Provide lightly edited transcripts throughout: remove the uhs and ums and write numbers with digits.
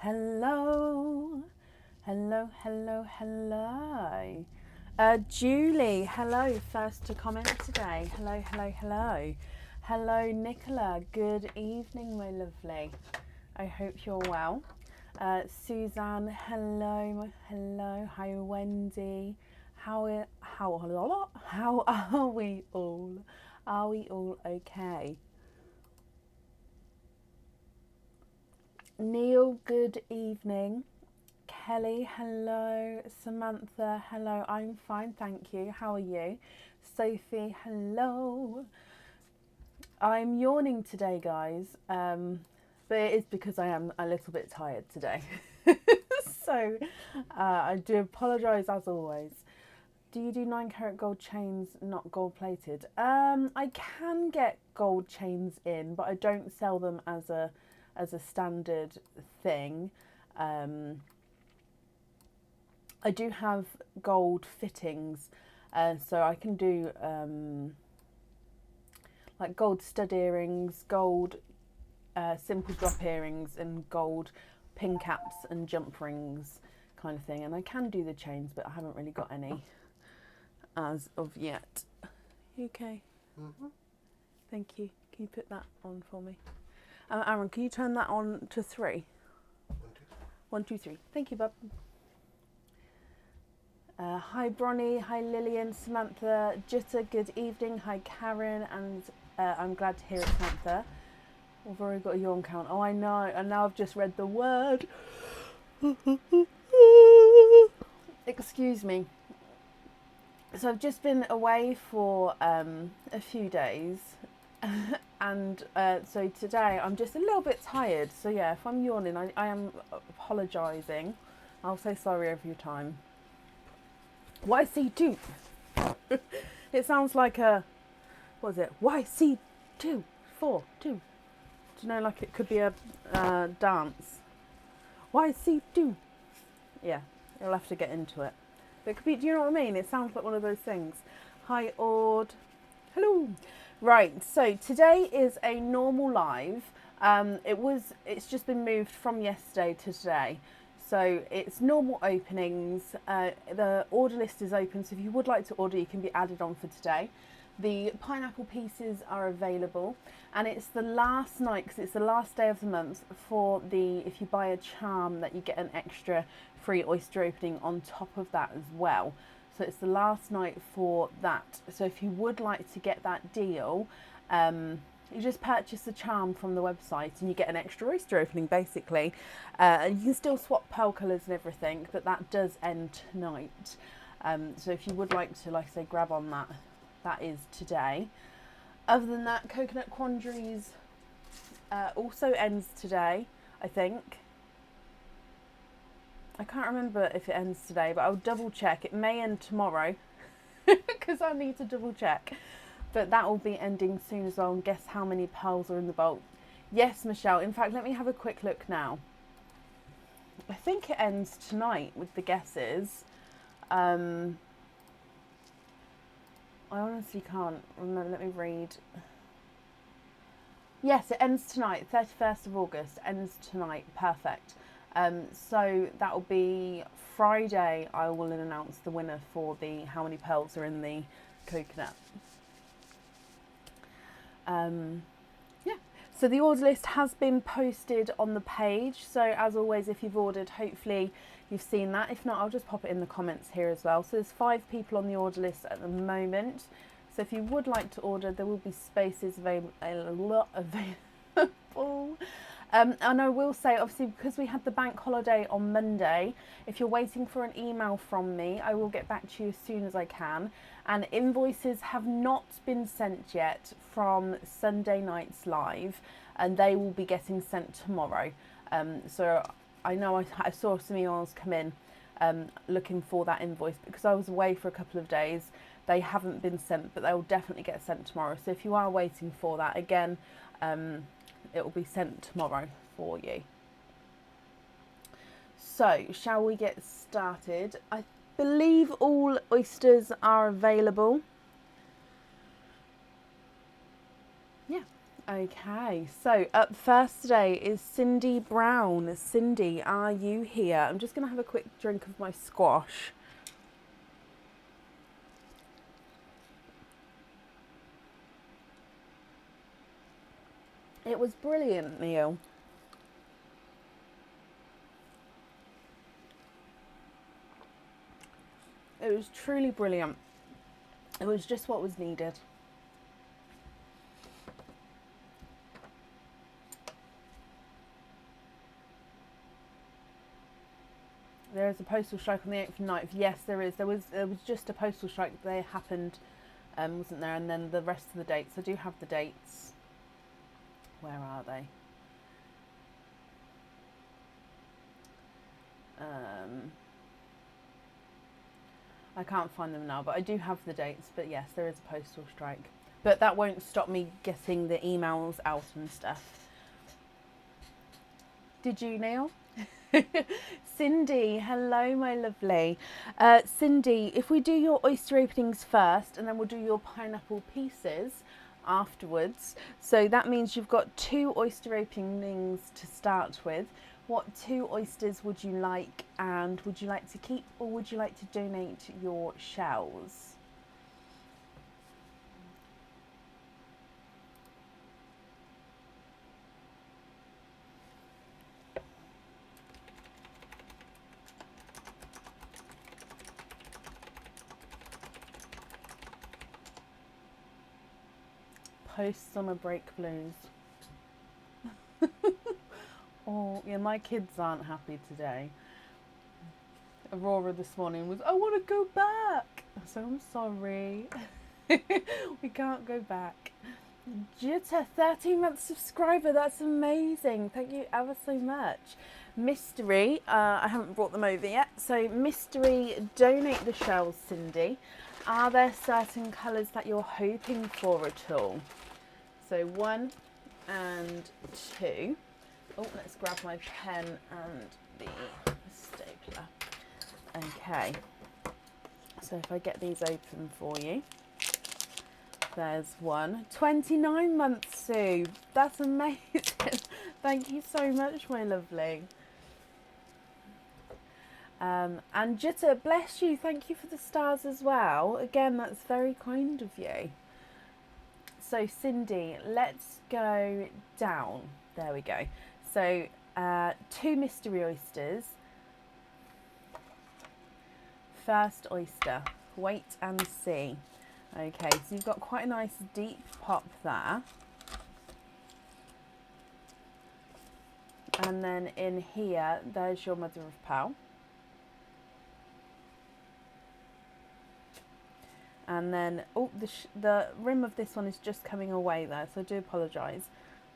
Hello, hello. Julie, hello, first to comment today. Hello. Hello, Nicola, good evening, my lovely. I hope you're well. Suzanne, hello. Hi, Wendy. How are we all? Are we all okay? Neil, good evening. Kelly, hello. Samantha, hello. I'm fine, thank you. How are you? Sophie, hello. I'm yawning today, guys, but it is because I am a little bit tired today. So I do apologise as always. Do you do 9 carat gold chains, not gold plated? I can get gold chains in, but I don't sell them as a standard thing. I do have gold fittings, so I can do like gold stud earrings, gold simple drop earrings, and gold pin caps and jump rings kind of thing. And I can do the chains, but I haven't really got any as of yet. Okay. Mm-hmm. Thank you. Can you put that on for me? Aaron, can you turn that on to 3? 1, 2, 3. Thank you, bub. Hi, Bronnie. Hi, Lillian. Samantha. Jutta, good evening. Hi, Karen. And I'm glad to hear it, Samantha. We've already got a yawn count. Oh, I know. And now I've just read the word. Excuse me. So I've just been away for a few days. And so today I'm just a little bit tired. So yeah, if I'm yawning, I am apologising. I'll say sorry every time. YC2. It sounds like a, what is it? YC2, 4, 2. Do you know, like it could be a dance. YC2. Yeah, you'll have to get into it. But it could be, do you know what I mean? It sounds like one of those things. Hi, Ord. Hello. Right, so today is a normal live. It's just been moved from yesterday to today. So it's normal openings. The order list is open, so if you would like to order, you can be added on for today. The pineapple pieces are available, and it's the last night, because it's the last day of the month, for if you buy a charm, that you get an extra free oyster opening on top of that as well. So it's the last night for that. So if you would like to get that deal, you just purchase the charm from the website and you get an extra oyster opening, basically. You can still swap pearl colours and everything, but that does end tonight. So if you would like to, like I say, grab on that, that is today. Other than that, Coconut Quandaries also ends today, I think. I can't remember if it ends today, but I'll double check. It may end tomorrow because I need to double check. But that will be ending soon as well. And guess how many pearls are in the bolt? Yes, Michelle. In fact, let me have a quick look now. I think it ends tonight with the guesses. I honestly can't remember. Let me read. Yes, it ends tonight. 31st of August ends tonight. Perfect. So that will be Friday. I will announce the winner for the how many pearls are in the coconut. Yeah. So the order list has been posted on the page. So as always, if you've ordered, hopefully you've seen that. If not, I'll just pop it in the comments here as well. So there's 5 people on the order list at the moment. So if you would like to order, there will be spaces available. And I will say, obviously, because we had the bank holiday on Monday, if you're waiting for an email from me, I will get back to you as soon as I can. And invoices have not been sent yet from Sunday night's live, and they will be getting sent tomorrow. So I know I saw some emails come in looking for that invoice because I was away for a couple of days. They haven't been sent, but they will definitely get sent tomorrow. So if you are waiting for that, again, it will be sent tomorrow for you. So, shall we get started? I believe all oysters are available. Yeah. Okay, so up first today is Cindy Brown. Cindy, are you here? I'm just going to have a quick drink of my squash. It was brilliant, Neil. It was truly brilliant. It was just what was needed. There is a postal strike on the 8th and 9th. Yes, there is. There was just a postal strike. They happened, wasn't there? And then the rest of the dates. I do have the dates. Where are they? I can't find them now, but I do have the dates. But yes, there is a postal strike. But that won't stop me getting the emails out and stuff. Did you, Neil? Cindy, hello, my lovely. Cindy, if we do your oyster openings first, and then we'll do your pineapple pieces afterwards. So that means you've got 2 oyster openings to start with. What 2 oysters would you like, and would you like to keep, or would you like to donate your shells? Post summer break blues. Oh, yeah, my kids aren't happy today. Aurora this morning was, I want to go back. So I'm sorry. We can't go back. Jutta, 13-month subscriber. That's amazing. Thank you ever so much. Mystery, I haven't brought them over yet. So Mystery, donate the shells, Cindy. Are there certain colours that you're hoping for at all? So 1 and 2. Oh, let's grab my pen and the stapler. Okay. So if I get these open for you. There's 1. 29 months, Sue. That's amazing. Thank you so much, my lovely. And Jutta, bless you. Thank you for the stars as well. Again, that's very kind of you. So Cindy, let's go down. There we go. So 2 mystery oysters. First oyster. Wait and see. Okay, so you've got quite a nice deep pop there. And then in here, there's your mother of pearl. And then, oh, the rim of this one is just coming away there, so I do apologise.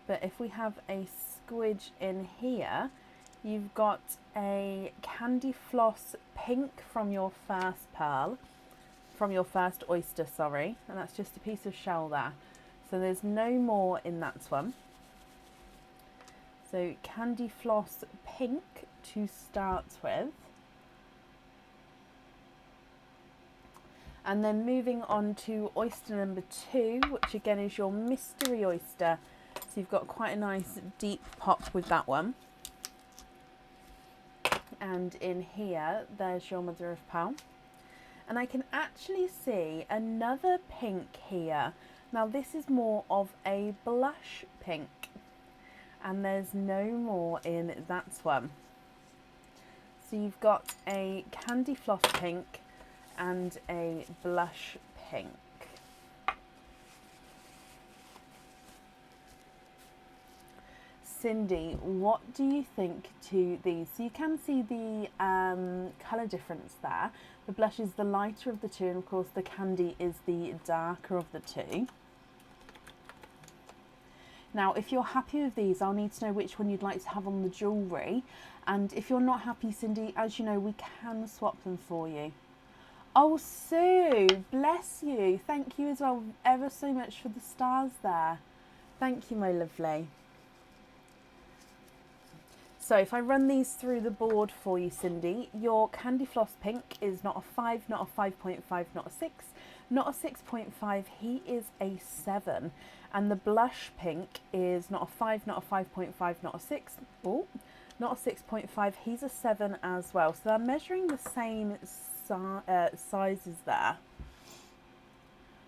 But if we have a squidge in here, you've got a candy floss pink from your first pearl, from your first oyster, sorry. And that's just a piece of shell there. So there's no more in that one. So candy floss pink to start with. And then moving on to oyster number 2, which again is your mystery oyster. So you've got quite a nice deep pop with that one. And in here, there's your mother of pearl. And I can actually see another pink here. Now this is more of a blush pink. And there's no more in that one. So you've got a candy floss pink and a blush pink. Cindy, what do you think to these? So you can see the colour difference there. The blush is the lighter of the 2, and of course the candy is the darker of the 2. Now, if you're happy with these, I'll need to know which one you'd like to have on the jewellery. And if you're not happy, Cindy, as you know, we can swap them for you. Oh, Sue, bless you. Thank you as well ever so much for the stars there. Thank you, my lovely. So if I run these through the board for you, Cindy, your candy floss pink is not a 5, not a 5.5, not a 6, Not a 6.5, he is a 7. And the blush pink is not a 5, not a 5.5, not a 6. Oh, not a 6.5, he's a 7 as well. So they're measuring the same sizes there.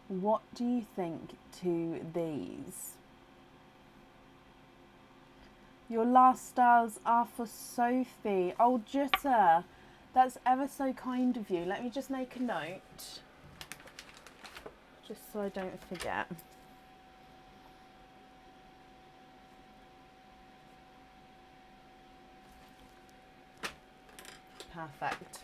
What do you think to these? Your last stars are for Sophie. Oh, Jutta, that's ever so kind of you. Let me just make a note, just so I don't forget. Perfect.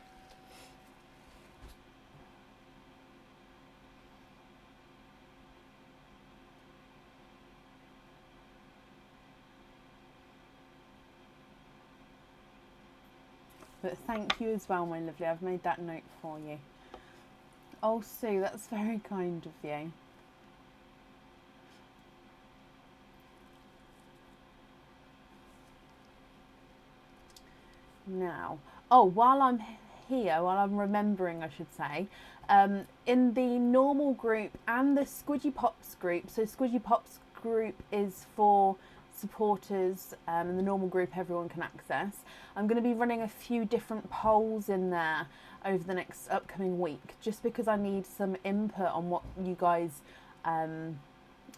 But thank you as well, my lovely. I've made that note for you. Oh, Sue, that's very kind of you. Now, oh, while I'm here, while I'm remembering, I should say, in the normal group and the Squidgy Pops group, so Squidgy Pops group is for supporters, and the normal group everyone can access. I'm going to be running a few different polls in there over the next upcoming week, just because I need some input on what you guys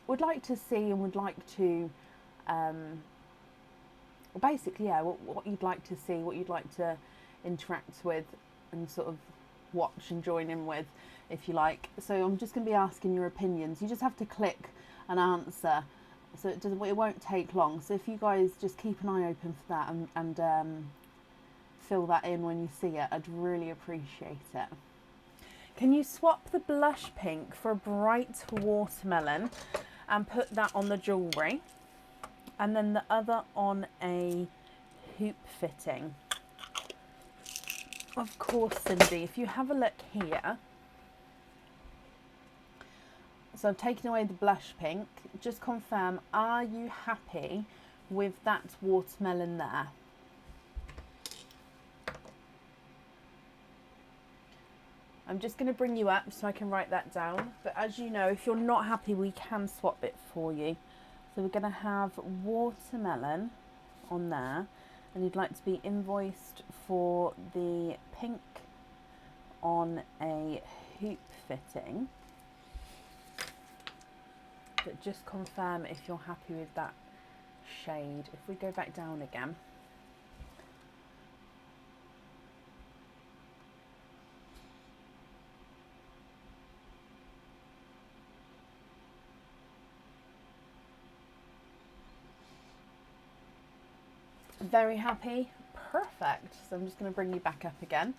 would like to see and would like to basically, yeah, what you'd like to see, what you'd like to interact with and sort of watch and join in with, if you like. So I'm just going to be asking your opinions. You just have to click an answer, so it won't take long. So if you guys just keep an eye open for that and fill that in when you see it, I'd really appreciate it. Can you swap the blush pink for a bright watermelon and put that on the jewellery? And then the other on a hoop fitting. Of course, Cindy, if you have a look here. So I've taken away the blush pink. Just confirm, are you happy with that watermelon there? I'm just going to bring you up so I can write that down. But as you know, if you're not happy, we can swap it for you. So we're going to have watermelon on there, and you'd like to be invoiced for the pink on a hoop fitting. But just confirm if you're happy with that shade. If we go back down again. Very happy. Perfect. So I'm just going to bring you back up again.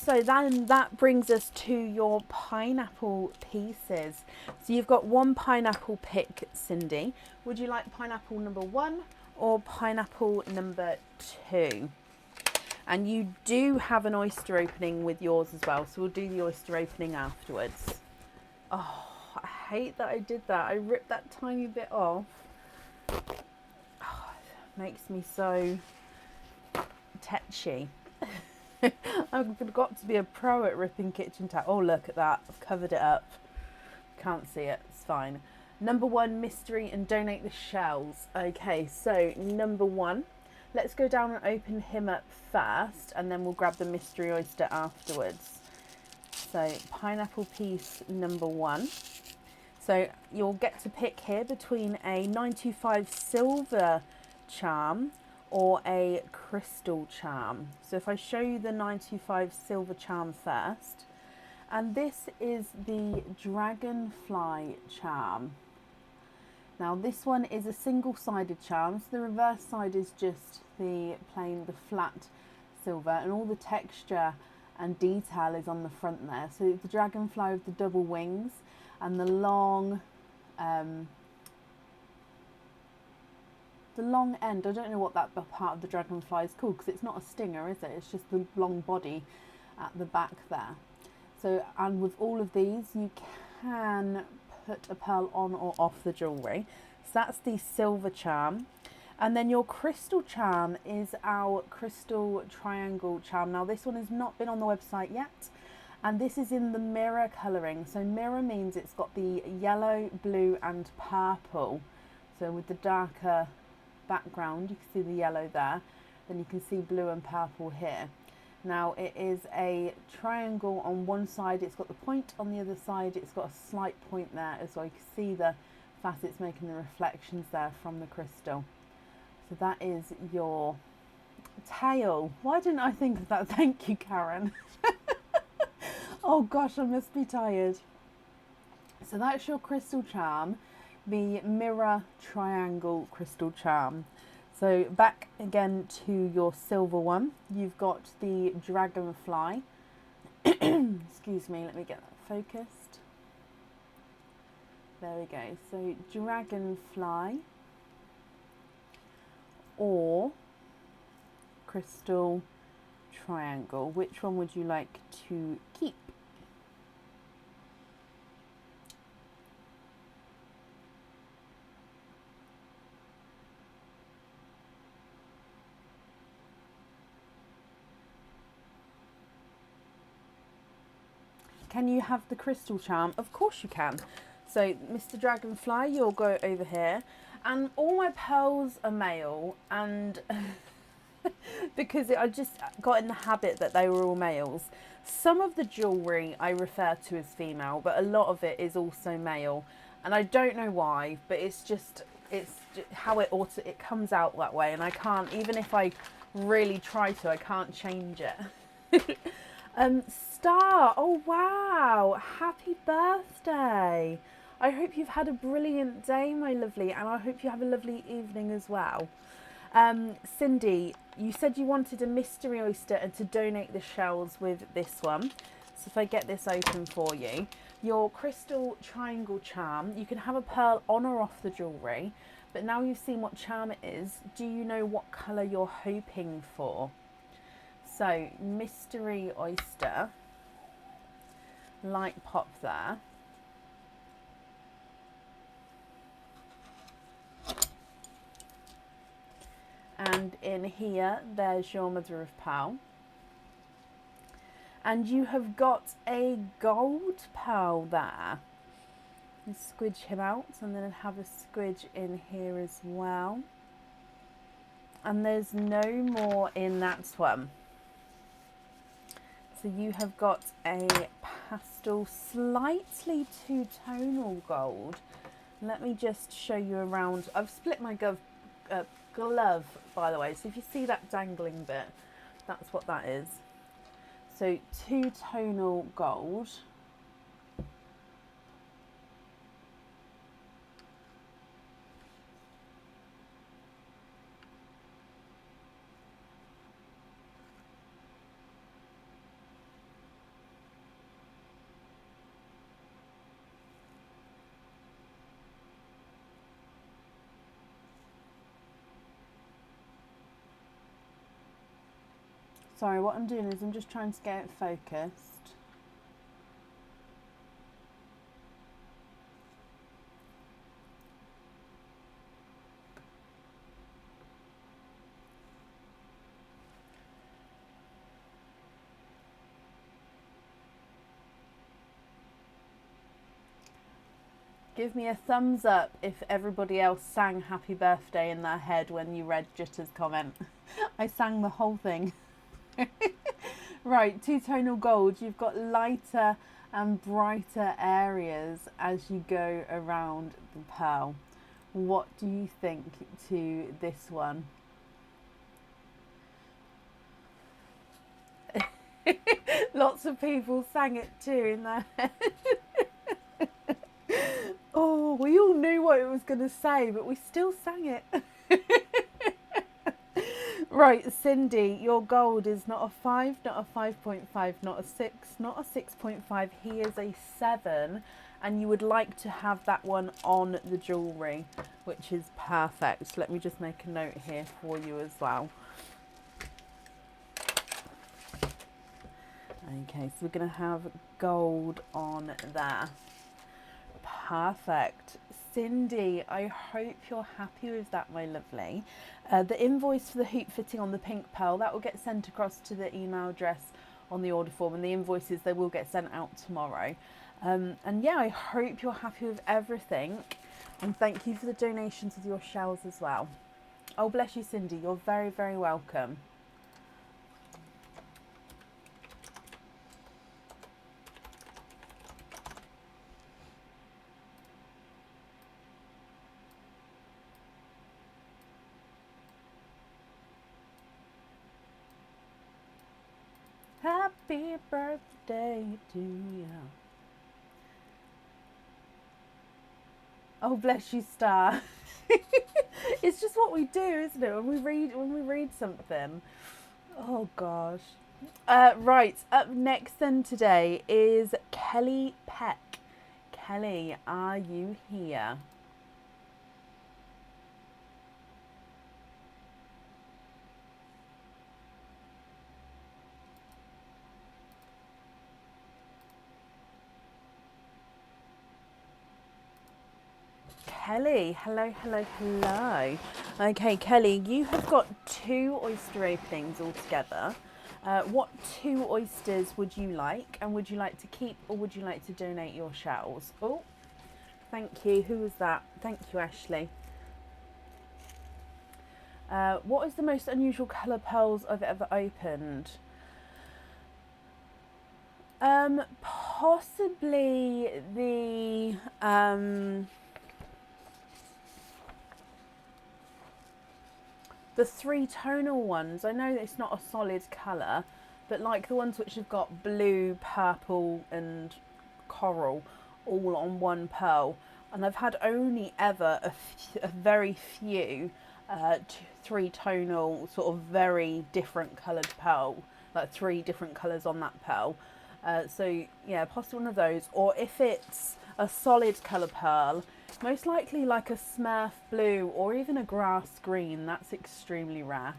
So then that brings us to your pineapple pieces. So you've got one pineapple pick, Cindy. Would you like pineapple number 1 or pineapple number 2? And you do have an oyster opening with yours as well. So we'll do the oyster opening afterwards. Oh, I hate that I did that. I ripped that tiny bit off. Makes me so tetchy. I've got to be a pro at ripping kitchen towel. Oh, look at that. I've covered it up. Can't see it. It's fine. Number 1, mystery and donate the shells. Okay, so number 1. Let's go down and open him up first, and then we'll grab the mystery oyster afterwards. So pineapple piece number 1. So you'll get to pick here between a 925 silver charm or a crystal charm. So if I show you the 925 silver charm first, and this is the dragonfly charm. Now this one is a single-sided charm, so the reverse side is just the plain, the flat silver, and all the texture and detail is on the front there. So the dragonfly with the double wings and the long end. I don't know what that part of the dragonfly is called, because it's not a stinger, is it? It's just the long body at the back there. So, and with all of these, you can put a pearl on or off the jewellery. So that's the silver charm. And then your crystal charm is our crystal triangle charm. Now this one has not been on the website yet. And this is in the mirror colouring. So mirror means it's got the yellow, blue and purple. So with the darker background, you can see the yellow there. Then you can see blue and purple here. Now it is a triangle on one side, it's got the point, on the other side it's got a slight point there as well. You can see the facets making the reflections there from the crystal. So that is your tail. Why didn't I think of that? Thank you, Karen. Oh gosh, I must be tired. So that's your crystal charm, the mirror triangle crystal charm. So back again to your silver one, you've got the dragonfly. Excuse me, let me get that focused. There we go. So dragonfly or crystal triangle. Which one would you like to keep? Can you have the crystal charm? Of course you can. So Mr. Dragonfly, you'll go over here. And all my pearls are male, and because I just got in the habit that they were all males. Some of the jewellery I refer to as female, but a lot of it is also male. And I don't know why, but it's just how it comes out that way. And I can't, even if I really try to, I can't change it. Star, oh wow, happy birthday. I hope you've had a brilliant day, my lovely, and I hope you have a lovely evening as well. Cindy, you said you wanted a mystery oyster and to donate the shells with this one. So if I get this open for you, your crystal triangle charm, you can have a pearl on or off the jewellery, but now you've seen what charm it is, do you know what colour you're hoping for? So mystery oyster, light pop there. And in here, there's your mother of pearl. And you have got a gold pearl there. You squidge him out, and then have a squidge in here as well. And there's no more in that one. So you have got a pastel, slightly two-tonal gold. Let me just show you around. I've split my glove, by the way. So if you see that dangling bit, that's what that is. So two-tonal gold. Sorry, what I'm doing is I'm just trying to get it focused. Give me a thumbs up if everybody else sang happy birthday in their head when you read Jitta's comment. I sang the whole thing. Right, two-tonal gold, you've got lighter and brighter areas as you go around the pearl. What do you think to this one? Lots of people sang it too in their head. Oh, we all knew what it was going to say, but we still sang it. Right, Cindy, your gold is not a 5, not a 5.5, not a 6, not a 6.5. He is a 7, and you would like to have that one on the jewellery, which is perfect. Let me just make a note here for you as well. Okay, so we're going to have gold on there. Perfect. Cindy, I hope you're happy with that, my lovely. The invoice for the hoop fitting on the pink pearl, that will get sent across to the email address on the order form, and the invoices, they will get sent out tomorrow. And yeah, I hope you're happy with everything, and thank you for the donations of your shells as well. Oh, bless you, Cindy. You're very, very welcome. Happy birthday to you. Oh, bless you, Star. It's just what we do, isn't it? When we read something. Oh gosh. Right. Up next then today is Kelly Peck. Kelly, are you here? Kelly, hello, hello, hello. Okay, Kelly, you have got 2 oyster openings altogether. What 2 oysters would you like, and would you like to keep, or would you like to donate your shells? Oh, thank you. Who was that? Thank you, Ashley. What is the most unusual colour pearls I've ever opened? Possibly the the 3 tonal ones. I know it's not a solid colour, but like the ones which have got blue, purple and coral all on one pearl. And I've had only ever a very few 3 tonal, sort of very different coloured pearl, like 3 different colours on that pearl. So yeah, possibly one of those. Or if it's a solid colour pearl, most likely like a Smurf blue or even a grass green. That's extremely rare.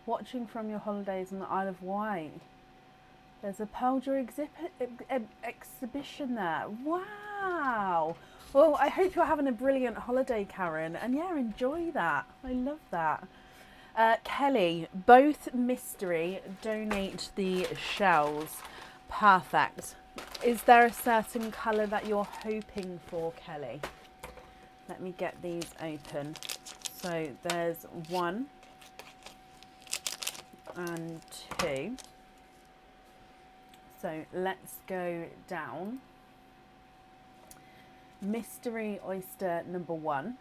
Watching from your holidays on the Isle of Wight. There's a pearl jewelry exhibition there. Wow. Well, I hope you're having a brilliant holiday, Karen. And yeah, enjoy that. I love that. Kelly, both mystery, donate the shells. Perfect. Is there a certain colour that you're hoping for, Kelly? Let me get these open. So there's 1 and 2. So let's go down. Mystery oyster number 1.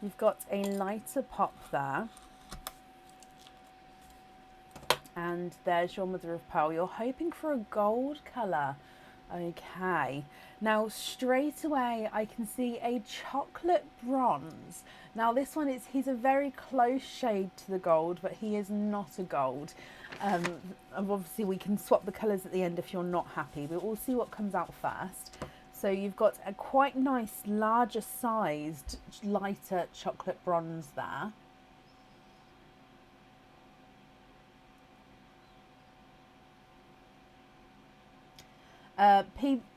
You've got a lighter pop there. And there's your mother of pearl. You're hoping for a gold colour. Okay. Now straight away I can see a chocolate bronze. Now this one he's a very close shade to the gold, but he is not a gold. And obviously we can swap the colours at the end if you're not happy, but we'll see what comes out first. So you've got a quite nice larger sized lighter chocolate bronze there.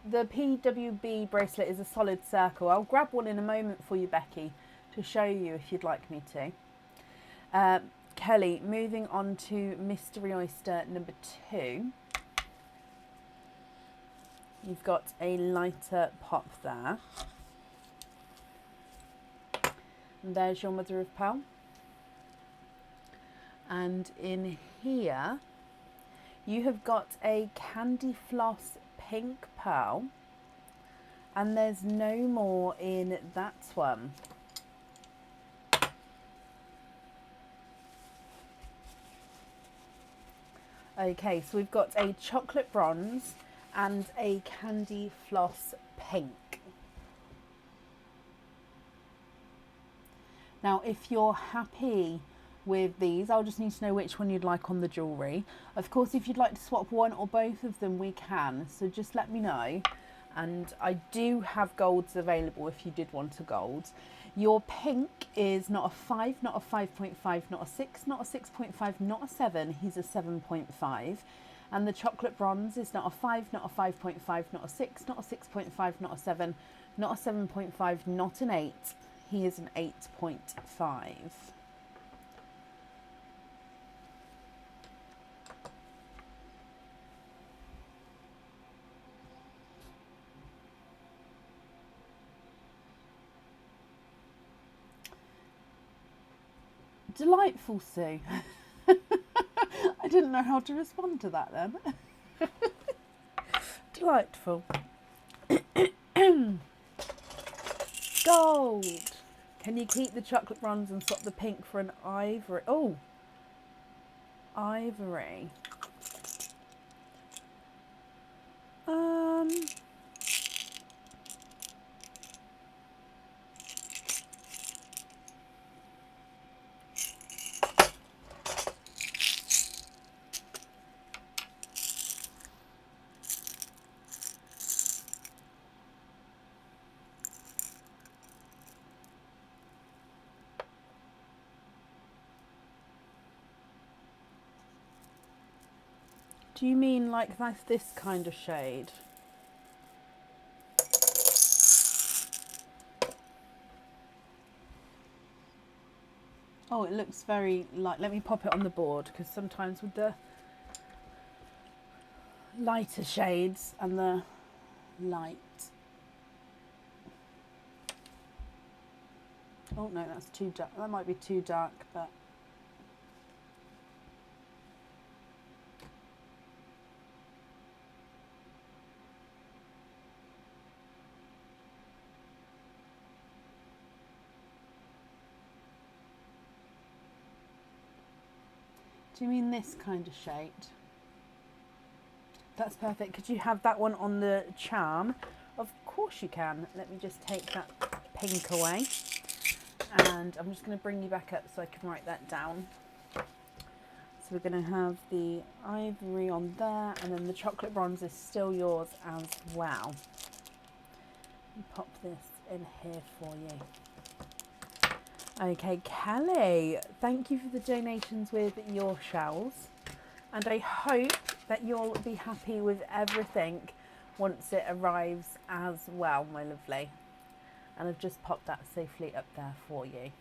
The PWB bracelet is a solid circle. I'll grab one in a moment for you, Becky, to show you if you'd like me to. Kelly, moving on to Mystery Oyster number 2. You've got a lighter pop there. And there's your mother of pearl. And in here, you have got a candy floss pink pearl, and there's no more in that one. Okay, so we've got a chocolate bronze and a candy floss pink. Now, if you're happy with these, I'll just need to know which one you'd like on the jewellery. Of course, if you'd like to swap one or both of them, we can. So just let me know. And I do have golds available if you did want a gold. Your pink is not a 5, not a 5.5, not a 6, not a 6.5, not a 7. He's a 7.5. And the chocolate bronze is not a 5, not a 5.5, not a 6, not a 6.5, not a 7, not a 7.5, not an 8. He is an 8.5. Delightful, Sue. I didn't know how to respond to that then. Delightful. Gold. Can you keep the chocolate bronze and swap the pink for an ivory? Oh, ivory. Do you mean like that's this kind of shade? Oh, it looks very light. Let me pop it on the board because sometimes with the lighter shades and the light. Oh no, that's too dark. That might be too dark, but do you mean this kind of shade? That's perfect. Could you have that one on the charm? Of course you can. Let me just take that pink away. And I'm just going to bring you back up so I can write that down. So we're going to have the ivory on there, and then the chocolate bronze is still yours as well. Pop this in here for you. Okay, Kelly, thank you for the donations with your shells. And I hope that you'll be happy with everything once it arrives as well, my lovely. And I've just popped that safely up there for you.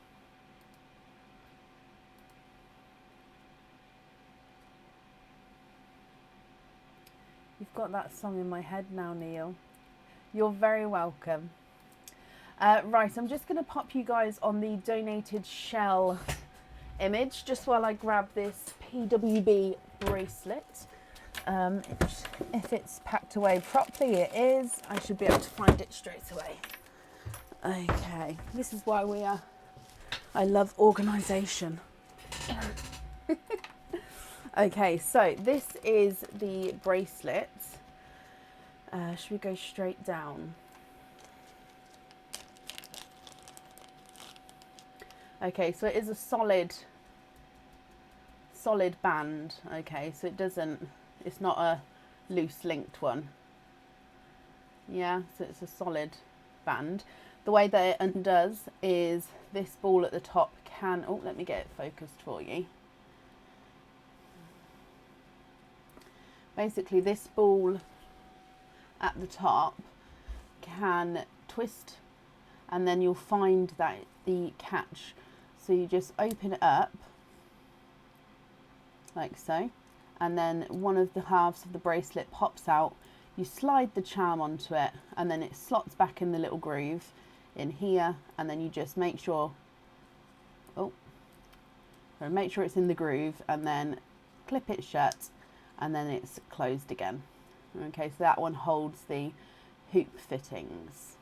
You've got that song in my head now, Neil. You're very welcome. Right, I'm just going to pop you guys on the donated shell image just while I grab this PWB bracelet. If it's packed away properly, it is. I should be able to find it straight away. Okay, this is why I love organisation. Okay, so this is the bracelet. Should we go straight down? Okay, so it is a solid band. Okay, so it's not a loose linked one. Yeah, so it's a solid band. The way that it undoes is this ball at the top can, oh, let me get it focused for you. Basically, this ball at the top can twist, and then you'll find that the catch. So you just open it up like so, and then one of the halves of the bracelet pops out. You slide the charm onto it, and then it slots back in the little groove in here, and then you just make sure, make sure it's in the groove, and then clip it shut, and then it's closed again. Okay, so that one holds the hoop fittings.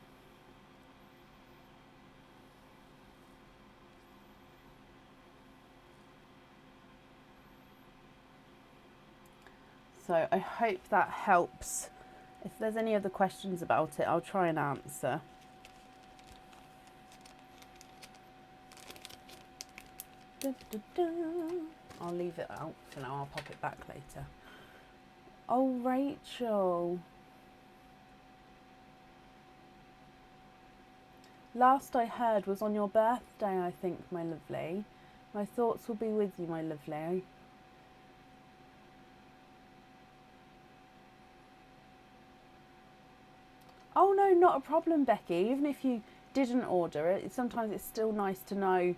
So I hope that helps. If there's any other questions about it, I'll try and answer. I'll leave it out for now. I'll pop it back later. Oh, Rachel. Last I heard was on your birthday, I think, my lovely. My thoughts will be with you, my lovely. Oh no, not a problem, Becky. Even if you didn't order it, sometimes it's still nice to know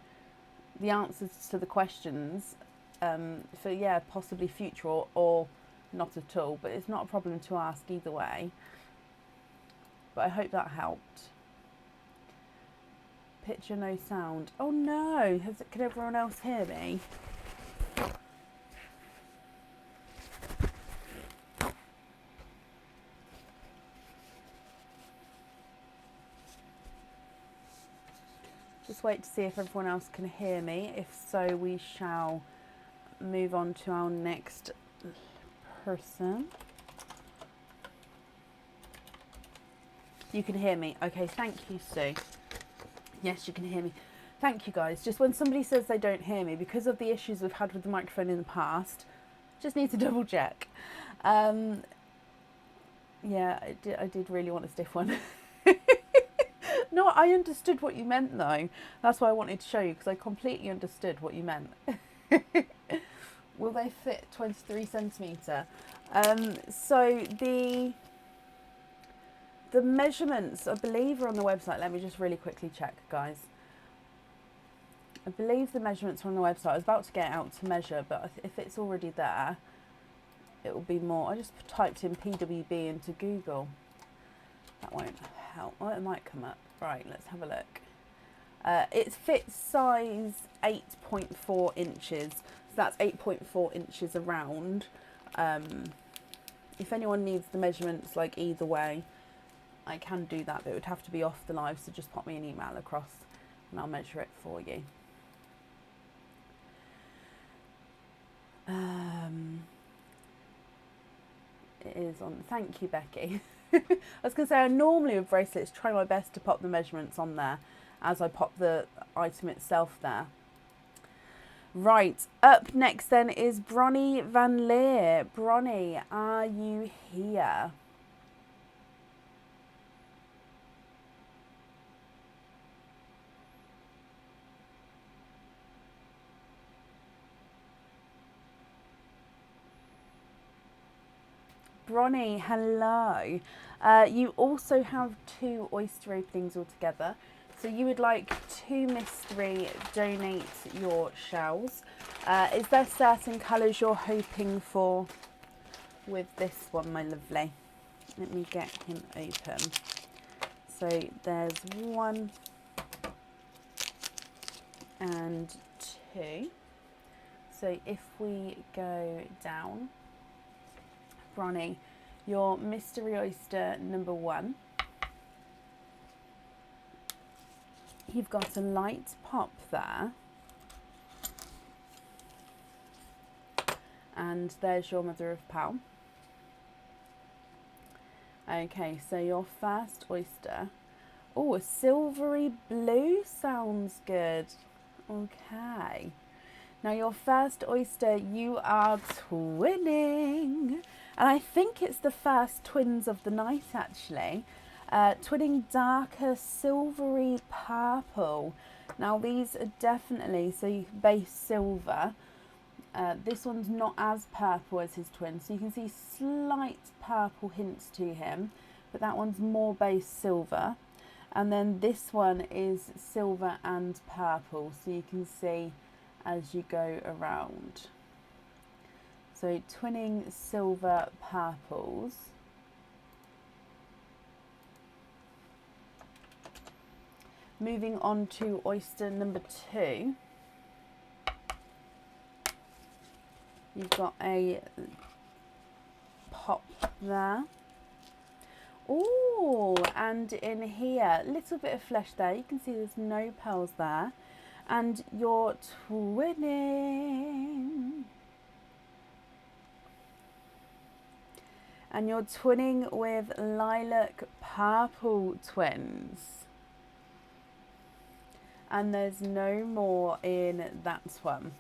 the answers to the questions for, yeah, possibly future or not at all. But it's not a problem to ask either way. But I hope that helped. picture, no sound. Oh no, can everyone else hear me? Just wait to see if everyone else can hear me. If so, we shall move on to our next person. You can hear me. Okay, thank you, Sue. Yes, you can hear me. Thank you, guys. Just when somebody says they don't hear me, because of the issues we've had with the microphone in the past, just need to double check. Yeah, I did really want a stiff one. No, I understood what you meant, though. That's why I wanted to show you, because I completely understood what you meant. Will they fit 23 centimetre? So the measurements, I believe, are on the website. Let me just really quickly check, guys. I believe the measurements are on the website. I was about to get out to measure, but if it's already there, it will be more. I just typed in PWB into Google. That won't help. Well, it might come up. Right, let's have a look. It fits size 8.4 inches. So that's 8.4 inches around. If anyone needs the measurements, like either way, I can do that, but it would have to be off the live, so just pop me an email across and I'll measure it for you. It is on. Thank you, Becky. I was going to say, I normally with bracelets try my best to pop the measurements on there as I pop the item itself there. Right, up next then is Bronnie Van Leer. Bronnie, are you here? Bronnie, hello. You also have 2 Oyster openings altogether. So you would like 2 mystery, donate your shells. Is there certain colours you're hoping for with this one, my lovely? Let me get him open. So there's 1 and 2. So if we go down, Bronnie, your mystery oyster number 1. You've got a light pop there. And there's your mother of pearl. Okay, so your first oyster. Oh, a silvery blue sounds good. Okay. Now your first oyster, you are twinning. And I think it's the first twins of the night, actually. Twinning darker silvery purple. Now these are definitely, so base silver. This one's not as purple as his twin, so you can see slight purple hints to him, but that one's more base silver. And then this one is silver and purple, so you can see as you go around. So twinning silver purples. Moving on to oyster number 2. You've got a pop there. Oh, and in here, a little bit of flesh there. You can see there's no pearls there. And you're twinning. And you're twinning with lilac purple twins. And there's no more in that one.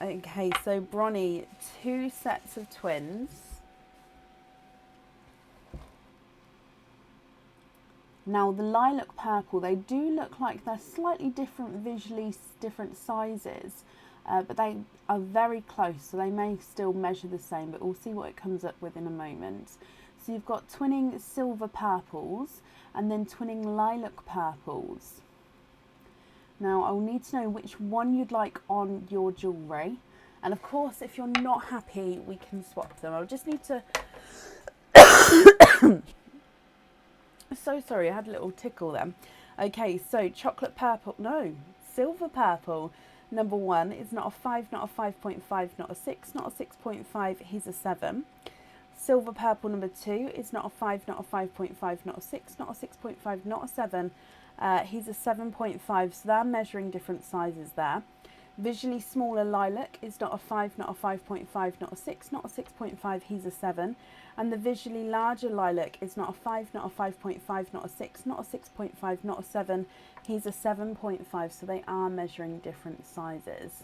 Okay, so Bronnie, 2 sets of twins. Now the lilac purple, they do look like they're slightly different, visually different sizes, but they are very close, so they may still measure the same, but we'll see what it comes up with in a moment. So you've got twinning silver purples and then twinning lilac purples. Now I'll need to know which one you'd like on your jewellery, and of course if you're not happy we can swap them. I'll just need to So sorry, I had a little tickle then. Okay, so chocolate purple, no, silver purple. Number 1 is not a 5, not a 5.5, not a 6, not a 6.5, he's a 7. Silver purple number 2 is not a 5, not a 5.5, not a 6, not a 6.5, not a 7. He's a 7.5, so they're measuring different sizes there. Visually smaller lilac is not a 5, not a 5.5, not a 6, not a 6.5, he's a 7. And the visually larger lilac is not a 5, not a 5.5, not a 6, not a 6.5, not a 7, he's a 7.5, so they are measuring different sizes.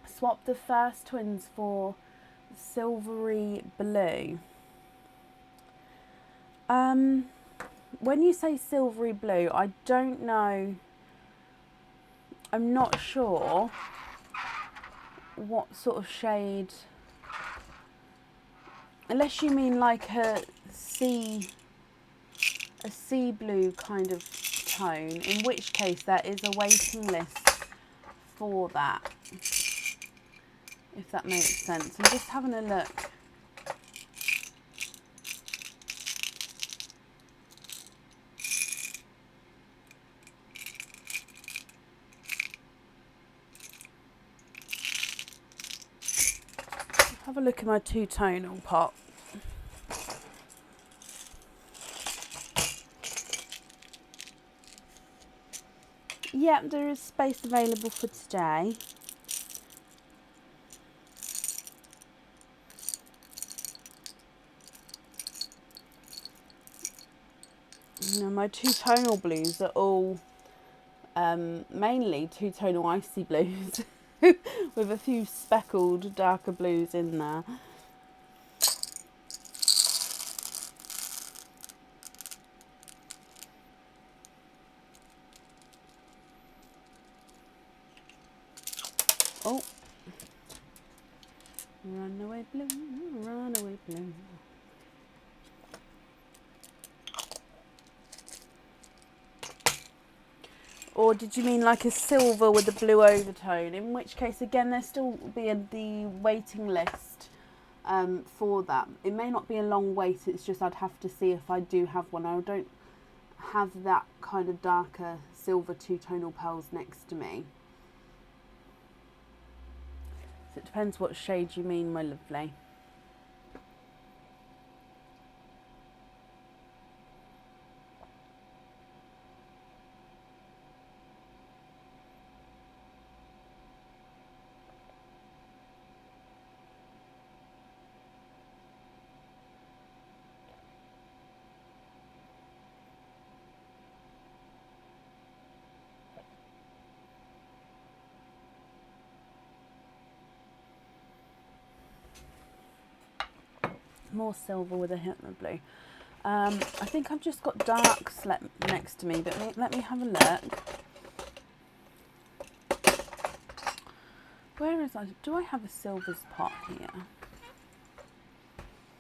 Swap the first twins for silvery blue. When you say silvery blue, I don't know, I'm not sure what sort of shade, unless you mean like a sea blue kind of tone, in which case there is a waiting list for that, if that makes sense. I'm just having a look. Have a look at my two-tonal pot. Yep, there is space available for today. Now, my two-tonal blues are all mainly two-tonal icy blues with a few speckled darker blues in there. Oh, runaway blue, runaway blue. Or did you mean like a silver with a blue overtone? In which case, again, there still be the waiting list for that. It may not be a long wait, it's just I'd have to see if I do have one. I don't have that kind of darker silver two-tonal pearls next to me. So it depends what shade you mean, my lovely. More silver with a hint of blue. I think I've just got darks next to me, but let me have a look. Where is that? Do I have a silvers pot here?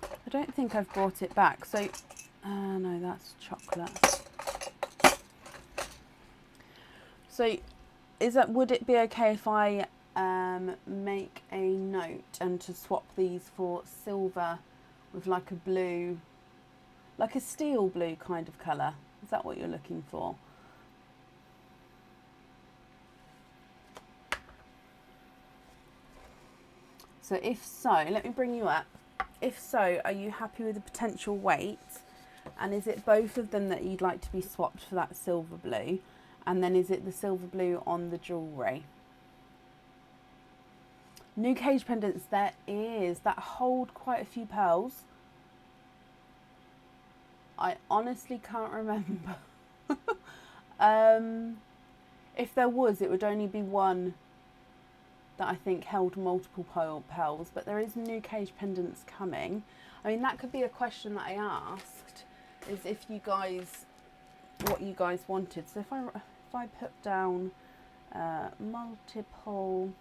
I don't think I've brought it back. So, no, that's chocolate. So, would it be okay if I make a note and to swap these for silver with like a blue, like a steel blue kind of colour? Is that what you're looking for? So if so, let me bring you up. If so, are you happy with the potential weight? And is it both of them that you'd like to be swapped for that silver blue? And then is it the silver blue on the jewellery? New cage pendants, there is, that hold quite a few pearls. I honestly can't remember. If there was, it would only be one that I think held multiple pearls, but there is new cage pendants coming. I mean, that could be a question that I asked, is if you guys, what you guys wanted. So if I put down multiple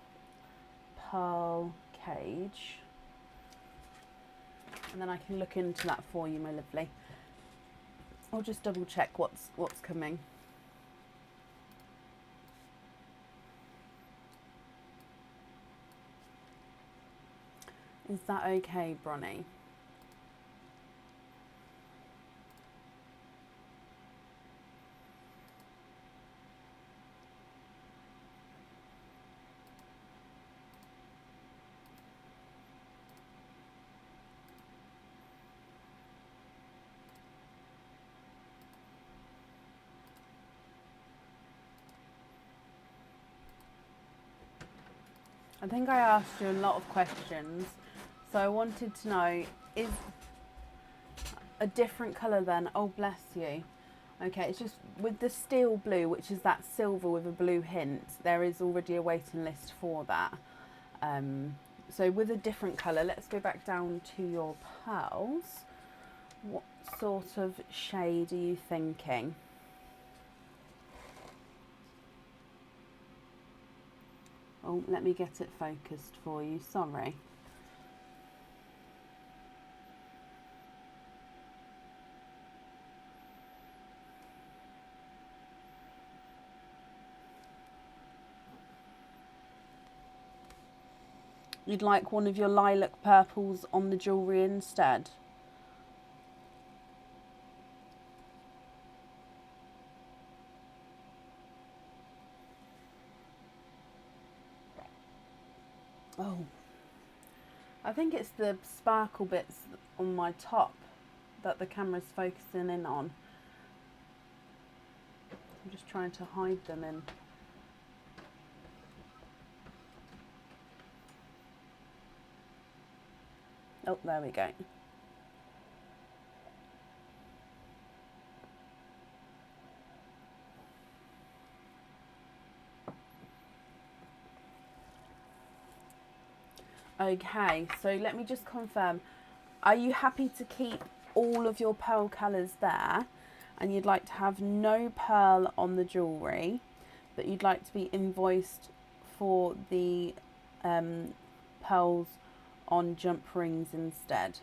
pearl cage, and then I can look into that for you, my lovely. I'll just double check what's coming. Is that okay, Bronnie? I think I asked you a lot of questions, so I wanted to know, is a different colour then? Oh, bless you. Okay, it's just with the steel blue, which is that silver with a blue hint, there is already a waiting list for that. So with a different colour, let's go back down to your pearls. What sort of shade are you thinking? Oh, let me get it focused for you, sorry. You'd like one of your lilac purples on the jewellery instead? Oh, I think it's the sparkle bits on my top that the camera's focusing in on. I'm just trying to hide them in. Oh, there we go. Okay, so let me just confirm. Are you happy to keep all of your pearl colours there, and you'd like to have no pearl on the jewellery, but you'd like to be invoiced for the pearls on jump rings instead?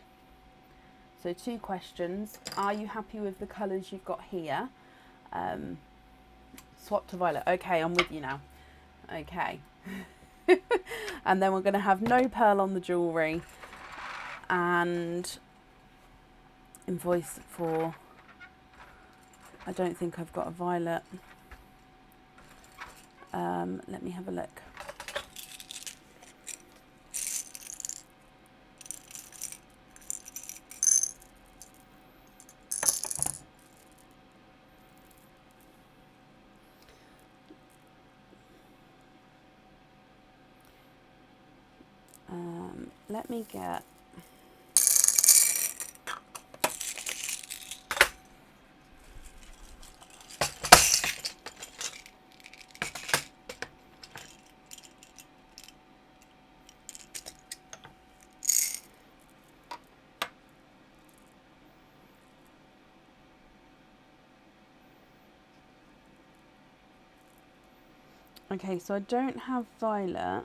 So 2 questions. Are you happy with the colours you've got here? Swap to violet. Okay, I'm with you now. Okay. And then we're going to have no pearl on the jewellery and invoice for, I don't think I've got a violet. Let me have a look. Let me get okay, so I don't have violet,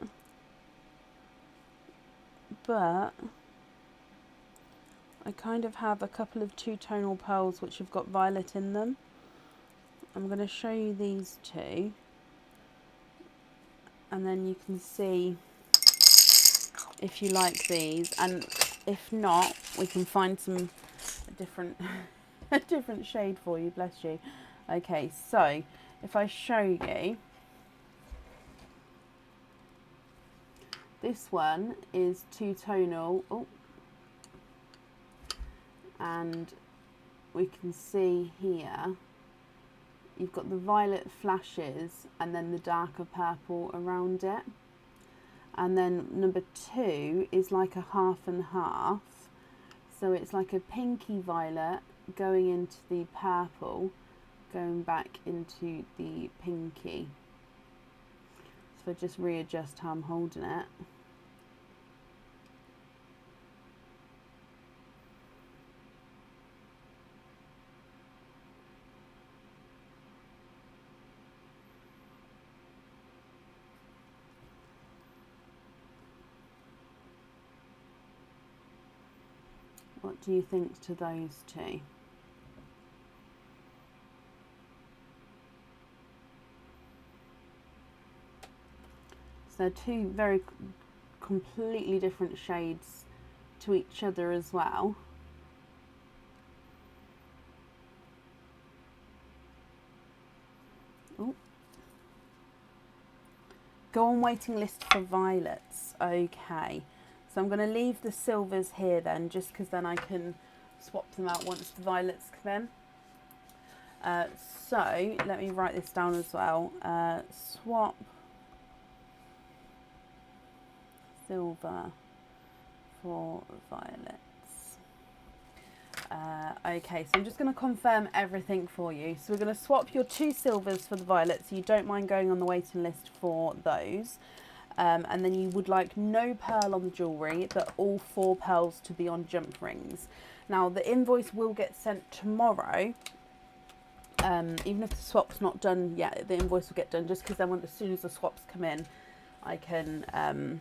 but I kind of have a couple of 2-tonal pearls which have got violet in them. I'm going to show you these 2, and then you can see if you like these, and if not, we can find a different a different shade for you, bless you. Okay, so if I show you, this one is 2-tonal. Oh, and we can see here you've got the violet flashes and then the darker purple around it, and then number 2 is like a half and half, so it's like a pinky violet going into the purple, going back into the pinky. So if I just readjust how I'm holding it, what do you think to those 2? So 2 very completely different shades to each other as well. Ooh. Go on waiting list for violets. Okay, so I'm going to leave the silvers here then, just because then I can swap them out once the violets come in. So let me write this down as well. Swap silver for violets. Okay, so I'm just going to confirm everything for you. So we're going to swap your 2 silvers for the violets. So you don't mind going on the waiting list for those. And then you would like no pearl on the jewellery, but all 4 pearls to be on jump rings. Now the invoice will get sent tomorrow. Even if the swap's not done yet, the invoice will get done, just because then as soon as the swaps come in, I can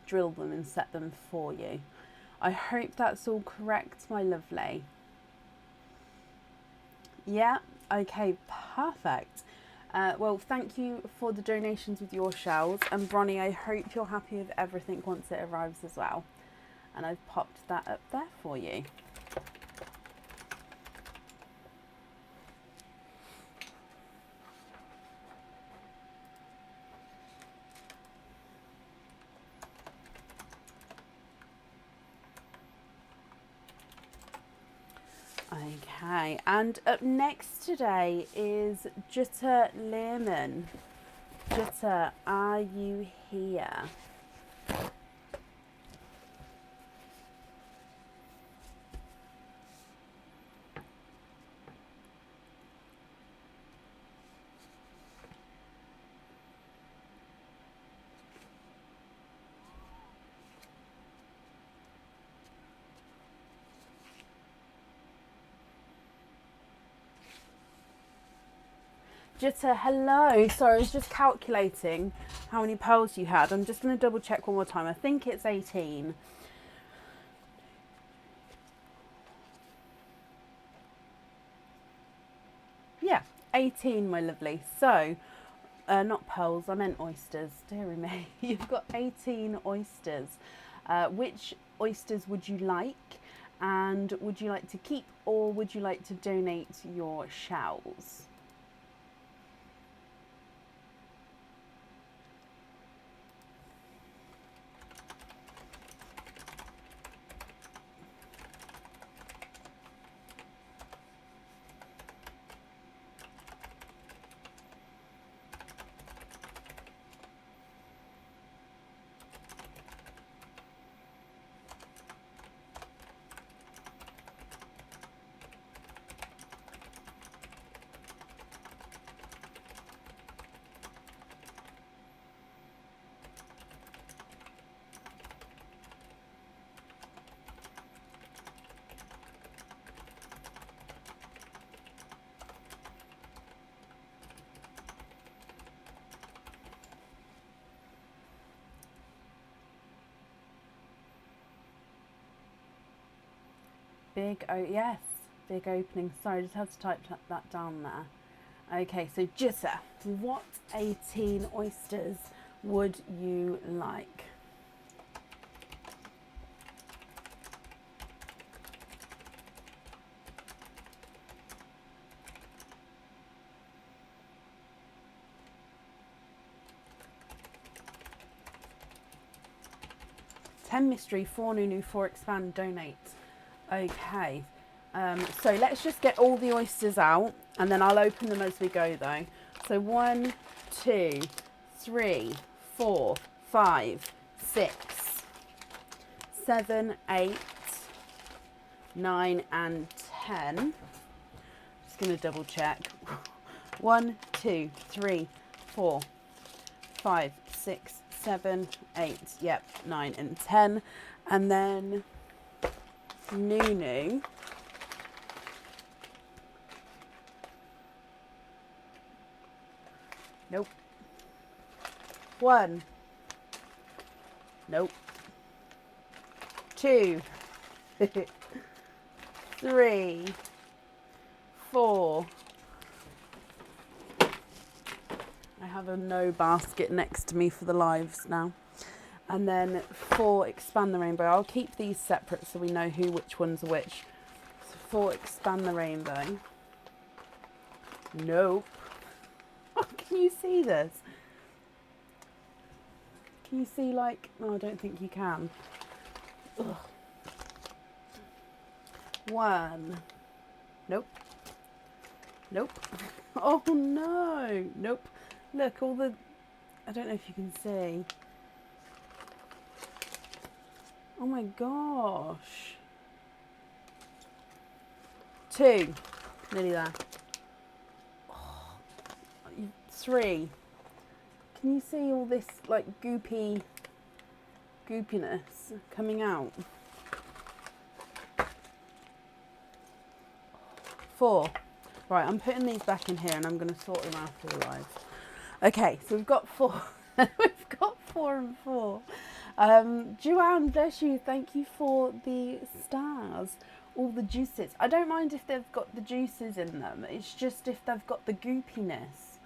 drill them and set them for you. I hope that's all correct, my lovely. Yeah, okay, perfect. Well, thank you for the donations with your shells, and Bronnie, I hope you're happy with everything once it arrives as well. And I've popped that up there for you. Okay, and up next today is Jutta Lehrman. Jutta, are you here? Jutta, hello. Sorry, I was just calculating how many pearls you had. I'm just going to double check one more time. I think it's 18. Yeah, 18, my lovely. So, not pearls, I meant oysters. Dear me, you've got 18 oysters. Which oysters would you like? And would you like to keep, or would you like to donate your shells? Yes, big opening. Sorry, I just had to type that down there. Okay, so Jutta, what 18 oysters would you like? $10 mystery, 4 Nunu, 4 expand, donate. Okay, so let's just get all the oysters out, and then I'll open them as we go though. So 1, 2, 3, 4, 5, 6, 7, 8, 9 and 10. Just going to double check. 1, 2, 3, 4, 5, 6, 7, 8, yep, 9 and 10. And then Nunu. Nope. 1. Nope. 2. 3. 4. I have a no basket next to me for the lives now. And then for expand the rainbow, I'll keep these separate so we know which ones are which. So for expand the rainbow. Nope. Can you see this? Can you see like, no, I don't think you can. Ugh. 1. Nope. Nope. Oh no. Nope. Look, all the, I don't know if you can see. Oh my gosh. 2. Nearly there. 3. Can you see all this like goopiness coming out? 4. Right, I'm putting these back in here and I'm going to sort them after the live. Okay, so we've got 4. We've got 4 and 4. Joanne, bless you. Thank you for the stars. All the juices. I don't mind if they've got the juices in them. It's just if they've got the goopiness.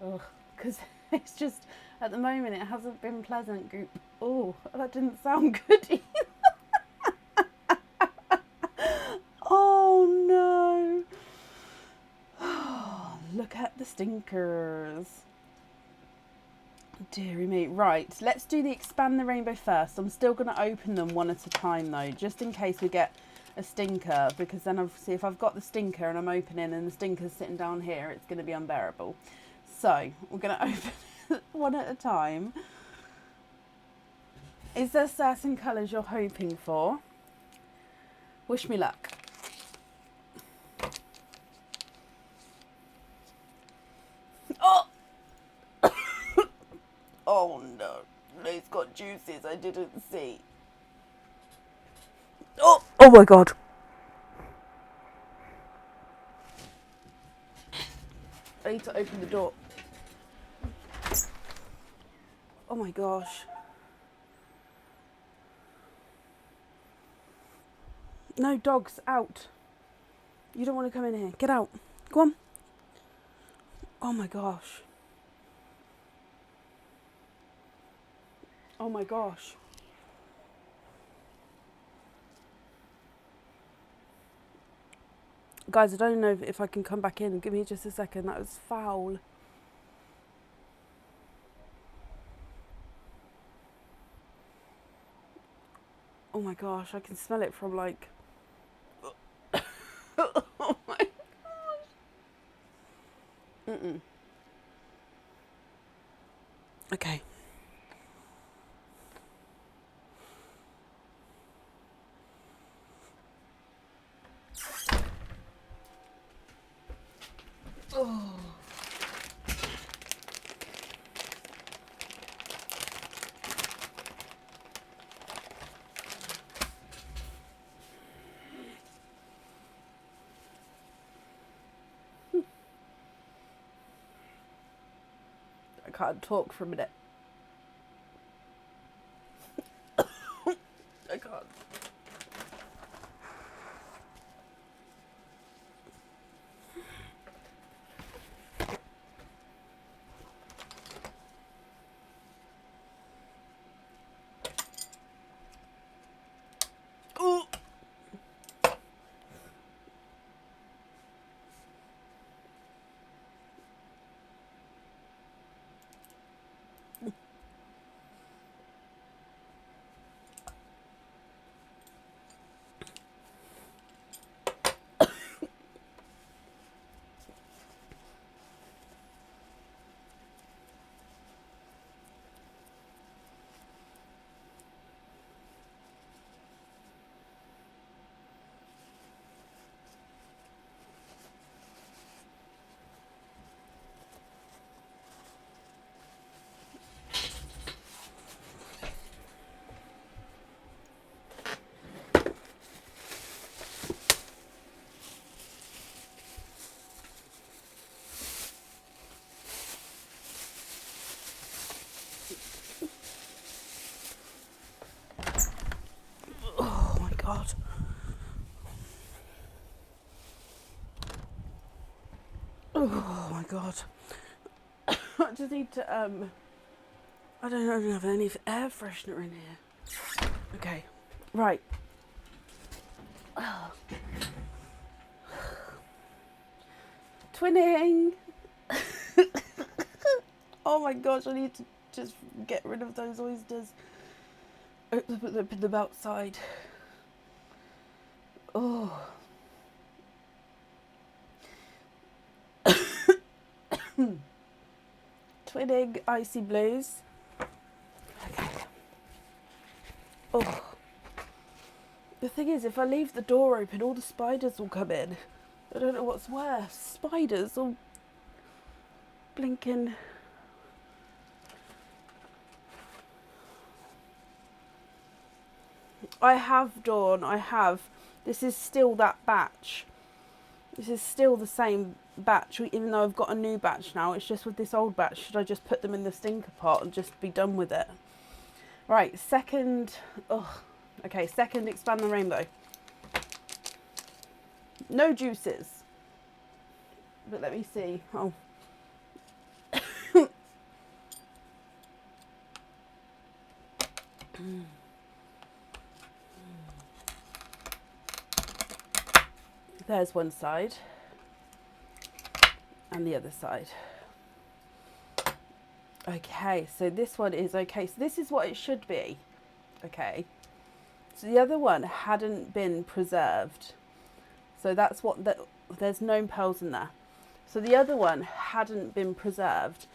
Ugh, because it's just, at the moment, it hasn't been pleasant goop. Oh, that didn't sound good either. Oh no. Look at the stinkers. Deary me. Right, let's do the expand the rainbow first. I'm still going to open them one at a time though, just in case we get a stinker, because then obviously if I've got the stinker and I'm opening and the stinker's sitting down here, it's going to be unbearable. So we're going to open one at a time. Is there certain colours you're hoping for? Wish me luck. Oh! Oh no, it's got juices I didn't see. Oh! Oh my god. I need to open the door. Oh my gosh. No, dogs, out. You don't want to come in here. Get out. Go on. Oh my gosh. Oh my gosh. Guys, I don't know if I can come back in. Give me just a second. That was foul. Oh my gosh, I can smell it from like... Oh my gosh. Mm-mm. Okay. Oh. I can't talk for a minute. I can't. Ooh. Oh my god. Oh my god. I just need to I don't have any air freshener in here. Okay, right. Twinning! Oh my gosh, I need to just get rid of those oysters. Put them outside. Oh. Twinning icy blues. Okay. Oh. The thing is, if I leave the door open, all the spiders will come in. I don't know what's worse, spiders or blinking. I have, Dawn, I have. This is still that batch. This is still the same batch, even though I've got a new batch now. It's just with this old batch. Should I just put them in the stinker pot and just be done with it? Right, second, okay, second expand the rainbow. No juices. But let me see. Oh. There's one side. And the other side. Okay, so this one is okay. So this is what it should be. Okay. So the other one hadn't been preserved. So that's what, there's no pearls in there. So the other one hadn't been preserved,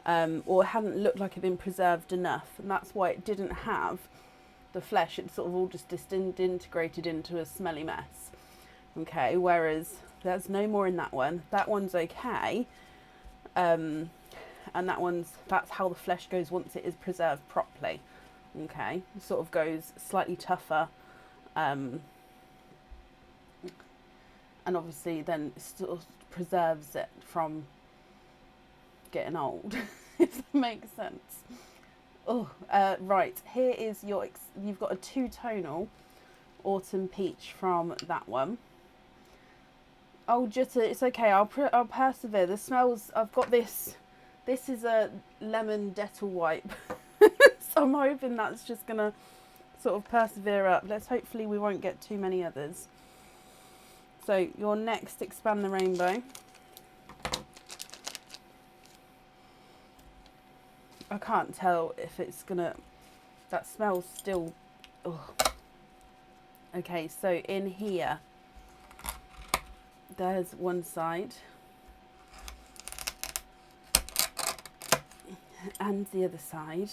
or hadn't looked like it had been preserved enough. And that's why it didn't have the flesh. It sort of all just disintegrated into a smelly mess. Okay, whereas there's no more in that one. That one's okay. And that's how the flesh goes once it is preserved properly. Okay, it sort of goes slightly tougher. And obviously then sort of preserves it from getting old, if that makes sense. Oh, right, here is you've got a two-tonal autumn peach from that one. Oh, Jutta, it's okay, I'll persevere. The smells, I've got this is a lemon Dettol wipe. So I'm hoping that's just going to sort of persevere up. Hopefully we won't get too many others. So your next expand the rainbow. I can't tell if it's gonna, that smells still, ugh. Okay, so in here, there's one side. And the other side.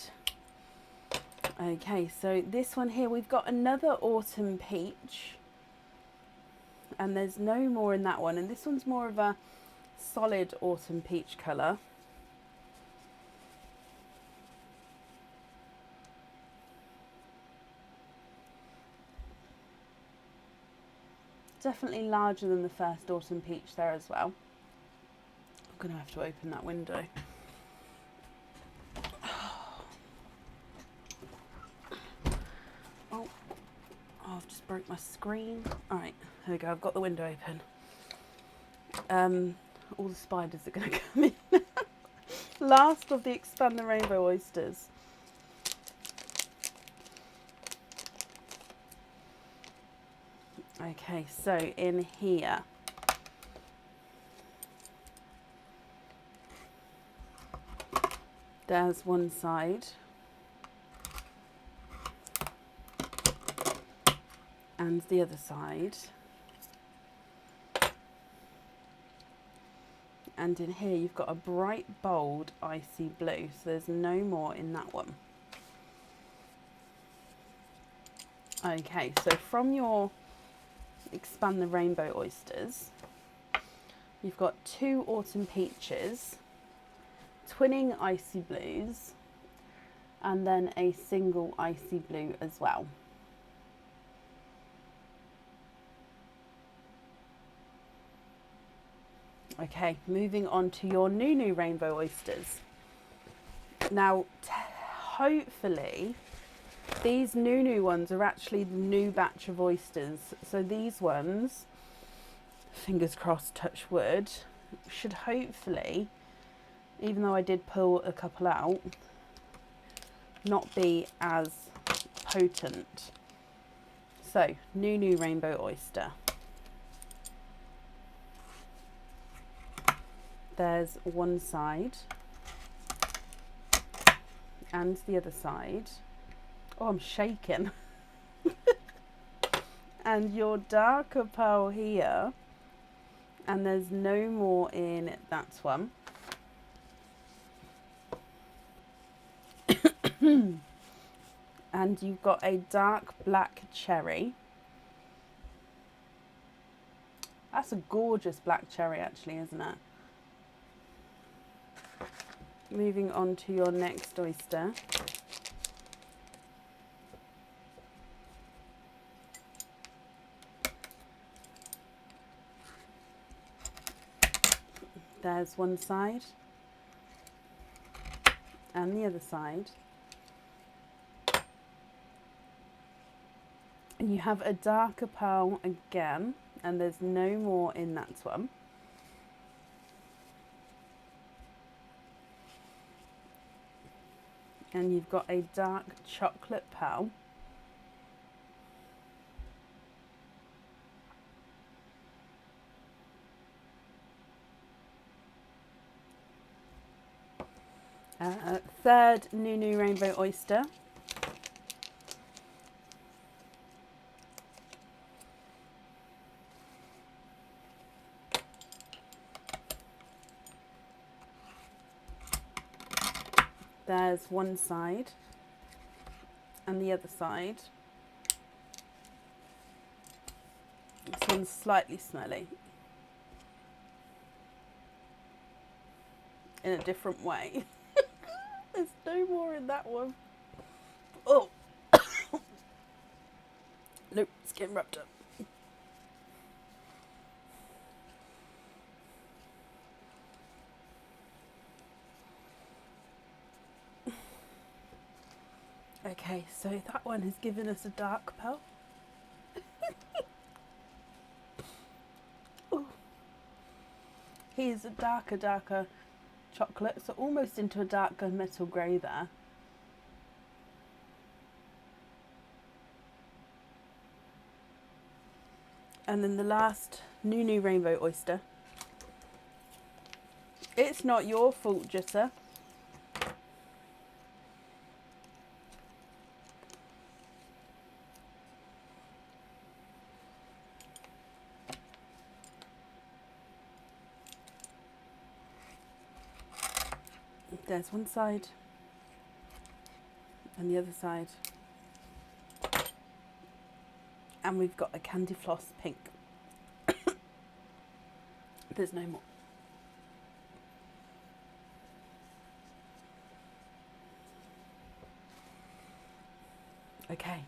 Okay, so this one here, we've got another autumn peach. And there's no more in that one. And this one's more of a solid autumn peach colour. Definitely larger than the first autumn peach there as well. I'm going to have to open that window. Oh, I've just broke my screen. Alright, there we go, I've got the window open. All the spiders are going to come in. Last of the expand the rainbow oysters. Okay, so in here, there's one side, and the other side, and in here you've got a bright bold icy blue, so there's no more in that one. Okay, so from your expand the rainbow oysters, you've got two autumn peaches, twinning icy blues, and then a single icy blue as well. Okay, moving on to your new rainbow oysters. Now, hopefully these new ones are actually the new batch of oysters. So these ones, fingers crossed, touch wood, should hopefully, even though I did pull a couple out, not be as potent. So, new rainbow oyster. There's one side and the other side. Oh, I'm shaking. And your darker pearl here, and there's no more in that one. And you've got a dark black cherry. That's a gorgeous black cherry actually, isn't it? Moving on to your next oyster. There's one side and the other side. And you have a darker pearl again, and there's no more in that one. And you've got a dark chocolate pearl. Third new rainbow oyster. There's one side and the other side. This one's slightly smelly in a different way. There's no more in that one. Oh, nope, it's getting wrapped up. Okay, so that one has given us a dark pearl. Here's a darker chocolate, so almost into a dark gunmetal grey there. And then the last new rainbow oyster. It's not your fault, Jutta. There's one side and the other side. And we've got a candy floss pink. There's no more. Okay.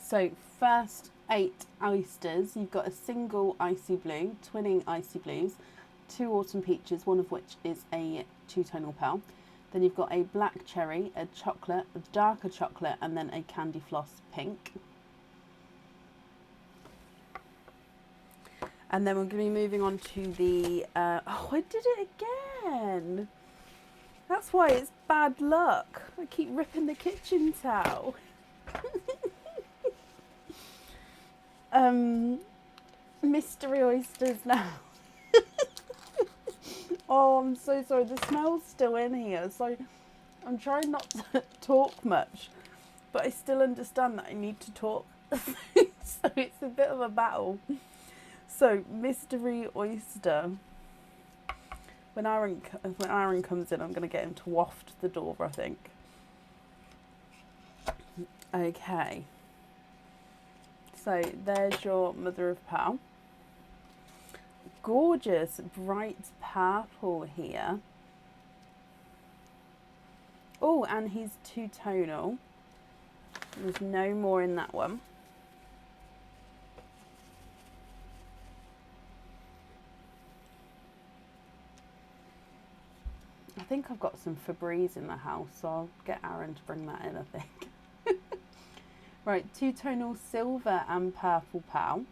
So first 8 oysters, you've got a single icy blue, twinning icy blues, 2 autumn peaches, one of which is a 2-tonal pearl. Then you've got a black cherry, a chocolate, a darker chocolate, and then a candy floss pink. And then we're going to be moving on to the, oh, I did it again. That's why it's bad luck. I keep ripping the kitchen towel. Mystery oysters now. Oh, I'm so sorry. The smell's still in here, so I'm trying not to talk much, but I still understand that I need to talk. So it's a bit of a battle. So, mystery oyster. When Aaron comes in, I'm going to get him to waft the door, I think. Okay. So there's your mother of pearl. Gorgeous bright purple here. Oh, and he's 2-tonal. There's no more in that one. I've got some Febreze in the house, so I'll get Aaron to bring that in, I think. Right, two-tonal silver and purple pal.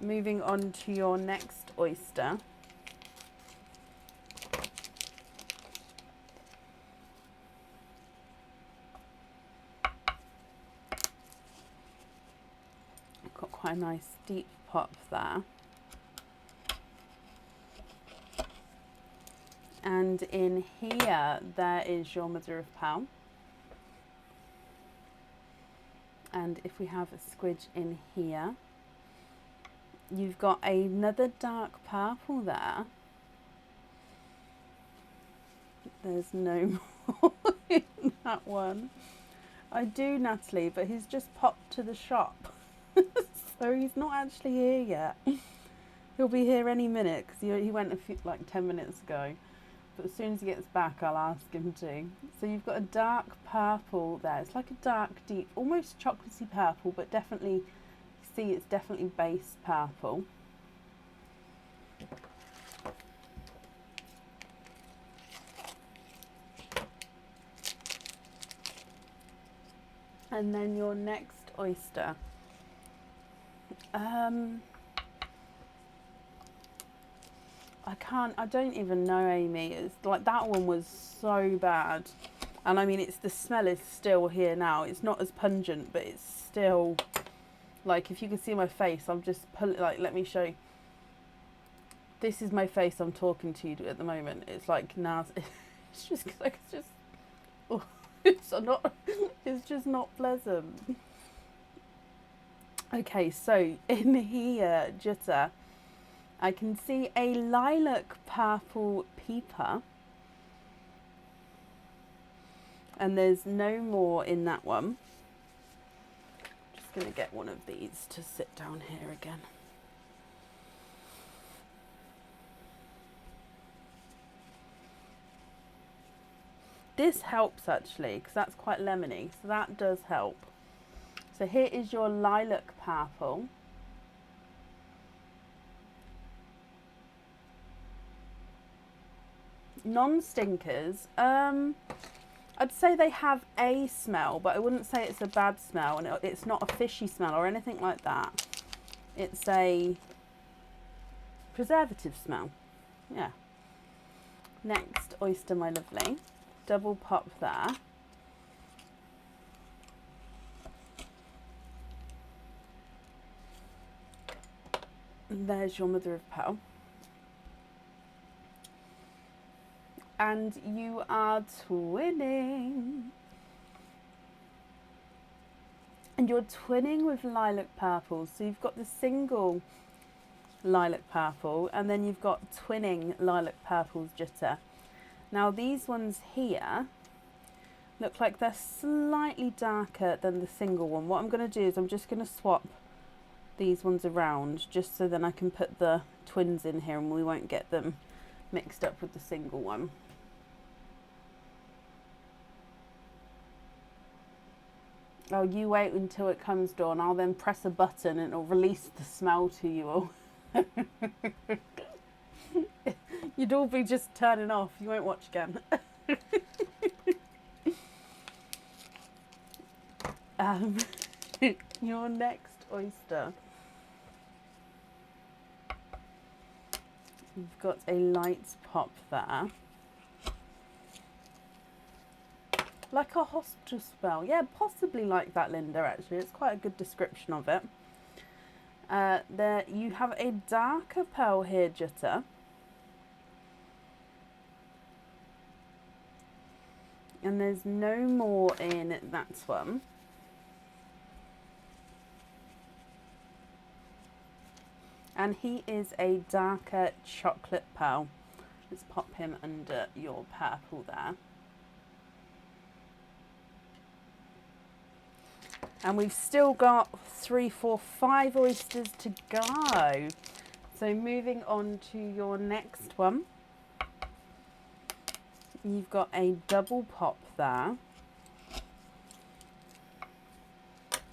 Moving on to your next oyster. Got quite a nice deep pop there. And in here, there is your mother of pearl. And if we have a squidge in here, you've got another dark purple there. There's no more in that one. I do, Natalie, but he's just popped to the shop. So he's not actually here yet. He'll be here any minute because he went like 10 minutes ago. But as soon as he gets back, I'll ask him to. So you've got a dark purple there. It's like a dark, deep, almost chocolatey purple, but definitely, see, it's definitely base purple. And then your next oyster. I don't even know, Amy. It's like that one was so bad. And I mean, the smell is still here now. It's not as pungent, but it's still, like, if you can see my face, I'm just like, let me show you. This is my face I'm talking to you at the moment. It's like now, it's just like, oh, it's just not pleasant. Okay, so in here, Jutta, I can see a lilac purple peeper. And there's no more in that one. Just going to get one of these to sit down here again. This helps actually, because that's quite lemony, so that does help. So here is your lilac purple. Non-stinkers, I'd say they have a smell, but I wouldn't say it's a bad smell, and it's not a fishy smell or anything like that. It's a preservative smell. Yeah. Next oyster, my lovely. Double pop there. And there's your mother of pearl. And you are twinning. And you're twinning with lilac purple. So you've got the single lilac purple, and then you've got twinning lilac purples, Jutta. Now these ones here look like they're slightly darker than the single one. What I'm going to do is I'm just going to swap these ones around, just so then I can put the twins in here and we won't get them mixed up with the single one. Oh, you wait until it comes dawn. I'll then press a button and it'll release the smell to you all. You'd all be just turning off. You won't watch again. Your next oyster. You've got a light pop there. Like a hospital smell. Yeah, possibly like that, Linda, actually. It's quite a good description of it. There you have a darker pearl here, Jutta. And there's no more in that one. And he is a darker chocolate pearl. Let's pop him under your purple there. And we've still got 3, 4, 5 oysters to go. So moving on to your next one. You've got a double pop there.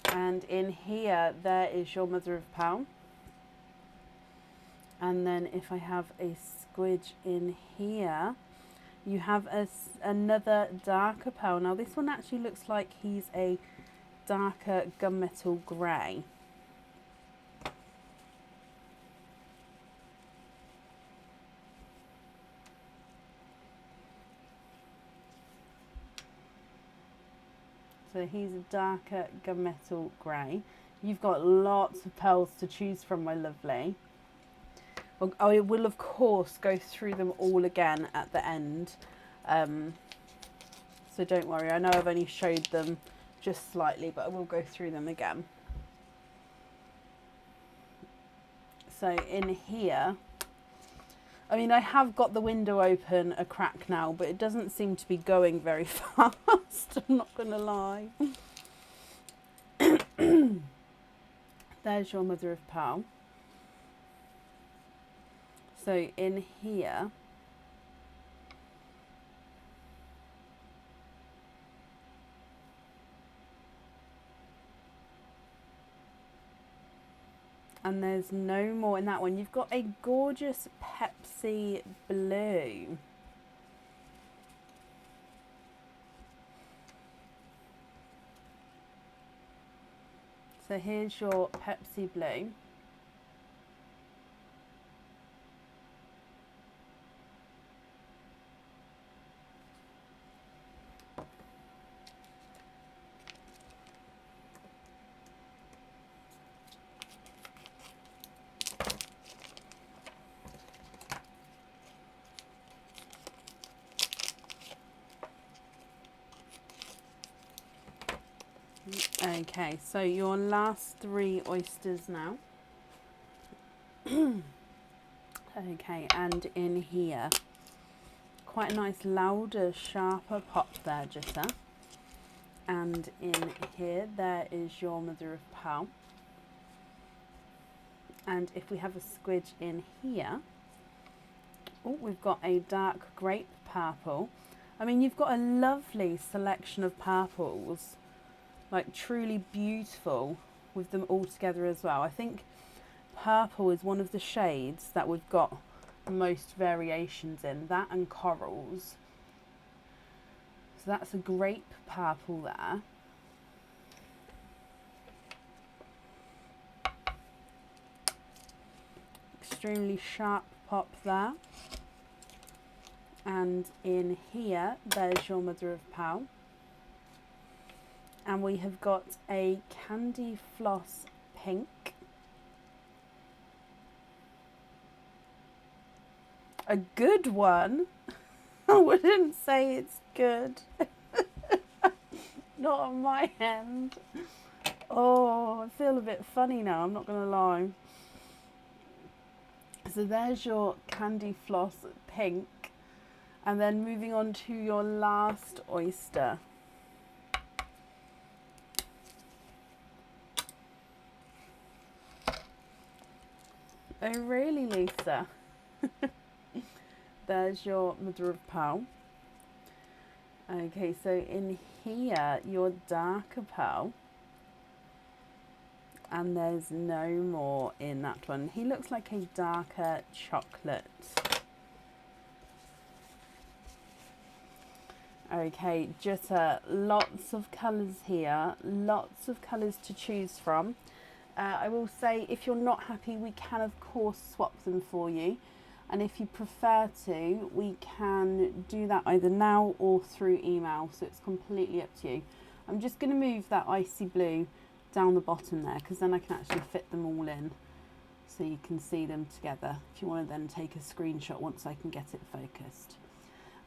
And in here, there is your mother of pearl. And then if I have a squidge in here, you have another darker pearl. Now this one actually looks like he's a darker gunmetal grey. So he's a darker gunmetal grey. You've got lots of pearls to choose from, my lovely. I will, of course, go through them all again at the end. So don't worry. I know I've only showed them just slightly, but I will go through them again. So in here, I mean, I have got the window open a crack now, but it doesn't seem to be going very fast. I'm not going to lie. There's your mother of pearl. So in here, and there's no more in that one. You've got a gorgeous Pepsi blue. So here's your Pepsi blue. Okay, so your last 3 oysters now. Okay, and in here, quite a nice louder, sharper pop there, Jitter. And in here, there is your mother of pearl. And if we have a squidge in here, oh, we've got a dark grape purple. I mean, you've got a lovely selection of purples, like truly beautiful with them all together as well. I think purple is one of the shades that we've got most variations in, that and corals. So that's a grape purple there. Extremely sharp pop there. And in here, there's your mother of pearl. And we have got a candy floss pink. A good one. I wouldn't say it's good. Not on my end. Oh, I feel a bit funny now, I'm not going to lie. So there's your candy floss pink. And then moving on to your last oyster. Oh really, Lisa? There's your mother of pearl. Okay, so in here, your darker pearl. And there's no more in that one. He looks like a darker chocolate. Okay, Jitter, lots of colours here. Lots of colours to choose from. I will say, if you're not happy, we can of course swap them for you, and if you prefer to, we can do that either now or through email, so it's completely up to you. I'm just going to move that icy blue down the bottom there, because then I can actually fit them all in so you can see them together if you want to then take a screenshot once I can get it focused.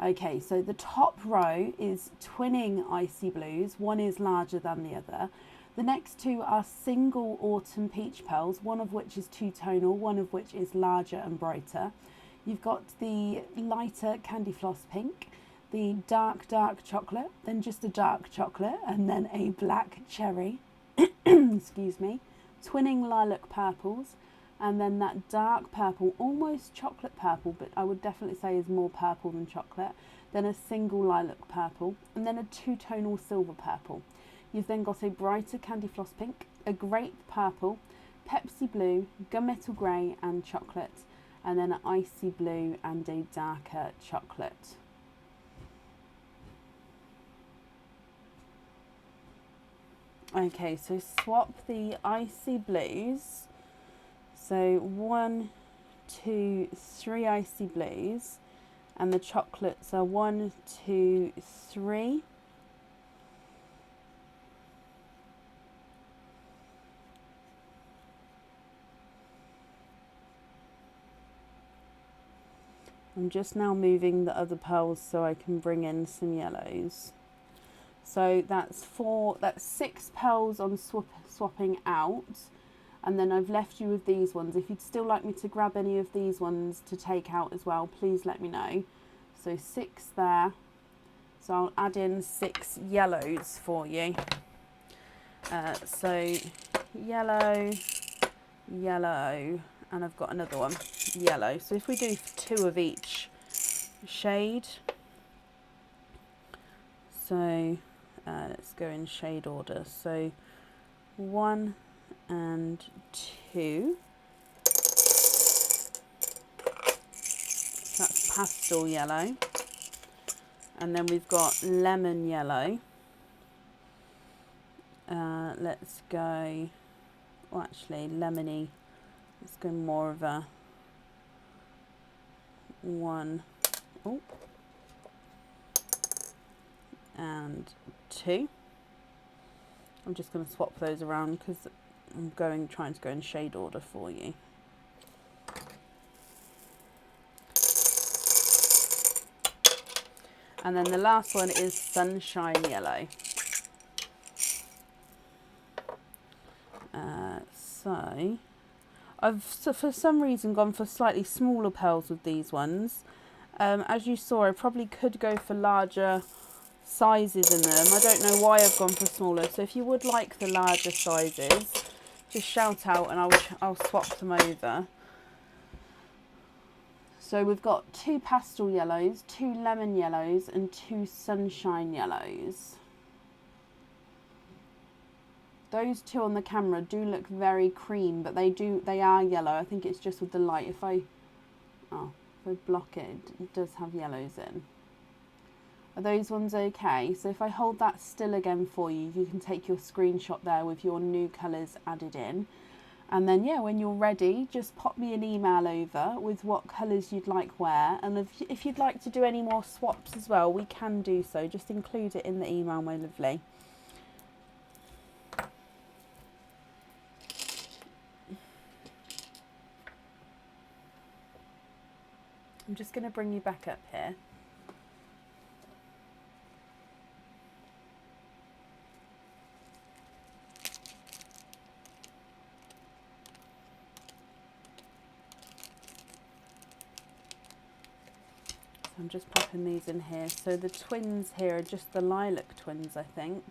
Okay, so the top row is twinning icy blues. One is larger than the other. The next 2 are single autumn peach pearls, one of which is two-tonal, one of which is larger and brighter. You've got the lighter candy floss pink, the dark chocolate, then just a dark chocolate, and then a black cherry, excuse me, twinning lilac purples, and then that dark purple, almost chocolate purple, but I would definitely say is more purple than chocolate, then a single lilac purple, and then a two-tonal silver purple. You've then got a brighter candy floss pink, a grape purple, Pepsi blue, gunmetal grey and chocolate. and then an icy blue and a darker chocolate. Okay, so swap the icy blues. So 1, 2, 3 icy blues, and the chocolates are 1, 2, 3. I'm just now moving the other pearls so I can bring in some yellows. So that's 6 pearls on swapping out, and then I've left you with these ones. If you'd still like me to grab any of these ones to take out as well, please let me know. So 6 there. So I'll add in 6 yellows for you. So yellow, yellow, and I've got another one, yellow. So if we do 2 of each shade, so let's go in shade order. So 1 and 2. That's pastel yellow. And then we've got lemon yellow. Let's go, well actually lemony, let's go more of a 1, oh, and 2. I'm just going to swap those around because I'm trying to go in shade order for you. And then the last one is sunshine yellow. So I've for some reason gone for slightly smaller pearls with these ones. As you saw, I probably could go for larger sizes in them. I don't know why I've gone for smaller. So if you would like the larger sizes, just shout out and I'll swap them over. So we've got 2 pastel yellows, 2 lemon yellows, and 2 sunshine yellows. Those 2 on the camera do look very cream, but they are yellow. I think it's just with the light. If I block it, it does have yellows in. Are those ones okay? So if I hold that still again for you, you can take your screenshot there with your new colours added in. And then, yeah, when you're ready, just pop me an email over with what colours you'd like where. And if you'd like to do any more swaps as well, we can do so. Just include it in the email, my lovely. I'm just going to bring you back up here. So I'm just popping these in here. So the twins here are just the lilac twins, I think.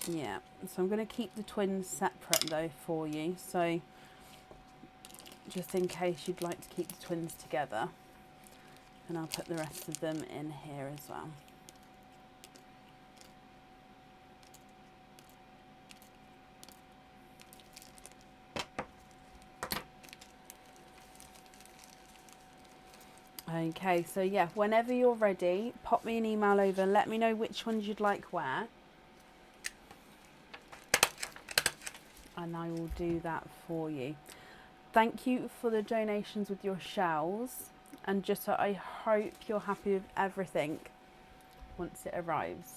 Yeah, so I'm going to keep the twins separate though for you. So just in case you'd like to keep the twins together, and I'll put the rest of them in here as well. Okay, so yeah, whenever you're ready, pop me an email over, let me know which ones you'd like where, and I will do that for you. Thank you for the donations with your shells, and just I hope you're happy with everything once it arrives.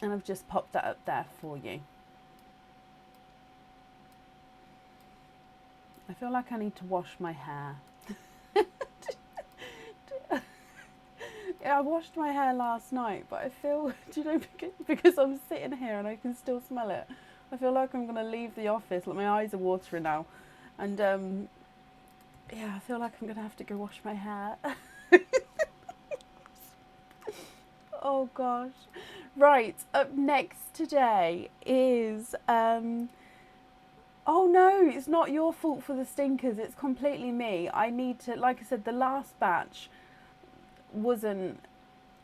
And I've just popped that up there for you. I feel like I need to wash my hair. Yeah, I washed my hair last night, but I feel, do you know, because I'm sitting here and I can still smell it, I feel like I'm going to leave the office, like my eyes are watering now, and yeah, I feel like I'm going to have to go wash my hair. Oh gosh. Right, up next today is, oh no, it's not your fault for the stinkers, it's completely me. I need to, like I said, the last batch wasn't,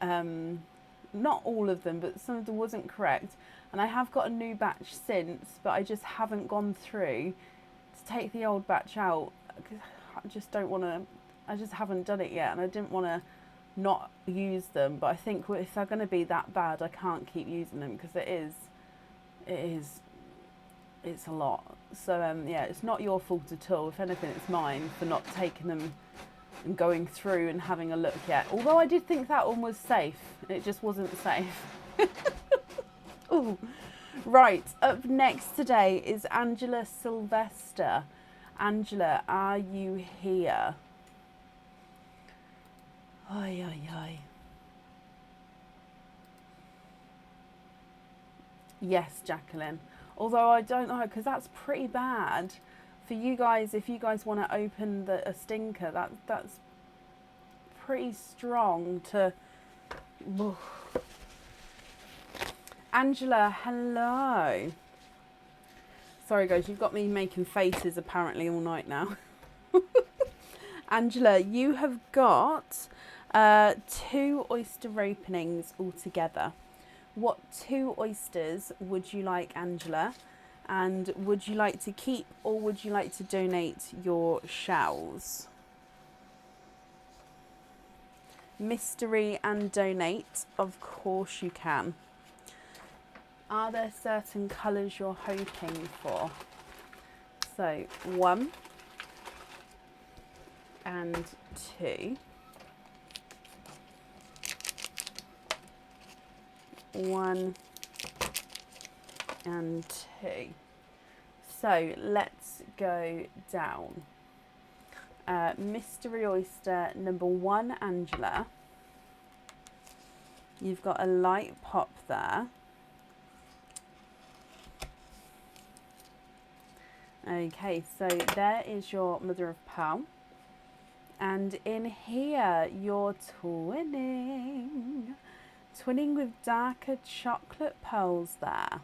not all of them, but some of them wasn't correct. And I have got a new batch since, but I just haven't gone through to take the old batch out, because I just don't want to, I just haven't done it yet, and I didn't want to not use them, but I think if they're going to be that bad, I can't keep using them, because it's a lot. So yeah, it's not your fault at all. If anything, it's mine for not taking them and going through and having a look yet. Although I did think that one was safe, it just wasn't safe. Ooh. Right, up next today is Angela Sylvester. Angela, are you here? Oi, oi, oi. Yes, Jacqueline. Although I don't know, because that's pretty bad for you guys. If you guys want to open a stinker, that's pretty strong to. Oof. Angela, hello. Sorry guys, you've got me making faces apparently all night now. Angela, you have got 2 oyster openings altogether. What 2 oysters would you like, Angela? And would you like to keep, or would you like to donate your shells? Mystery and donate, of course you can. Are there certain colours you're hoping for? So 1 and 2. 1 and 2. So let's go down. Mystery oyster number 1, Angela. You've got a light pop there. Okay, so there is your mother of pearl. And in here, you're twinning. Twinning with darker chocolate pearls there.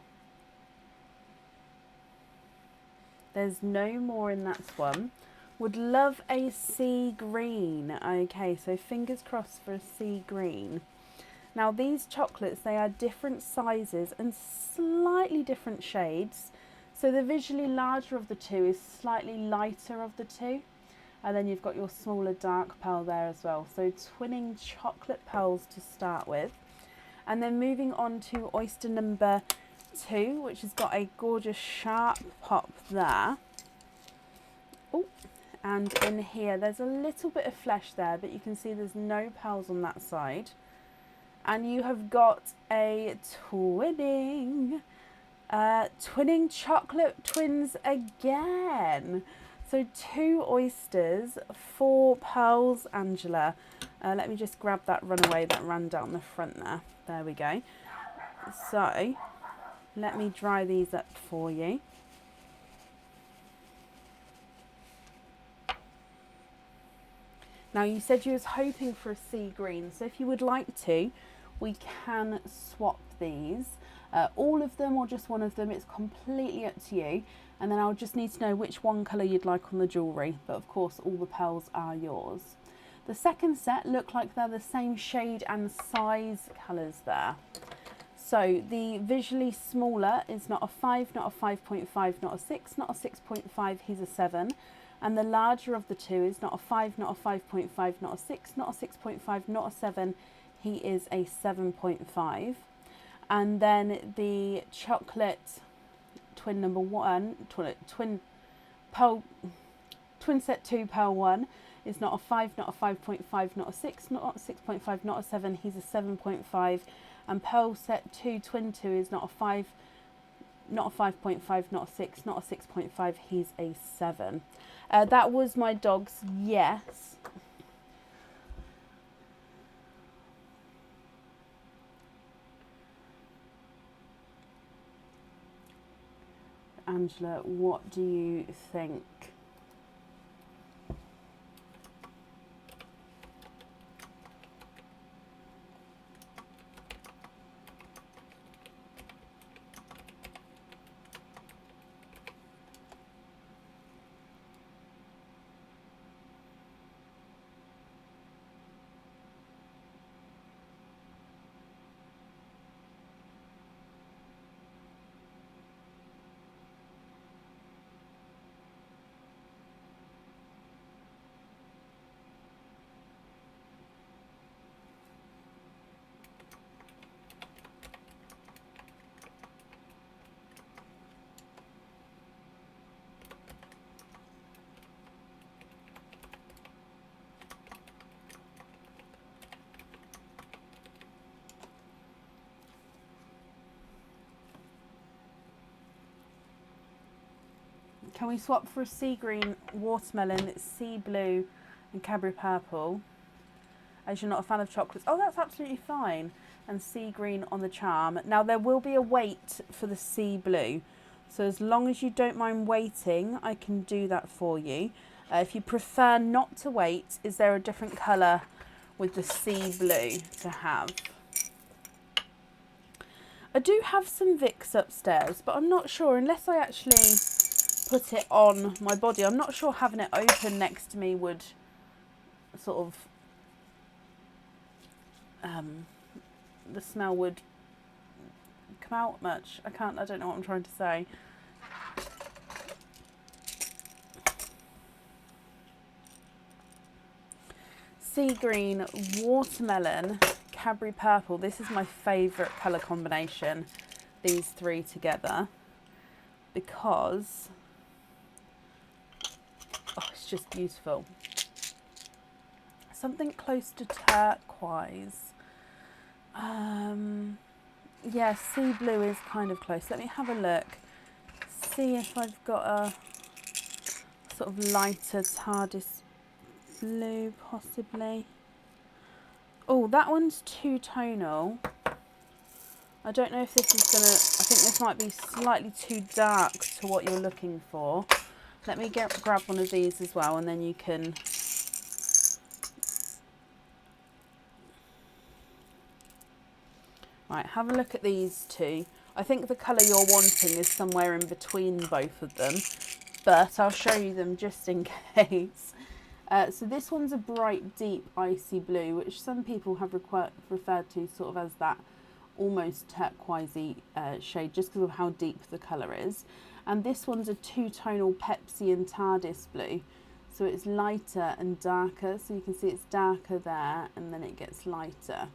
There's no more in that one. Would love a sea green. Okay, so fingers crossed for a sea green. Now these chocolates, they are different sizes and slightly different shades. So the visually larger of the 2 is slightly lighter of the 2. And then you've got your smaller dark pearl there as well. So twinning chocolate pearls to start with. And then moving on to oyster number 2, which has got a gorgeous sharp pop there. Oh, and in here there's a little bit of flesh there, but you can see there's no pearls on that side. And you have got a twinning. Twinning chocolate twins again. So 2 oysters, 4 pearls, Angela. Let me just grab that runaway that ran down the front there. There we go. So let me dry these up for you. Now you said you was hoping for a sea green, so if you would like to, we can swap these. All of them or just one of them, it's completely up to you. And then I'll just need to know which one colour you'd like on the jewellery, but of course all the pearls are yours. The second set look like they're the same shade and size colours there. So the visually smaller is not a 5, not a 5.5, not a 6, not a 6.5, he's a 7. And the larger of the 2 is not a 5, not a 5.5, not a 6, not a 6.5, not a 7, he is a 7.5. And then the chocolate twin number 1, twin set 2 pearl 1 is not a 5, not a 5.5, not a 6, not a 6.5, not a 7, he's a 7.5. And pearl set 2 twin 2 is not a 5, not a 5.5, not a 6, not a 6.5, he's a 7. That was my dog's yes. Angela, what do you think? Can we swap for a sea green watermelon, sea blue and Cadbury purple? As you're not a fan of chocolates. Oh, that's absolutely fine. And sea green on the charm. Now there will be a wait for the sea blue. So as long as you don't mind waiting, I can do that for you. If you prefer not to wait, is there a different colour with the sea blue to have? I do have some Vicks upstairs, but I'm not sure, unless I actually put it on my body. I'm not sure having it open next to me would sort of, the smell would come out much. I don't know what I'm trying to say. Sea green, watermelon, Cadbury purple. This is my favourite colour combination, these three together, because it's just beautiful. Something close to turquoise. Yeah, sea blue is kind of close. Let me have a look. See if I've got a sort of lighter TARDIS blue, possibly. Oh, that one's too tonal. I don't know if this is gonna, I think this might be slightly too dark to what you're looking for. Let me grab one of these as well, and then you can. Right, have a look at these two. I think the colour you're wanting is somewhere in between both of them, but I'll show you them just in case. So this one's a bright, deep, icy blue, which some people have referred to sort of as that almost turquoisey shade, just because of how deep the colour is. And this one's a two-tonal Pepsi and TARDIS blue. So it's lighter and darker. So you can see it's darker there, and then it gets lighter.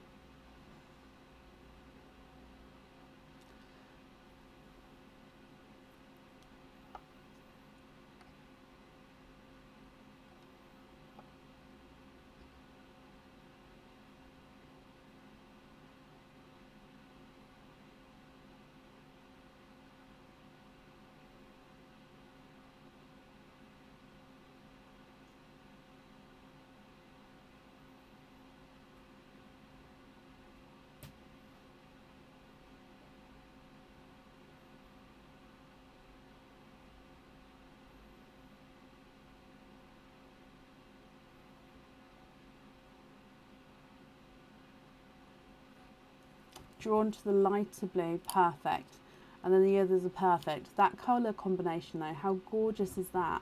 Drawn to the lighter blue, perfect. And then the others are perfect. That colour combination though, how gorgeous is that?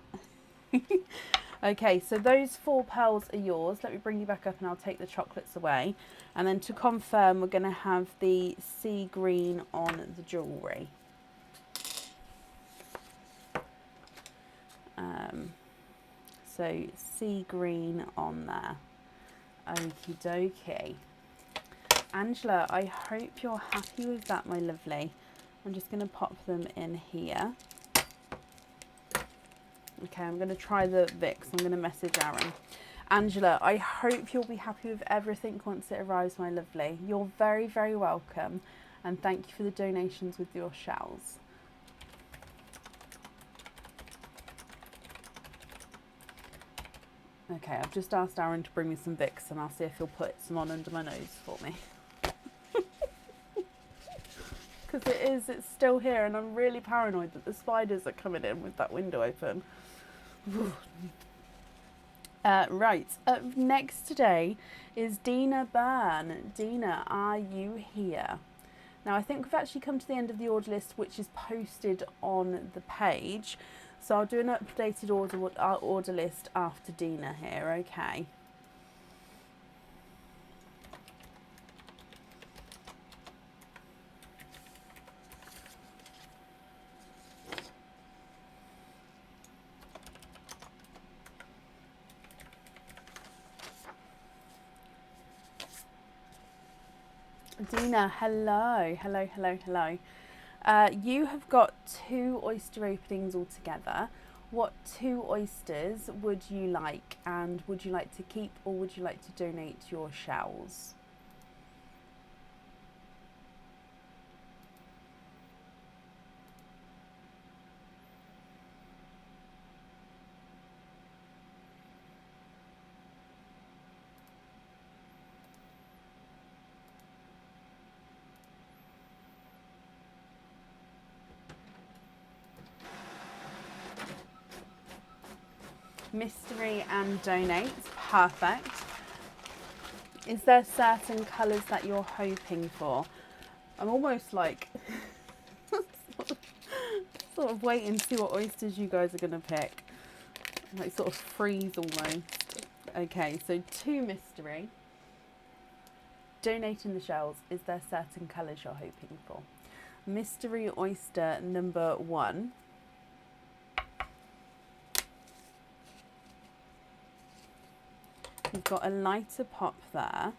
Okay, so those 4 pearls are yours. Let me bring you back up and I'll take the chocolates away. And then to confirm, we're going to have the sea green on the jewellery. So sea green on there. Okie dokie. Angela, I hope you're happy with that, my lovely. I'm just going to pop them in here. Okay, I'm going to try the Vicks. I'm going to message Aaron. Angela, I hope you'll be happy with everything once it arrives, my lovely. You're very, very welcome. And thank you for the donations with your shells. Okay, I've just asked Aaron to bring me some Vicks, and I'll see if he'll put some on under my nose for me. Because it's still here, and I'm really paranoid that the spiders are coming in with that window open. Right, up next today is Dina Byrne. Dina, are you here? Now, I think we've actually come to the end of the order list, which is posted on the page. So I'll do an updated order list after Dina here, okay? Dina, hello, hello, hello, hello. You have got 2 oyster openings altogether. What 2 oysters would you like, and would you like to keep or would you like to donate your shells? Mystery and donate. Perfect. Is there certain colours that you're hoping for? I'm almost like sort of waiting to see what oysters you guys are going to pick. Like sort of freeze almost. Okay, so 2 mystery. Donating the shells. Is there certain colours you're hoping for? Mystery oyster number 1. You've got a lighter pop there.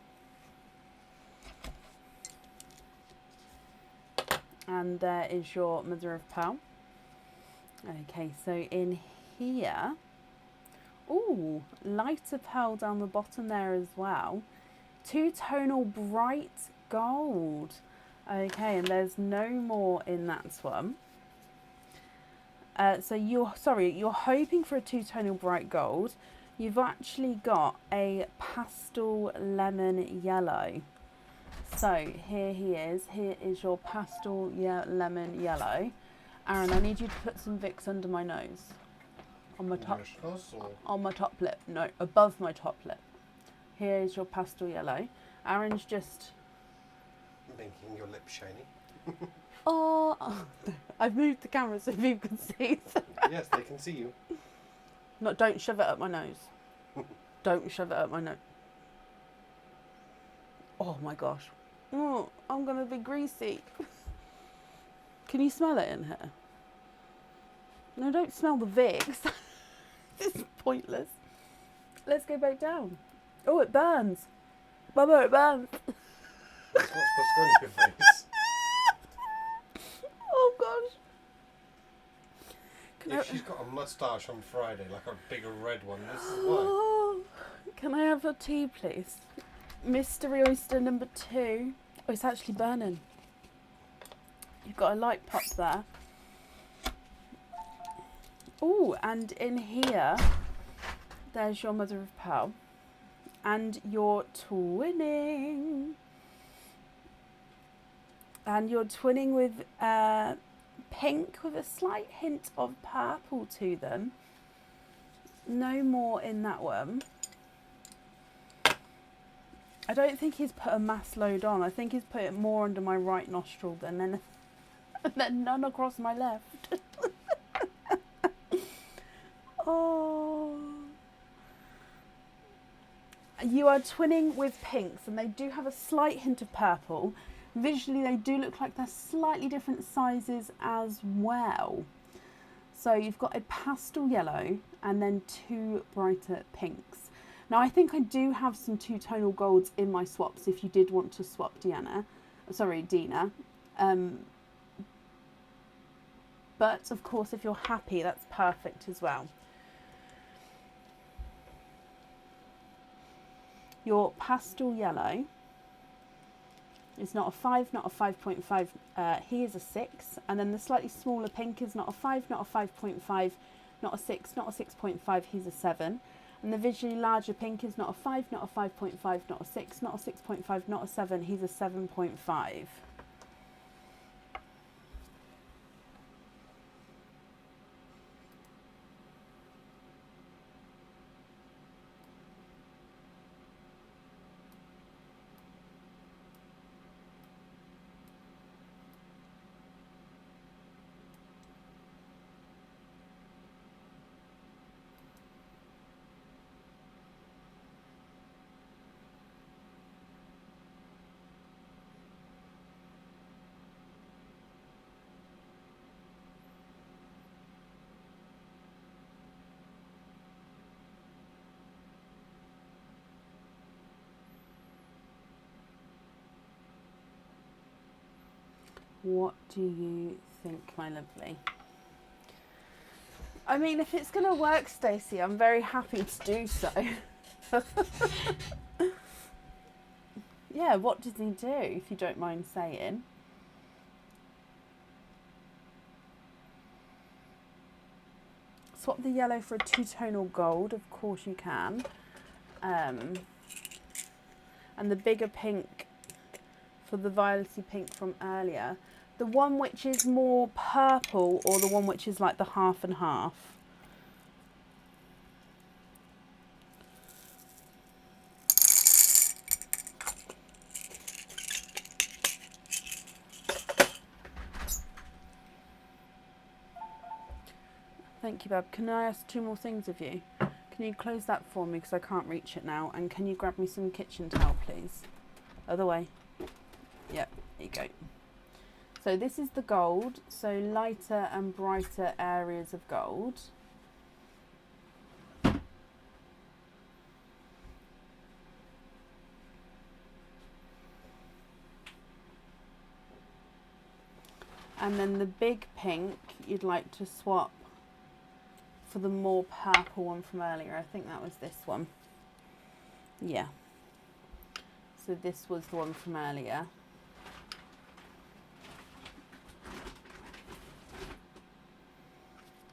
And there is your mother of pearl. Okay, so in here, ooh, lighter pearl down the bottom there as well. 2-tonal bright gold. Okay, and there's no more in that one. So you're hoping for a 2-tonal bright gold. You've actually got a pastel lemon yellow. So here he is. Here is your pastel lemon yellow. Aaron, I need you to put some Vicks under my nose. On my top lip. No, above my top lip. Here is your pastel yellow. Aaron's just making your lips shiny. Oh, I've moved the camera so people can see. Yes, they can see you. No, don't shove it up my nose. Don't shove it up my nose. Oh my gosh. Oh, I'm going to be greasy. Can you smell it in here? No, don't smell the Vicks. This is pointless. Let's go back down. Oh, it burns. Bubba, it burns. That's what's supposed to go in your face. Oh gosh. If she's got a moustache on Friday, like a big red one, this is why. Can I have a tea, please? Mystery oyster number 2. Oh, it's actually burning. You've got a light pop there. Oh, and in here, there's your mother of pearl. And you're twinning. And you're twinning with pink with a slight hint of purple to them. No more in that one. I don't think he's put a mass load on. I think he's put it more under my right nostril than anything. And then none across my left. Oh. You are twinning with pinks, and they do have a slight hint of purple. Visually, they do look like they're slightly different sizes as well. So you've got a pastel yellow and then 2 brighter pinks. Now, I think I do have some 2-tonal golds in my swaps if you did want to swap Dina. But, of course, if you're happy, that's perfect as well. Your pastel yellow is not a 5, not a 5.5. He is a 6. And then the slightly smaller pink is not a 5, not a 5.5, not a 6, not a 6.5. He's a 7. And the visually larger pink is not a 5, not a 5.5, not a 6, not a 6.5, not a 7. He's a 7.5. What do you think, my lovely? I mean, if it's going to work, Stacey, I'm very happy to do so. Yeah, what did he do, if you don't mind saying? Swap the yellow for a 2-tonal gold, of course you can. And the bigger pink for the violety pink from earlier. The one which is more purple or the one which is like the half and half? Thank you, Bab. Can I ask 2 more things of you? Can you close that for me because I can't reach it now? And can you grab me some kitchen towel, please? Other way. Yep, there you go. So this is the gold. So lighter and brighter areas of gold. And then the big pink, you'd like to swap for the more purple one from earlier. I think that was this one. Yeah. So this was the one from earlier.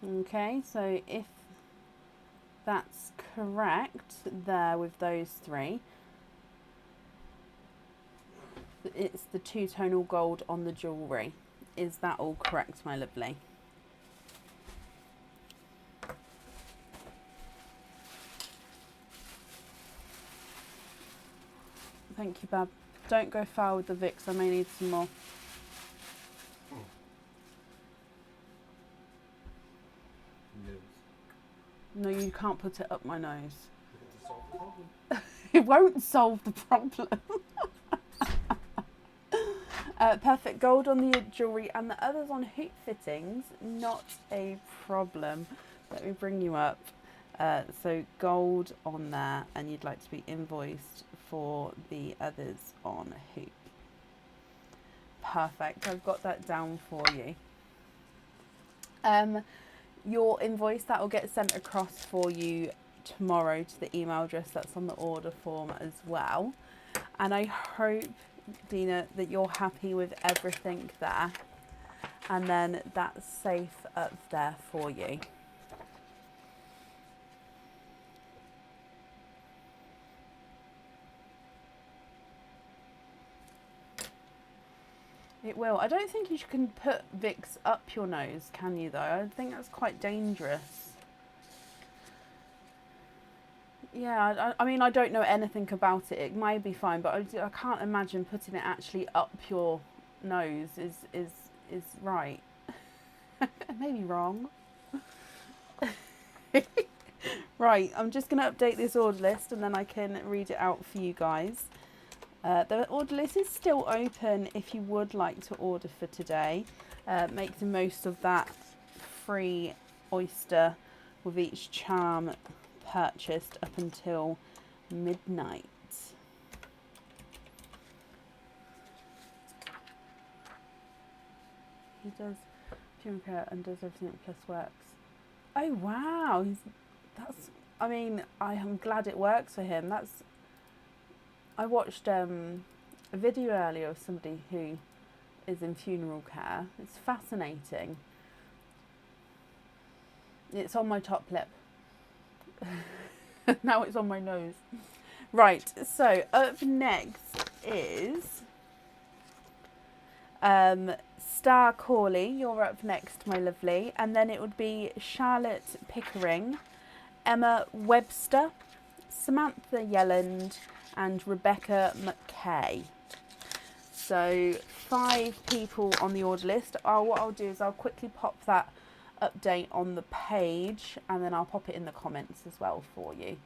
Okay, so if that's correct there with those 3, it's the 2-tonal gold on the jewellery. Is that all correct, my lovely? Thank you, Bab. Don't go foul with the Vicks. I may need some more. No, you can't put it up my nose. It won't solve the problem. Perfect. Gold on the jewellery and the others on hoop fittings. Not a problem. Let me bring you up. So gold on there, and you'd like to be invoiced for the others on hoop. Perfect. I've got that down for you. Your invoice, that will get sent across for you tomorrow to the email address that's on the order form as well. And I hope, Dina, that you're happy with everything there, and then that's safe up there for you. It will. I don't think you can put Vicks up your nose, can you, though? I think that's quite dangerous. Yeah, I mean, I don't know anything about it. It may be fine, but I can't imagine putting it actually up your nose is right. Maybe wrong. Right, I'm just going to update this order list and then I can read it out for you guys. The order list is still open if you would like to order for today. Make the most of that free oyster with each charm purchased up until midnight. He does human care and does everything plus works. Oh wow, I mean, I am glad it works for him. I watched a video earlier of somebody who is in funeral care. It's fascinating. It's on my top lip. Now it's on my nose. Right, so up next is Star Corley. You're up next, my lovely. And then it would be Charlotte Pickering, Emma Webster, Samantha Yelland, and Rebecca McKay. So 5 people on the order list. What I'll do is I'll quickly pop that update on the page and then I'll pop it in the comments as well for you.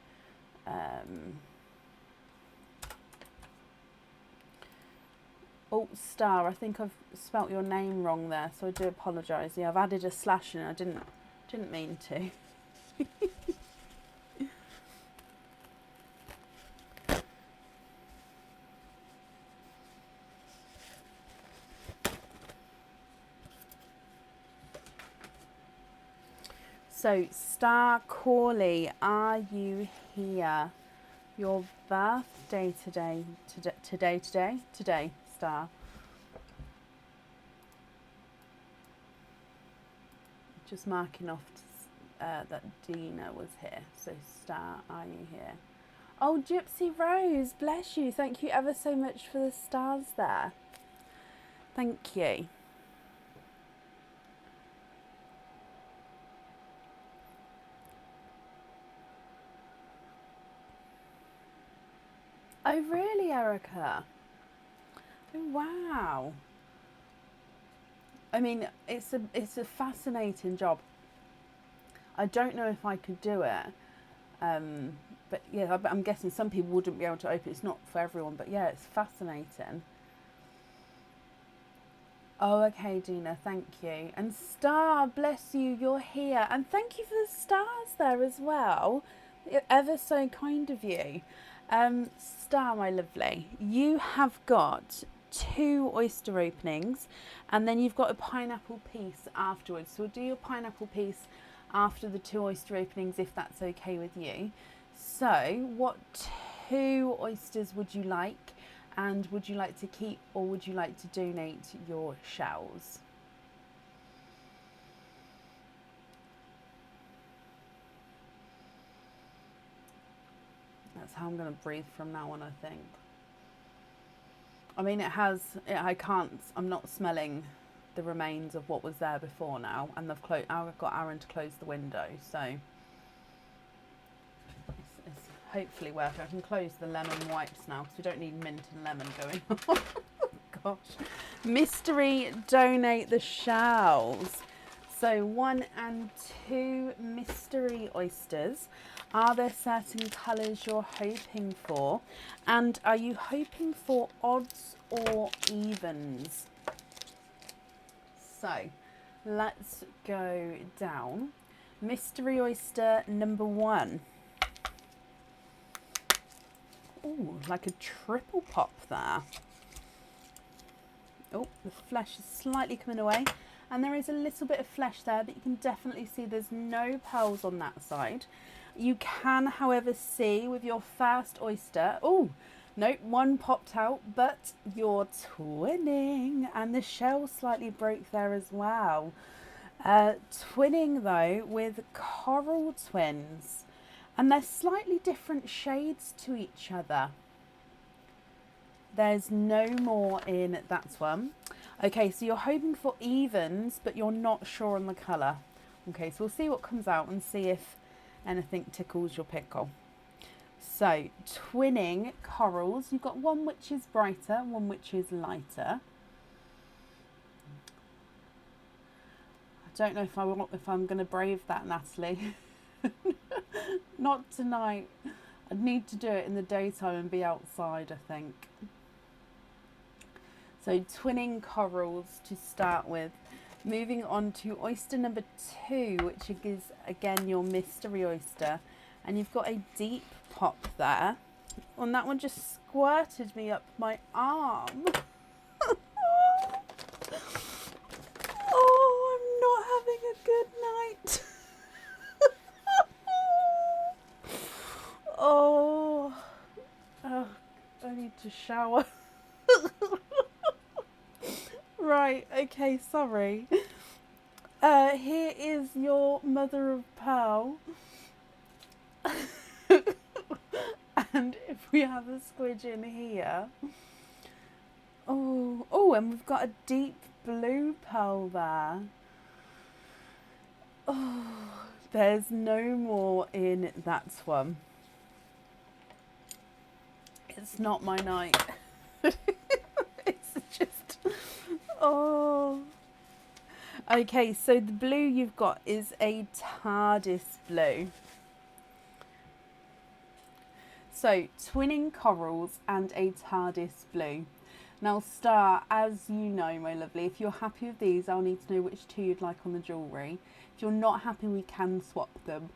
Oh, Star, I think I've spelt your name wrong there, so I do apologise. Yeah, I've added a slash in. I didn't mean to. So, Star Corley, are you here? Your birthday today, Star. Just marking off that Dina was here. So, Star, are you here? Oh, Gypsy Rose, bless you. Thank you ever so much for the stars there. Thank you. Oh really, Erica? Oh wow. I mean, it's a fascinating job. I don't know if I could do it. But yeah, I'm guessing some people wouldn't be able to open it. It's not for everyone, but yeah, it's fascinating. Oh, okay, Dina, thank you. And Star, bless you, you're here. And thank you for the stars there as well. You're ever so kind of you. Star, my lovely, you have got 2 oyster openings and then you've got a pineapple piece afterwards. So we'll do your pineapple piece after the 2 oyster openings if that's okay with you. So what 2 oysters would you like? And would you like to keep or would you like to donate your shells? That's how I'm going to breathe from now on, I think. I mean, I'm not smelling the remains of what was there before now. And I've got Aaron to close the window, so it's hopefully working. I can close the lemon wipes now because we don't need mint and lemon going on. Gosh. Mystery donate the shells. So 1 and 2 mystery oysters. Are there certain colours you're hoping for? And are you hoping for odds or evens? So let's go down. Mystery oyster number 1. Oh, like a triple pop there. Oh, the flesh is slightly coming away. And there is a little bit of flesh there, but you can definitely see there's no pearls on that side. You can, however, see with your first oyster, oh, no, 1 popped out, but you're twinning. And the shell slightly broke there as well. Twinning, though, with coral twins. And they're slightly different shades to each other. There's no more in that one. Okay, so you're hoping for evens, but you're not sure on the colour. Okay, so we'll see what comes out and see if anything tickles your pickle. So, twinning corals. You've got one which is brighter, one which is lighter. I don't know if I'm going to brave that, Natalie. Not tonight. I'd need to do it in the daytime and be outside, I think. So twinning corals to start with. Moving on to oyster number 2, which is again your mystery oyster. And you've got a deep pop there. And that one just squirted me up my arm. Oh, I'm not having a good night. Oh, I need to shower. Right, okay, sorry. Here is your mother of pearl. And if we have a squidge in here. Oh, and we've got a deep blue pearl there. Oh, there's no more in that one. It's not my night. It's just, oh. Okay, so the blue you've got is a TARDIS blue. So, twinning corals and a TARDIS blue. Now, Star, as you know, my lovely, if you're happy with these, I'll need to know which 2 you'd like on the jewellery. If you're not happy, we can swap them.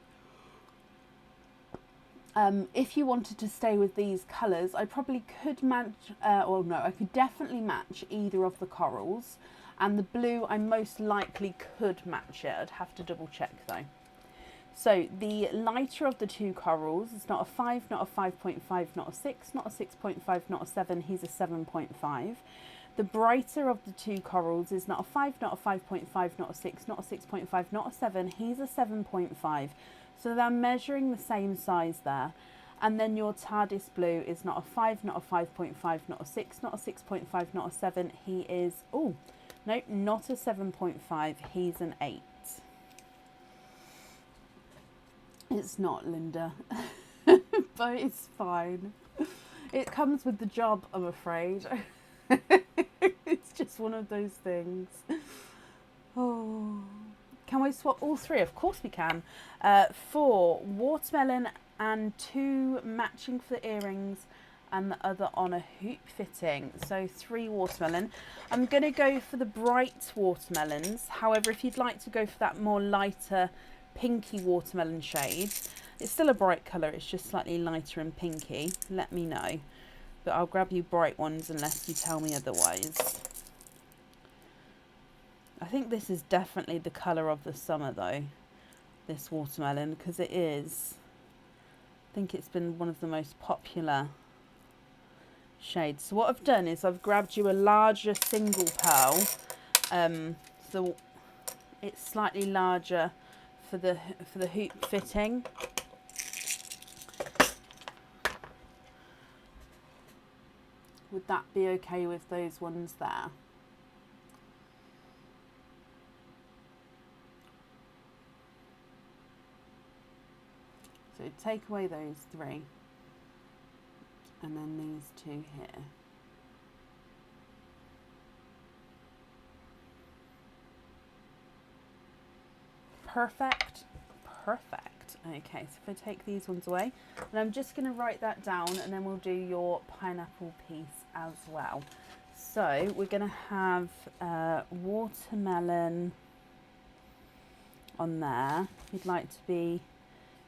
If you wanted to stay with these colours, I probably could match, I could definitely match either of the corals. And the blue, I most likely could match it. I'd have to double check though. So the lighter of the 2 corals is not a 5, not a 5.5, not a 6, not a 6.5, not a 7. He's a 7.5. The brighter of the 2 corals is not a 5, not a 5.5, not a 6, not a 6.5, not a 7. He's a 7.5. So they're measuring the same size there. And then your TARDIS blue is not a 5, not a 5.5, not a 6, not a 6.5, not a 7. He is, oh, no, not a 7.5. He's an 8. It's not, Linda, but it's fine. It comes with the job, I'm afraid. It's just one of those things. Oh, Can we swap all three? Of course we can. 4 watermelon and 2 matching for the earrings and the other on a hoop fitting. So 3 watermelon. I'm going to go for the bright watermelons. However, if you'd like to go for that more lighter pinky watermelon shade, it's still a bright colour, it's just slightly lighter and pinky, let me know. But I'll grab you bright ones unless you tell me otherwise. I think this is definitely the colour of the summer though, this watermelon, because it is. I think it's been one of the most popular shades. So what I've done is I've grabbed you a larger single pearl, so it's slightly larger for the hoop fitting. Would that be okay with those ones there? So take away those 3 and then these 2 here. Perfect, perfect. Okay, so if I take these ones away, and I'm just going to write that down and then we'll do your pineapple piece as well. So we're going to have watermelon on there. You'd like to be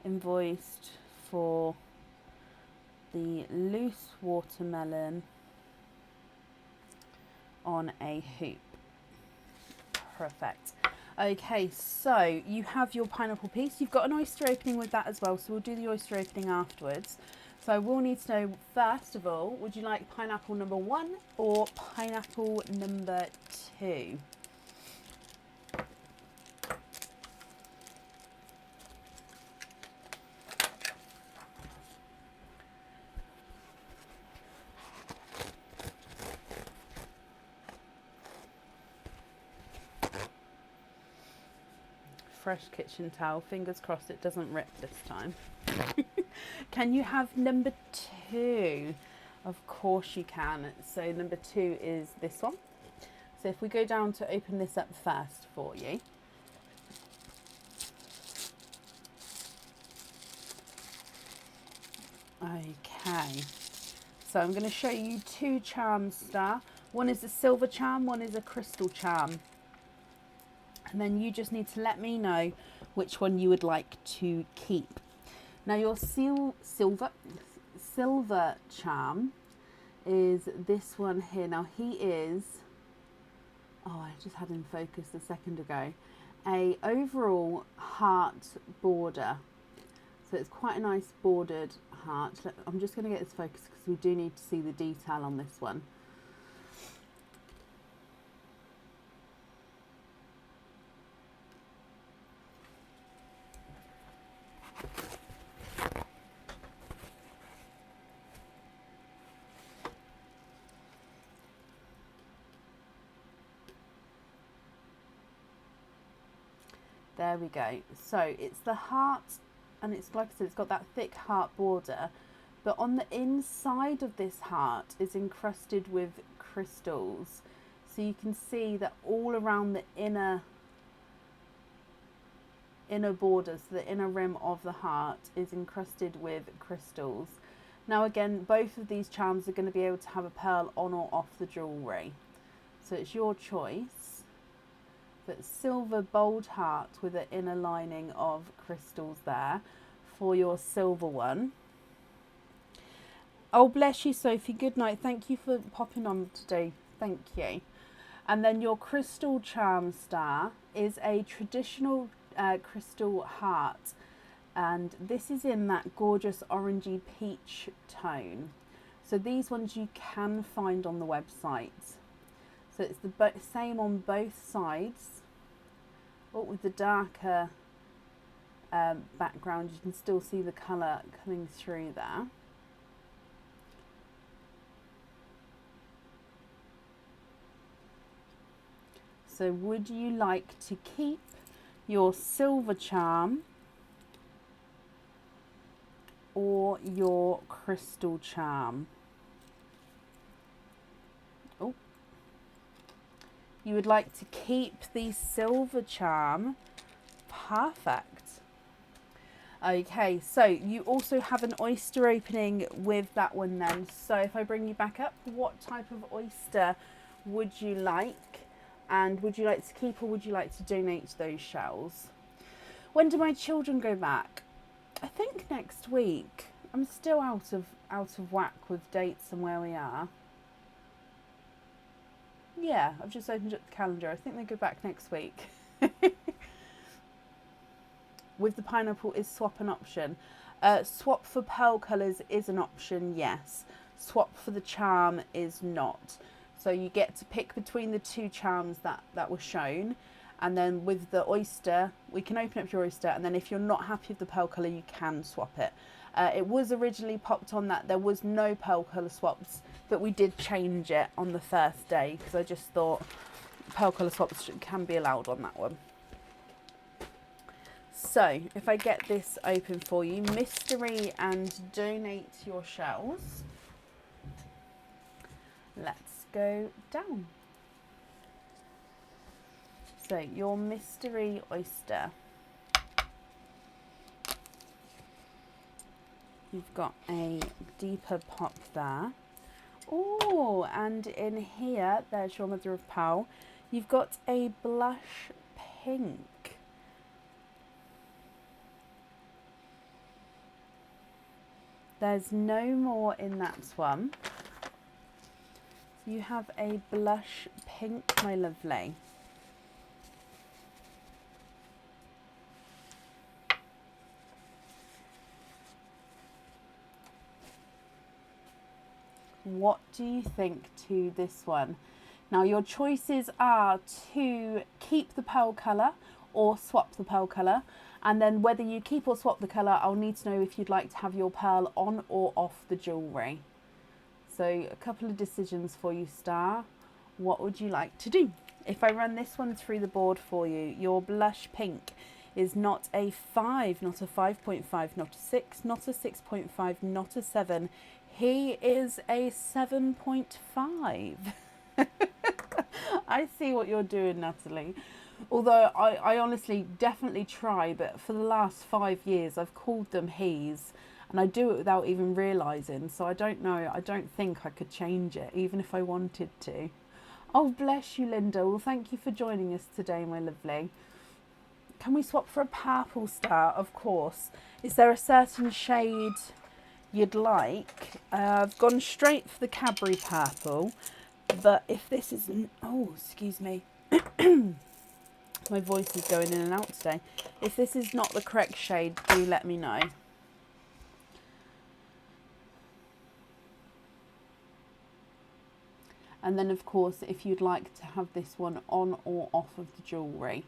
invoiced for the loose watermelon on a hoop. Perfect. Okay, so you have your pineapple piece. You've got an oyster opening with that as well, so we'll do the oyster opening afterwards. So we'll need to know, first of all, would you like pineapple number 1 or pineapple number 2? Fresh kitchen towel. Fingers crossed it doesn't rip this time. Can you have number 2? Of course you can. So number 2 is this one. So if we go down to open this up first for you. Okay. So I'm going to show you 2 charms, Star. One is a silver charm, one is a crystal charm. And then you just need to let me know which one you would like to keep. Now your silver charm is this one here. Now he is, oh, I just had him focused a second ago, a overall heart border. So it's quite a nice bordered heart. I'm just going to get this focused because we do need to see the detail on this one. There we go. So it's the heart, and it's like I said, it's got that thick heart border, but on the inside of this heart is encrusted with crystals. So you can see that all around the inner border, so the inner rim of the heart is encrusted with crystals. Now again, both of these charms are going to be able to have a pearl on or off the jewellery. So it's your choice. But silver bold heart with an inner lining of crystals there for your silver one. Oh, bless you, Sophie. Good night. Thank you for popping on today. Thank you. And then your crystal charm, Star, is a traditional crystal heart. And this is in that gorgeous orangey peach tone. So these ones you can find on the website. So it's the same on both sides, but with the darker background, you can still see the colour coming through there. So would you like to keep your silver charm or your crystal charm? Oh. You would like to keep the silver charm Perfect. Okay, so you also have an oyster opening with that one then. So if I bring you back up, what type of oyster would you like? And would you like to keep or would you like to donate those shells? When do my children go back? I think next week. I'm still out of whack with dates and where we are. Yeah, I've just opened up the calendar. I think they go back next week. With the pineapple, is swap an option? Swap for pearl colours is an option, yes. Swap for the charm is not. So you get to pick between the two charms that were shown. And then with the oyster, we can open up your oyster. And then if you're not happy with the pearl colour, you can swap it. It was originally popped on that there was no pearl colour swaps, but we did change it on the first day because I just thought pearl colour swaps can be allowed on that one. So if I get this open for you, mystery and donate your shells. Let's go down. So your mystery oyster. You've got a deeper pop there. Oh, and in here, there's your mother of pearl. You've got a blush pink. There's no more in that one. You have a blush pink, my lovely. What do you think to this one? Now your choices are to keep the pearl colour or swap the pearl colour. And then whether you keep or swap the colour, I'll need to know if you'd like to have your pearl on or off the jewellery. So a couple of decisions for you, Star. What would you like to do? If I run this one through the board for you, your blush pink is not a 5, not a 5.5, not a 6, not a 6.5, not a 7. He is a 7.5. I see what you're doing, Natalie. Although I honestly definitely try, but for the last 5 years I've called them he's, and I do it without even realising, so I don't know, I don't think I could change it, even if I wanted to. Oh, bless you, Linda. Well, thank you for joining us today, my lovely. Can we swap for a purple, Star? Of course. Is there a certain shade you'd like? I've gone straight for the Cadbury purple, but if this isn't... Oh, excuse me. My voice is going in and out today. If this is not the correct shade, do let me know. And then, of course, if you'd like to have this one on or off of the jewellery.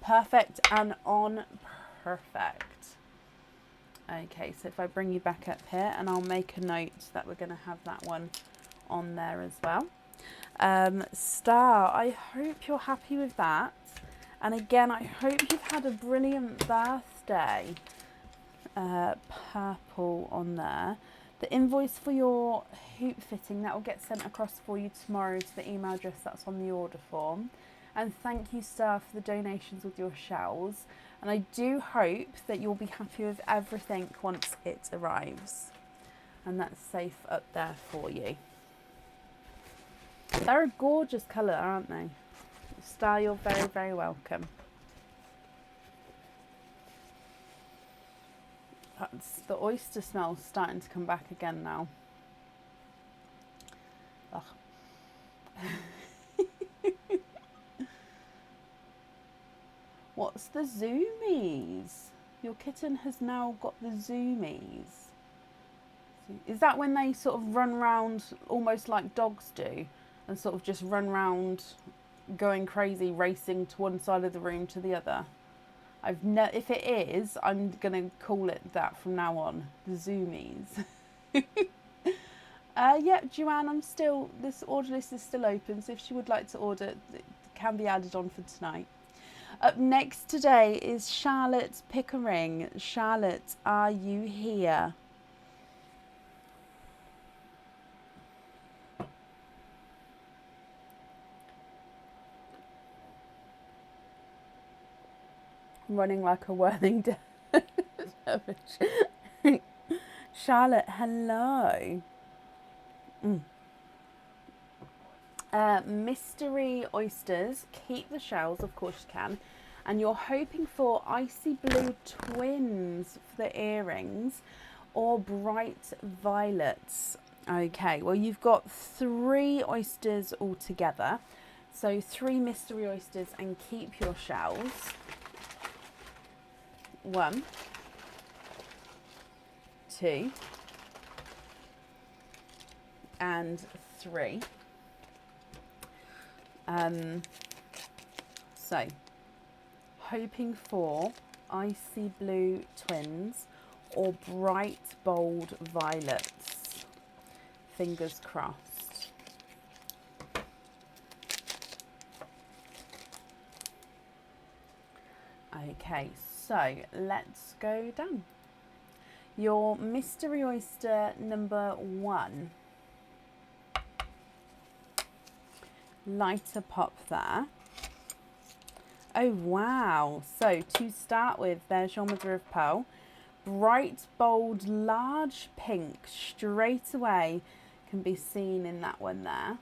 Perfect and on perfect. Okay, so if I bring you back up here, and I'll make a note that we're going to have that one on there as well. Star, I hope you're happy with that. And again, I hope you've had a brilliant birthday. Purple on there. The invoice for your hoop fitting, that will get sent across for you tomorrow to the email address that's on the order form. And thank you, Star, for the donations with your shells. And I do hope that you'll be happy with everything once it arrives. And that's safe up there for you. They're a gorgeous colour, aren't they? Star, you're very, very welcome. The oyster smell's starting to come back again now. Ugh. What's the zoomies? Your kitten has now got the zoomies. Is that when they sort of run round almost like dogs do and sort of just run round going crazy, racing to one side of the room to the other? If it is, I'm going to call it that from now on. The zoomies. Yeah, Joanne, this order list is still open, so if she would like to order, it can be added on for tonight. Up next today is Charlotte Pickering. Charlotte, are you here? Running like a whirling dervish. Charlotte, hello. Mystery oysters. Keep the shells, of course you can. And you're hoping for icy blue twins for the earrings or bright violets. Okay, well, you've got 3 oysters altogether. So 3 mystery oysters, and keep your shells. 1, 2, and 3. So, hoping for icy blue twins or bright bold violets. Fingers crossed. Okay, so let's go down. Your mystery oyster number 1. Lighter pop there. Oh wow, so to start with, there's your mother of pearl. Bright, bold, large pink straight away can be seen in that one there.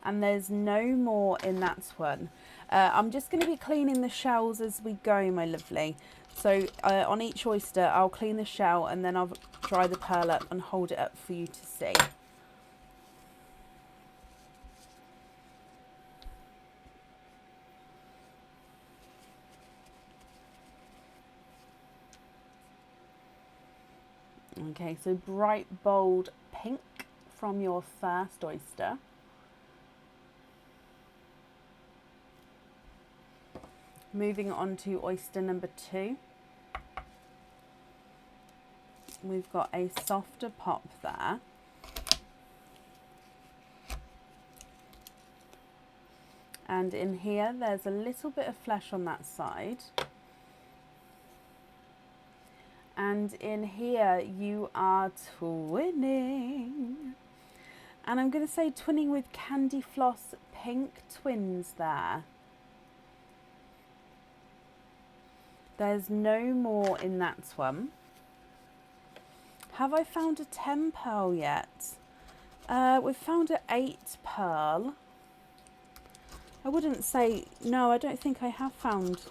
And there's no more in that one. I'm just going to be cleaning the shells as we go, my lovely. So on each oyster, I'll clean the shell and then I'll dry the pearl up and hold it up for you to see. Okay, so bright, bold pink from your first oyster. Moving on to oyster number 2. We've got a softer pop there. And in here, there's a little bit of flesh on that side. And in here, you are twinning. And I'm going to say twinning with Candy Floss pink twins there. There's no more in that one. Have I found a 10 pearl yet? We've found an 8 pearl. I wouldn't say, no, I don't think I have found.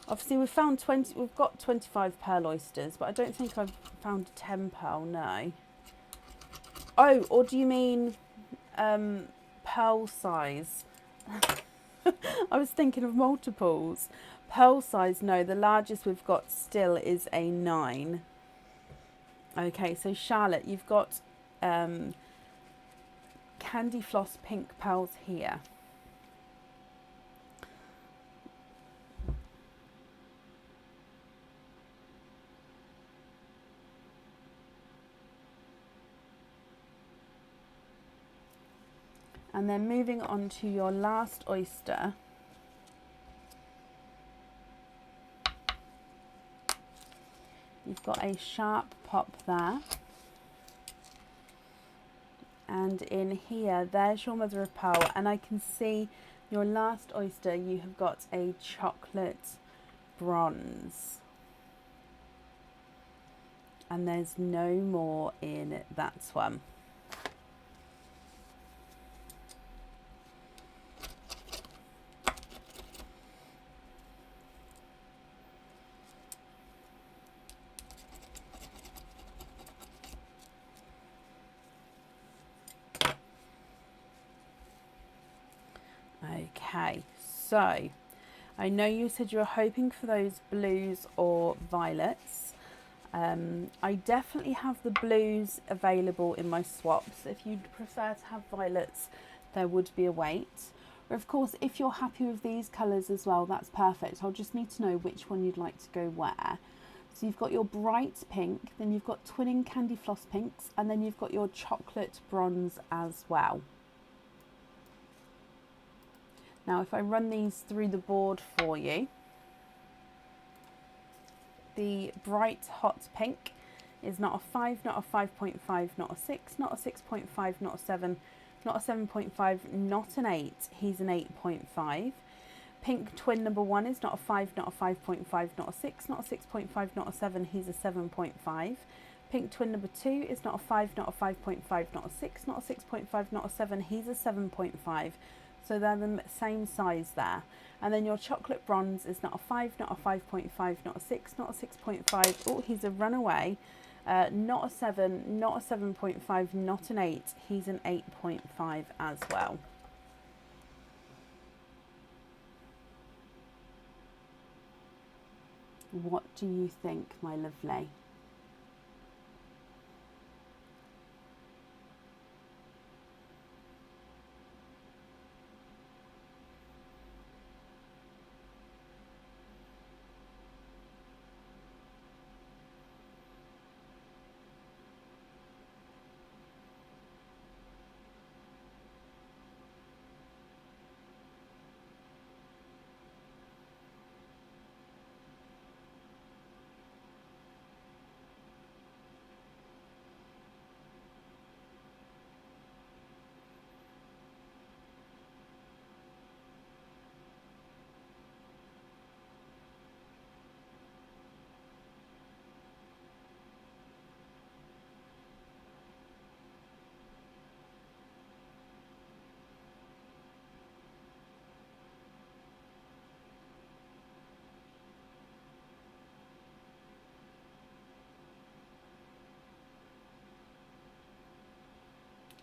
Obviously we've found 20, we've got 25 pearl oysters, but I don't think I've found a 10 pearl, no. Oh, or do you mean pearl size? I was thinking of multiples. Pearl size, no, the largest we've got still is a 9. Okay, so Charlotte, you've got Candy Floss pink pearls here. And then moving on to your last oyster. You've got a sharp pop there. And in here, there's your mother of pearl. And I can see your last oyster, you have got a chocolate bronze. And there's no more in that one. Okay, so I know you said you were hoping for those blues or violets. I definitely have the blues available in my swaps. If you'd prefer to have violets, there would be a wait. Or of course, if you're happy with these colours as well, that's perfect. I'll just need to know which one you'd like to go where. So you've got your bright pink, then you've got twinning candy floss pinks, and then you've got your chocolate bronze as well. Now if I run these through the board for you, the bright hot pink is not a 5, not a 5.5, not a 6, not a 6.5, not a 7, not a 7.5, not an 8, he's an 8.5. Pink twin number 1 is not a 5, not a 5.5, not a 6, not a 6.5, not a 7, he's a 7.5. Pink twin number 2 is not a 5, not a 5.5, not a 6, not a 6.5, not a 7, he's a 7.5. So they're the same size there. And then your chocolate bronze is not a 5, not a 5.5, not a 6, not a 6.5. Oh, he's a runaway. Not a 7, not a 7.5, not an 8. He's an 8.5 as well. What do you think, my lovely?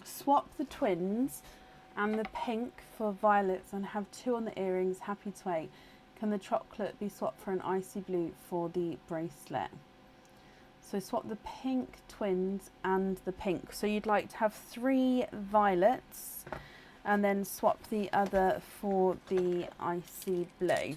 Swap the twins and the pink for violets and have 2 on the earrings. Happy to wait. Can the chocolate be swapped for an icy blue for the bracelet? So swap the pink twins and the pink. So you'd like to have 3 violets and then swap the other for the icy blue.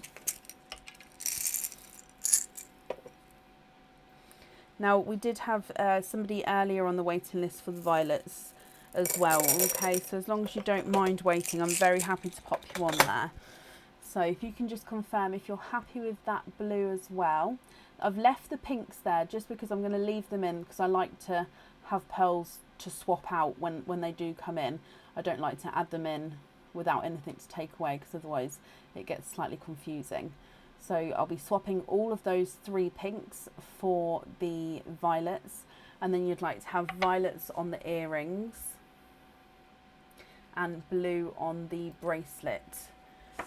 Now we did have somebody earlier on the waiting list for the violets as well. Okay, so as long as you don't mind waiting, I'm very happy to pop you on there. So if you can just confirm if you're happy with that blue as well. I've left the pinks there just because I'm going to leave them in because I like to have pearls to swap out when they do come in. I don't like to add them in without anything to take away because otherwise it gets slightly confusing. So I'll be swapping all of those 3 pinks for the violets, and then you'd like to have violets on the earrings and blue on the bracelet.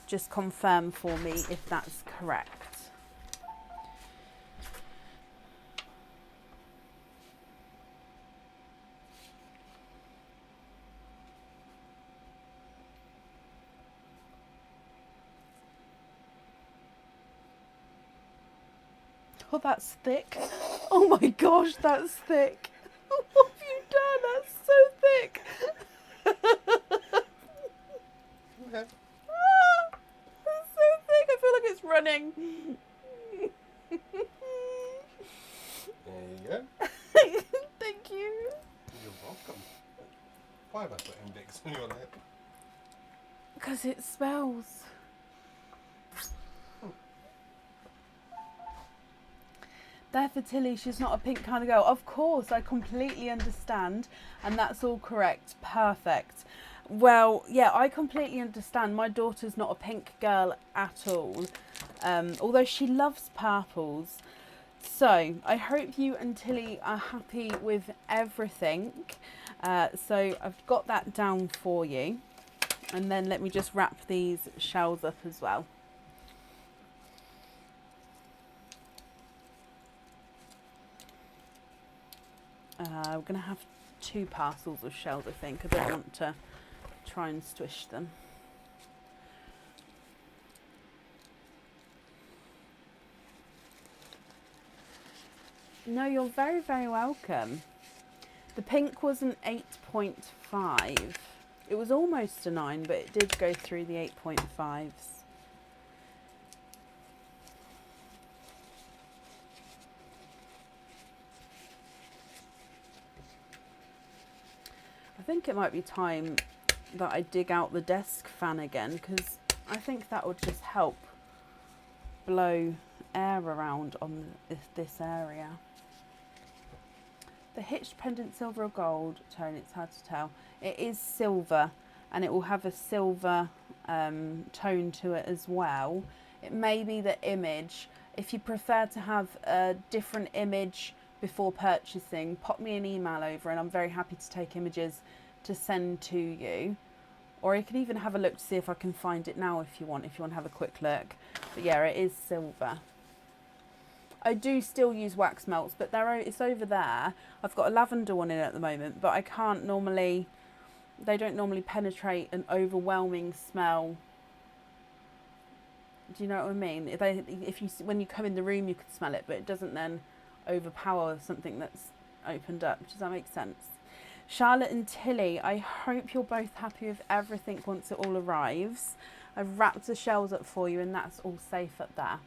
Just confirm for me if that's correct. Oh, that's thick. Oh my gosh, that's thick. What have you done? That's so thick. Okay. That's so thick. I feel like it's running. There you go. Thank you. You're welcome. Why have I put index on your lip? Because it smells. There for Tilly, she's not a pink kind of girl. Of course, I completely understand. And that's all correct. Perfect. Well, yeah, I completely understand. My daughter's not a pink girl at all. Although she loves purples. So, I hope you and Tilly are happy with everything. So, I've got that down for you. And then let me just wrap these shells up as well. We're going to have 2 parcels of shells, I think. I don't want to try and squish them. No, you're very, very welcome. The pink was an 8.5. It was almost a 9, but it did go through the 8.5s. I think it might be time that I dig out the desk fan again, because I think that would just help blow air around on this area. The hitched pendant, silver or gold tone, it's hard to tell. It is silver, and it will have a silver tone to it as well. It may be the image. If you prefer to have a different image before purchasing, pop me an email over and I'm very happy to take images to send to you. Or you can even have a look to see if I can find it now if you want to have a quick look. But yeah, it is silver. I do still use wax melts, but it's over there. I've got a lavender one in at the moment, but I can't normally, they don't normally penetrate an overwhelming smell. Do you know what I mean? When you come in the room, you could smell it, but it doesn't then overpower something that's opened up. Does that make sense? Charlotte and Tilly, I hope you're both happy with everything once it all arrives. I've wrapped the shells up for you and that's all safe up there.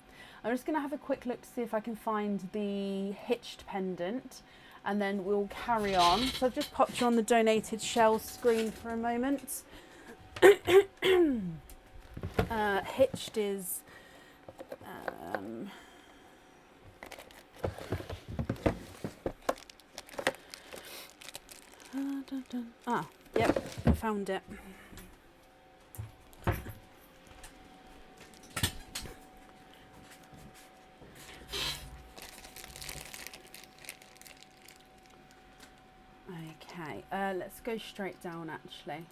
I'm just going to have a quick look to see if I can find the hitched pendant and then we'll carry on. So I've just popped you on the donated shell screen for a moment. Hitched is... yep, I found it. Okay, let's go straight down actually.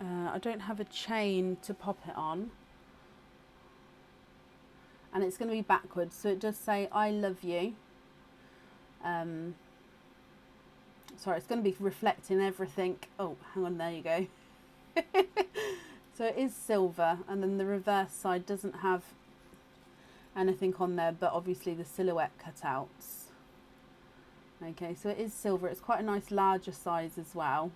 I don't have a chain to pop it on. And it's going to be backwards, so it does say I love you. Sorry, it's going to be reflecting everything. Oh, hang on, there you go. So it is silver, and then the reverse side doesn't have anything on there, but obviously the silhouette cutouts. Okay, so it is silver. It's quite a nice larger size as well.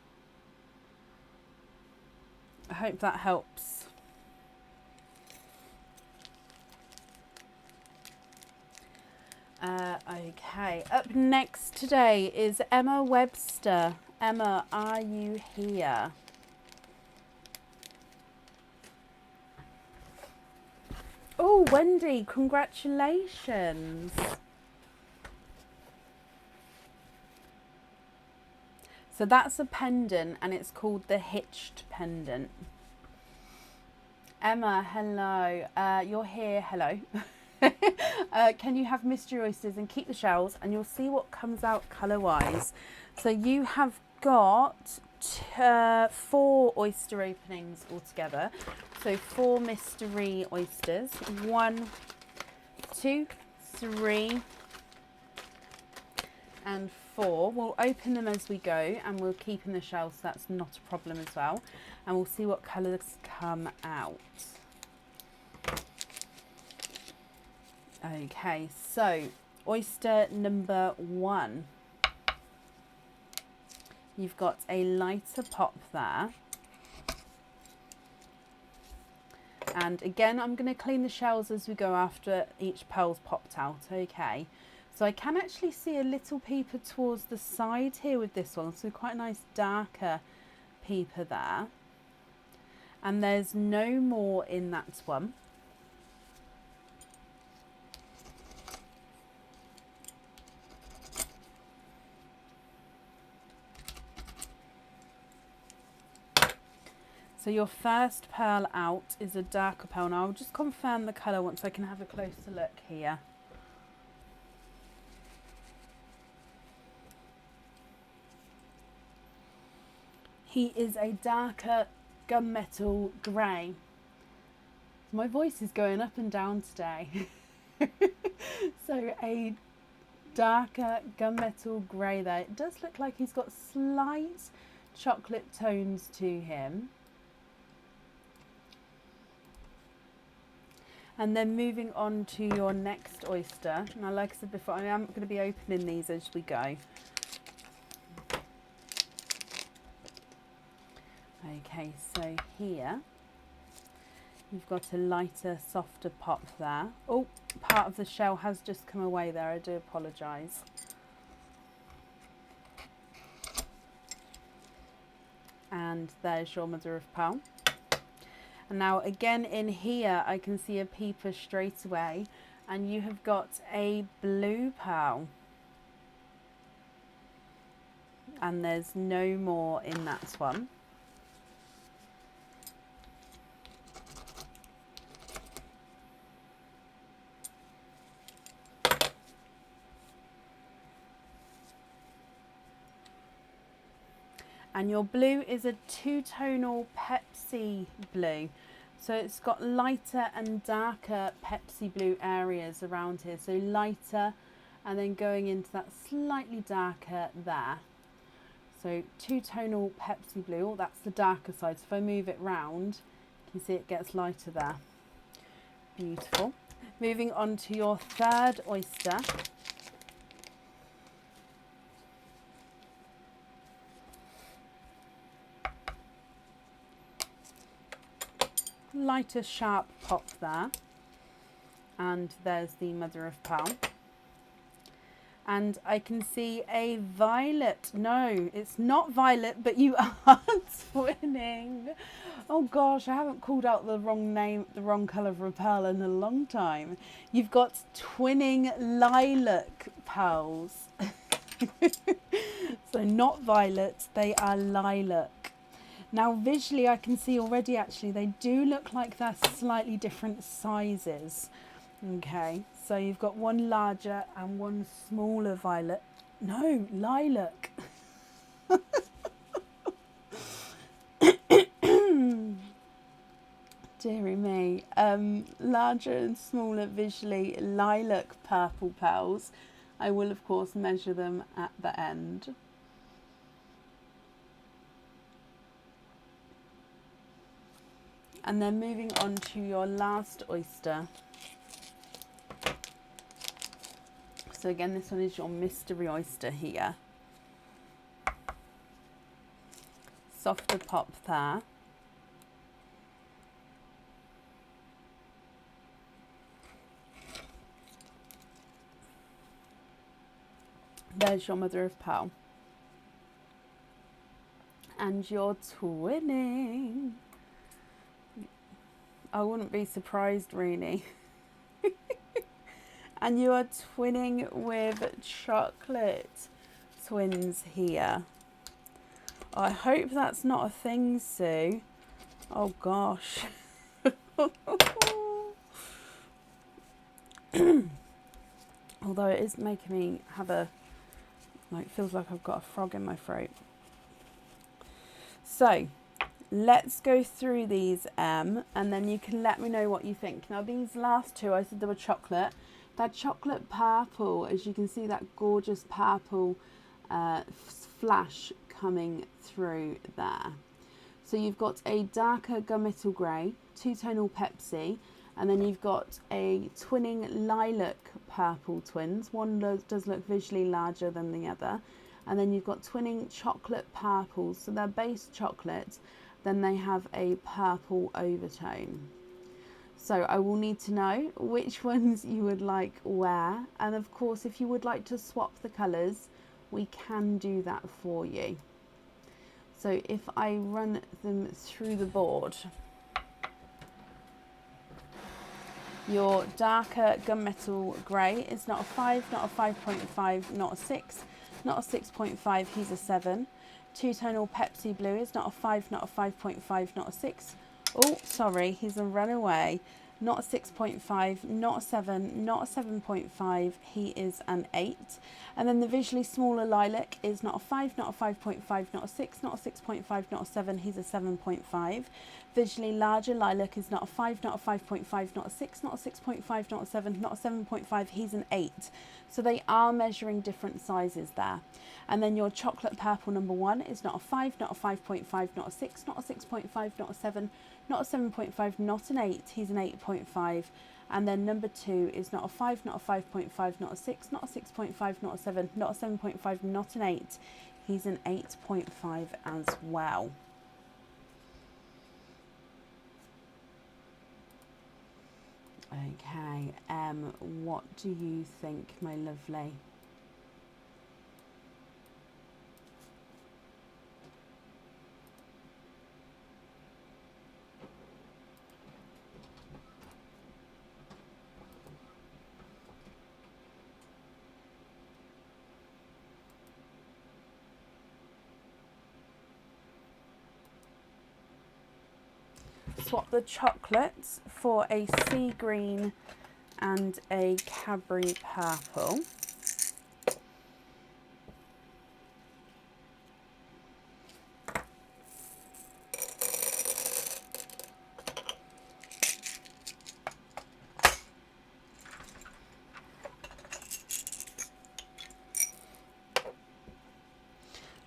I hope that helps. Okay, up next today is Emma Webster. Emma, are you here? Oh, Wendy, congratulations. So that's a pendant and it's called the hitched pendant. Emma, hello. You're here, hello. Can you have mystery oysters and keep the shells and you'll see what comes out colour wise. So you have got 4 oyster openings altogether. So 4 mystery oysters. 1, 2, 3 and 4. We'll open them as we go and we'll keep in the shells, so that's not a problem as well. And we'll see what colours come out. Okay, so oyster number 1. You've got a lighter pop there. And again, I'm going to clean the shells as we go after each pearl's popped out, okay? So I can actually see a little peeper towards the side here with this one, so quite a nice darker peeper there. And there's no more in that one. So your first pearl out is a darker pearl. Now I'll just confirm the colour once I can have a closer look here. He is a darker gunmetal grey. My voice is going up and down today. So a darker gunmetal grey there. It does look like he's got slight chocolate tones to him. And then moving on to your next oyster. Now, like I said before, I am going to be opening these as we go. Okay, so here You've got a lighter, softer pop there. Oh, part of the shell has just come away there. I do apologise. And there's your mother of pearl. And now again in here, I can see a peeper straight away. And you have got a blue pearl. And there's no more in that one. And your blue is a two-tonal Pepsi blue. So it's got lighter and darker Pepsi blue areas around here. So lighter and then going into that slightly darker there. So two-tonal Pepsi blue. Oh, that's the darker side. So if I move it round, you can see it gets lighter there. Beautiful. Moving on to your third oyster. Lighter sharp pop there, and there's the mother of pearl, and I can see a violet. No, it's not violet, but you are twinning. Oh gosh, I haven't called out the wrong name, the wrong colour of a pearl in a long time. You've got twinning lilac pearls. So not violet, they are lilac. Now visually I can see already actually they do look like they're slightly different sizes. Okay, so you've got one larger and one smaller violet. No, lilac. Deary me. Larger and smaller visually lilac purple pearls. I will of course measure them at the end. And then moving on to your last oyster. So again, this one is your mystery oyster here. Softer pop there. There's your mother of pearl. And you're twinning. I wouldn't be surprised really. And you are twinning with chocolate twins here. I hope that's not a thing, Sue. Oh gosh. Although it is making me have a, like, feels like I've got a frog in my throat. So let's go through these, and then you can let me know what you think. Now these last two, I said they were chocolate. That chocolate purple, as you can see, that gorgeous purple flash coming through there. So you've got a darker gunmetal grey, two-tonal Pepsi, and then you've got a twinning lilac purple twins. One does look visually larger than the other. And then you've got twinning chocolate purples. So they're base chocolate, then they have a purple overtone. So I will need to know which ones you would like where. And of course, if you would like to swap the colours, we can do that for you. So if I run them through the board, your darker gunmetal grey is not a 5, not a 5.5, not a 6, not a 6.5, he's a 7. Two-tonal Pepsi blue is not a 5, not a 5.5, not a 6. Oh, sorry, he's a runaway. Not a 6.5, not a 7, not a 7.5, he is an 8. And then the visually smaller lilac is not a 5, not a 5.5, not a 6, not a 6.5, not a 7, he's a 7.5. Visually larger lilac is not a 5, not a 5.5, not a 6, not a 6.5, not a 7, not a 7.5, he's an 8. So they are measuring different sizes there. And then your chocolate purple number 1 is not a 5, not a 5.5, not a 6, not a 6.5, not a 7, not a 7.5, not an 8, he's an 8.5. And then number 2 is not a 5, not a 5.5, not a 6, not a 6.5, not a 7, not a 7.5, not an 8, he's an 8.5 as well. Okay, what do you think, my lovely? Swap the chocolates for a sea green and a Cadbury purple.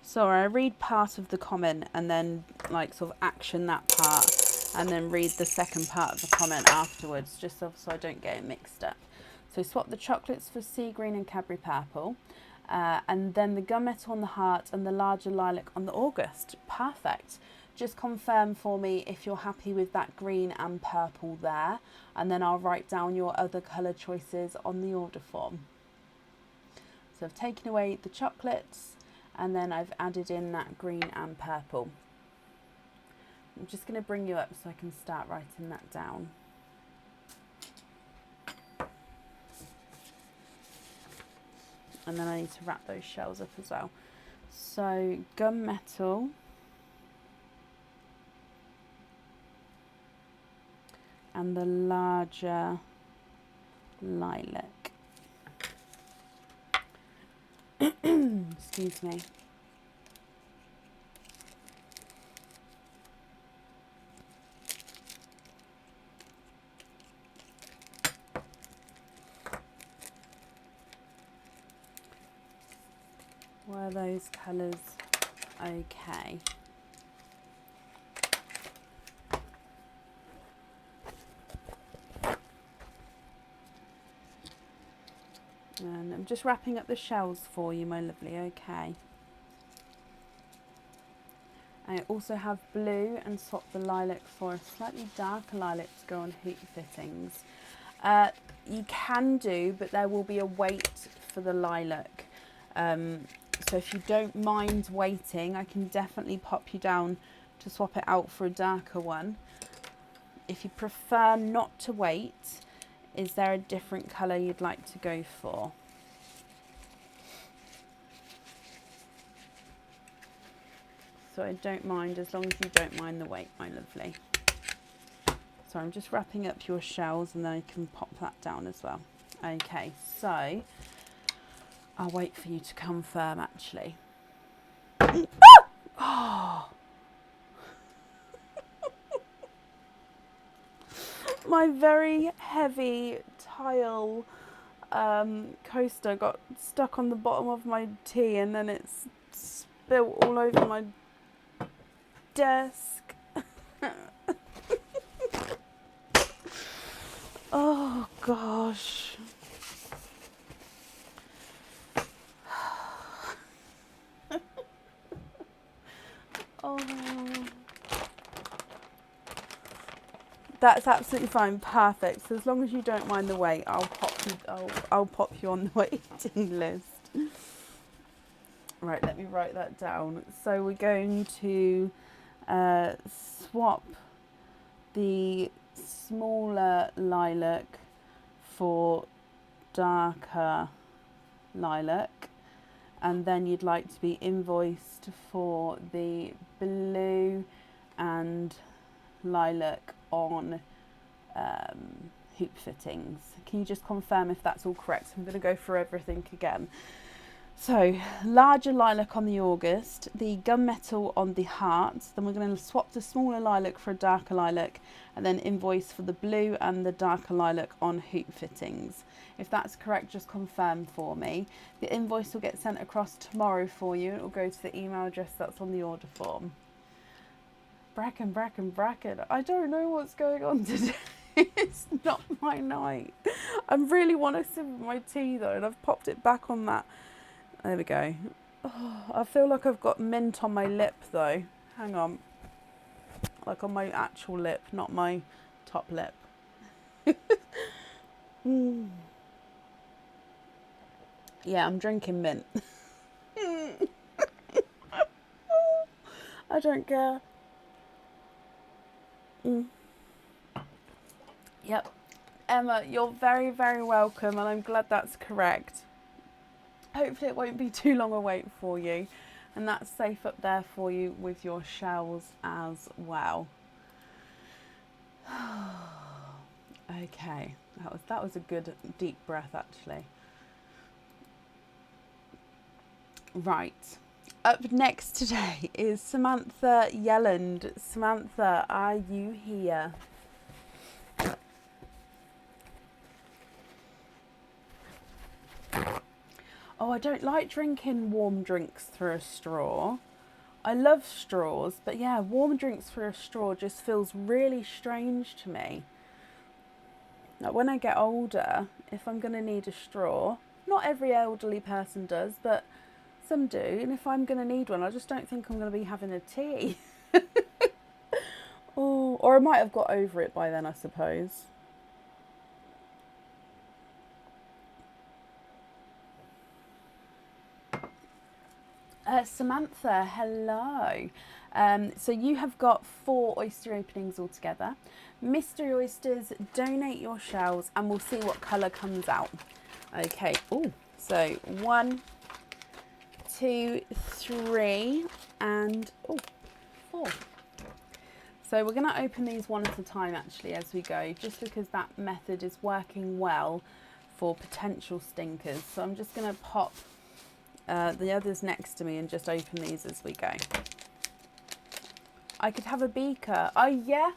Sorry, I read part of the comment and then like sort of action that part and then read the second part of the comment afterwards, just so I don't get it mixed up. So swap the chocolates for sea green and Cadbury purple, and then the gunmetal on the heart and the larger lilac on the August. Perfect. Just confirm for me if you're happy with that green and purple there, and then I'll write down your other colour choices on the order form. So I've taken away the chocolates and then I've added in that green and purple. I'm just going to bring you up so I can start writing that down. And then I need to wrap those shells up as well. So gunmetal, and the larger lilac. Excuse me. Were those colours okay? And I'm just wrapping up the shells for you, my lovely, okay. I also have blue and swap the lilac for a slightly darker lilac to go on hoop fittings. You can do, but there will be a wait for the lilac. So if you don't mind waiting, I can definitely pop you down to swap it out for a darker one. If you prefer not to wait, is there a different colour you'd like to go for? So I don't mind, as long as you don't mind the wait, my lovely. So I'm just wrapping up your shells and then I can pop that down as well. Okay, so I'll wait for you to confirm actually. Oh. My very heavy tile coaster got stuck on the bottom of my tea and then it's spilt all over my desk. Oh gosh. Oh. That's absolutely fine, perfect. So as long as you don't mind the wait, I'll pop you on the waiting list. Right, let me write that down. So we're going to swap the smaller lilac for darker lilac, and then you'd like to be invoiced for the blue and lilac on hoop fittings. Can you just confirm if that's all correct? I'm going to go through everything again. So larger lilac on the August, the gunmetal on the heart, then we're going to swap the smaller lilac for a darker lilac and then invoice for the blue and the darker lilac on hoop fittings. If that's correct, just confirm for me. The invoice will get sent across tomorrow for you. It will go to the email address that's on the order form. Bracken. I don't know what's going on today. It's not my night. I really want to sip my tea though, and I've popped it back on that. There we go. Oh, I feel like I've got mint on my lip though. Hang on. Like on my actual lip, not my top lip. Mm. Yeah, I'm drinking mint. I don't care. Mm. Yep. Emma, you're very, very welcome, and I'm glad that's correct. Hopefully it won't be too long a wait for you, and that's safe up there for you with your shells as well. Okay, that was a good deep breath actually. Right. Up next today is Samantha Yelland. Samantha, are you here? Oh, I don't like drinking warm drinks through a straw. I love straws, but yeah, warm drinks through a straw just feels really strange to me. Like when I get older, if I'm going to need a straw, not every elderly person does, but some do, and if I'm going to need one, I just don't think I'm going to be having a tea. Oh, or I might have got over it by then, I suppose. Samantha, hello. So you have got 4 oyster openings altogether. Mystery oysters, donate your shells and we'll see what colour comes out. Okay, so 1, 2, 3 and 4. So we're going to open these one at a time actually as we go, just because that method is working well for potential stinkers. So I'm just going to pop the others next to me and just open these as we go. I could have a beaker. Oh yeah,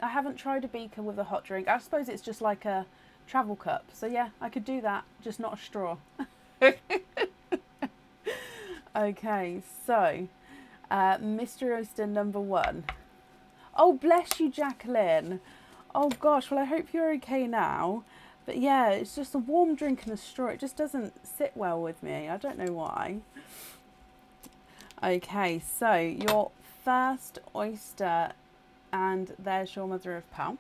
I haven't tried a beaker with a hot drink. I suppose it's just like a travel cup. So yeah, I could do that, just not a straw. Okay, so mystery oyster number 1. Oh, bless you, Jacqueline. Oh gosh, well I hope you're okay now. But yeah, it's just a warm drink and a straw. It just doesn't sit well with me. I don't know why. Okay, so your first oyster, and there's your mother of pearl.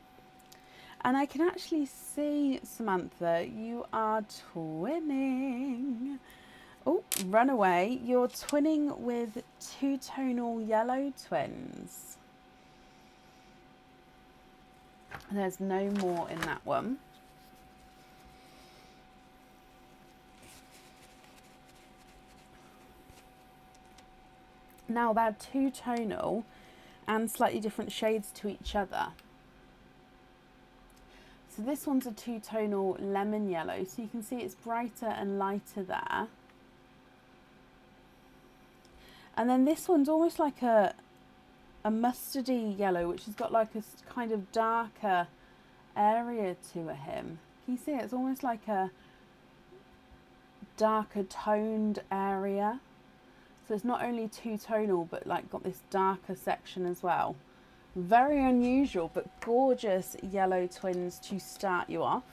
And I can actually see, Samantha, you are twinning. Oh, run away. You're twinning with 2-tonal yellow twins. There's no more in that one. Now they're 2-tonal and slightly different shades to each other. So this one's a 2-tonal lemon yellow, so you can see it's brighter and lighter there. And then this one's almost like a mustardy yellow, which has got like a kind of darker area to him. Can you see it? It's almost like a darker toned area. So it's not only 2-tonal, but like got this darker section as well. Very unusual, but gorgeous yellow twins to start you off.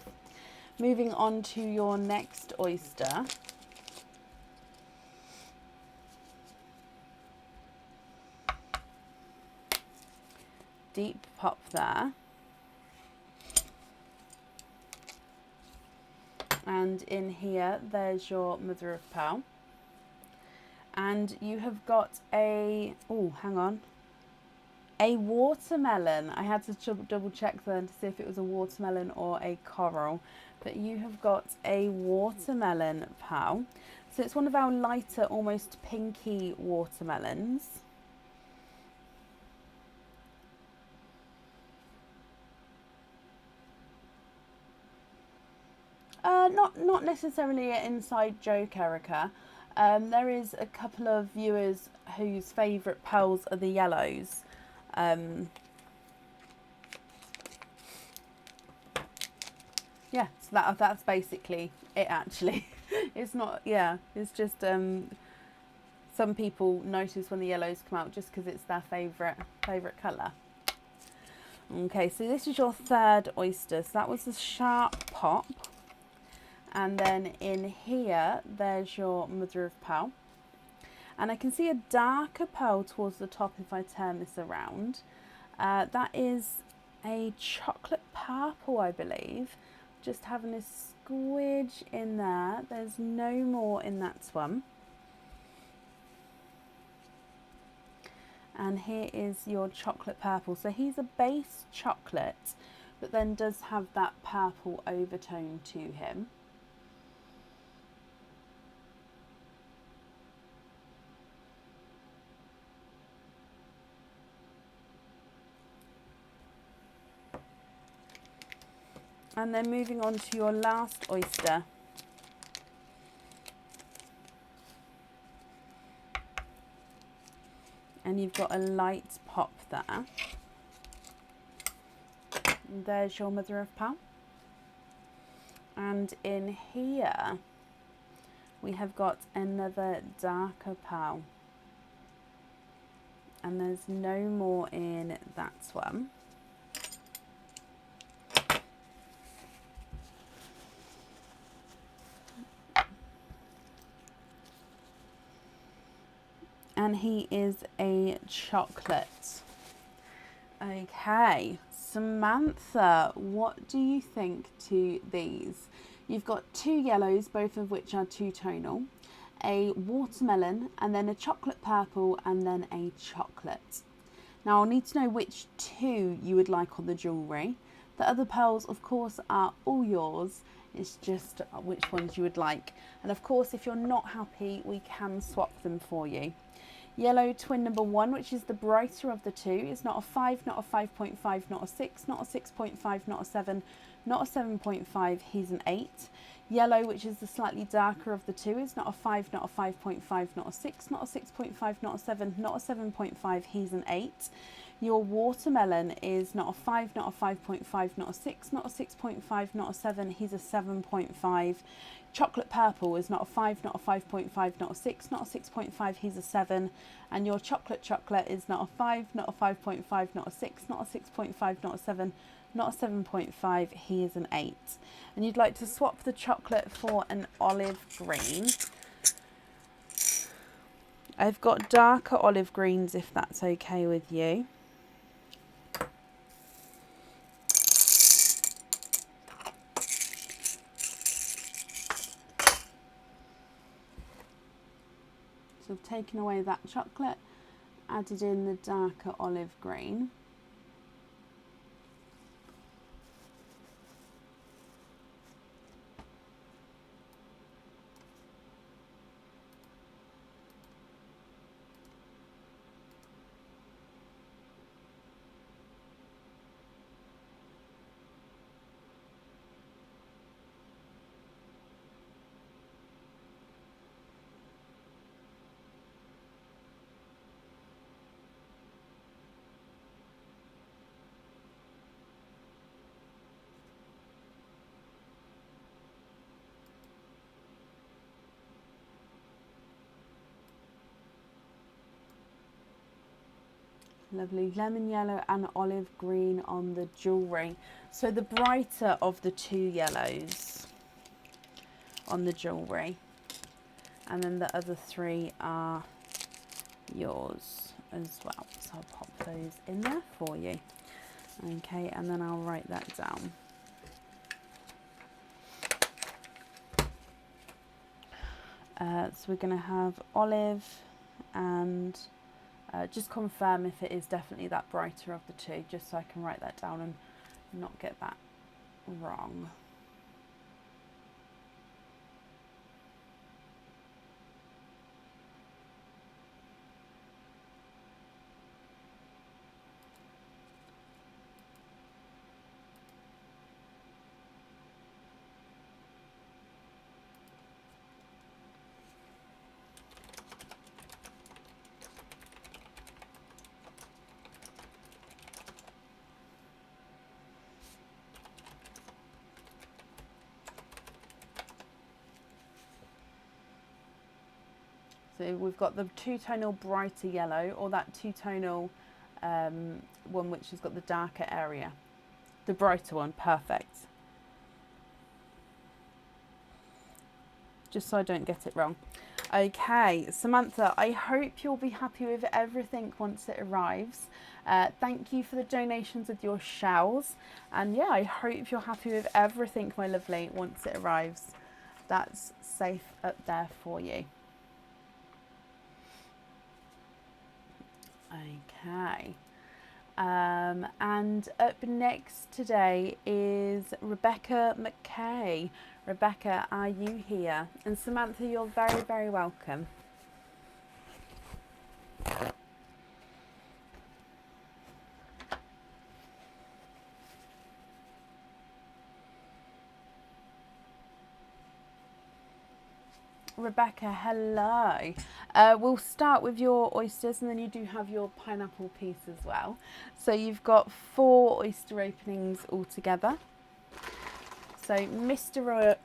Moving on to your next oyster. Deep pop there. And in here, there's your mother of pearl. And you have got a, hang on, a watermelon. I had to double check then to see if it was a watermelon or a coral. But you have got a watermelon pearl. So it's one of our lighter, almost pinky watermelons. Not necessarily an inside joke, Erica. There is a couple of viewers whose favourite pearls are the yellows. Yeah, so that's basically it actually. It's not, yeah, it's just some people notice when the yellows come out just because it's their favourite colour. Okay, so this is your third oyster. So that was the sharp pop. And then in here, there's your mother of pearl. And I can see a darker pearl towards the top if I turn this around. That is a chocolate purple, I believe. Just having a squidge in there. There's no more in that one. And here is your chocolate purple. So he's a base chocolate, but then does have that purple overtone to him. And then moving on to your last oyster. And you've got a light pop there. And there's your mother of pearl. And in here, we have got another darker pearl. And there's no more in that one. And he is a chocolate. Okay, Samantha, what do you think to these? You've got two yellows, both of which are two-tonal, a watermelon, and then a chocolate purple, and then a chocolate. Now, I'll need to know which two you would like on the jewellery. The other pearls, of course, are all yours. It's just which ones you would like. And of course, if you're not happy, we can swap them for you. Yellow twin number 1, which is the brighter of the two, is not a 5, not a 5.5, not a 6, not a 6.5, not a 7, not a 7.5, he's an 8. Yellow, which is the slightly darker of the two, is not a 5, not a 5.5, not a 6, not a 6.5, not a 7, not a 7.5, he's an 8. Your watermelon is not a 5, not a 5.5, not a 6, not a 6.5, not a 7, he's a 7.5. Chocolate purple is not a 5, not a 5.5, not a 6, not a 6.5, he's a 7. And your chocolate is not a 5, not a 5.5, not a 6, not a 6.5, not a 7, not a 7.5, he is an 8. And you'd like to swap the chocolate for an olive green. I've got darker olive greens if that's okay with you. So I've taken away that chocolate, added in the darker olive green. Lovely lemon yellow and olive green on the jewellery. So the brighter of the two yellows on the jewellery. And then the other three are yours as well. So I'll pop those in there for you. Okay, and then I'll write that down. So we're going to have olive and just confirm if it is definitely that brighter of the two, just so I can write that down and not get that wrong. So we've got the two-tonal brighter yellow, or that two-tonal one which has got the darker area. The brighter one, perfect. Just so I don't get it wrong. Okay, Samantha, I hope you'll be happy with everything once it arrives. Thank you for the donations with your shells. And yeah, I hope you're happy with everything, my lovely, once it arrives. That's safe up there for you. Okay. And up next today is Rebecca McKay. Rebecca, are you here? And Samantha, you're very, very welcome. Rebecca, hello. We'll start with your oysters, and then you do have your pineapple piece as well. So you've got 4 oyster openings altogether. So mystery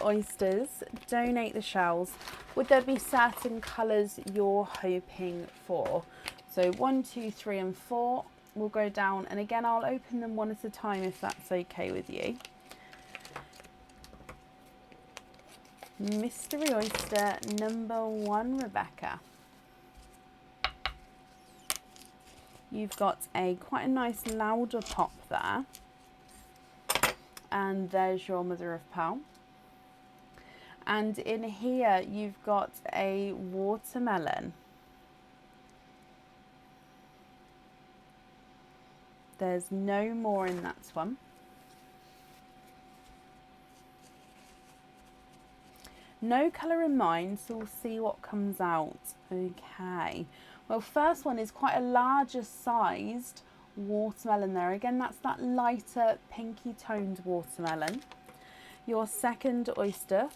oysters, donate the shells. Would there be certain colours you're hoping for? So 1, 2, 3 and 4 will go down, and again I'll open them one at a time if that's okay with you. Mystery oyster number 1, Rebecca. You've got quite a nice louder pop there. And there's your mother of pearl. And in here you've got a watermelon. There's no more in that one. No colour in mind, so we'll see what comes out. Okay. Well, first one is quite a larger sized watermelon there. Again, that's that lighter pinky toned watermelon. Your second oyster.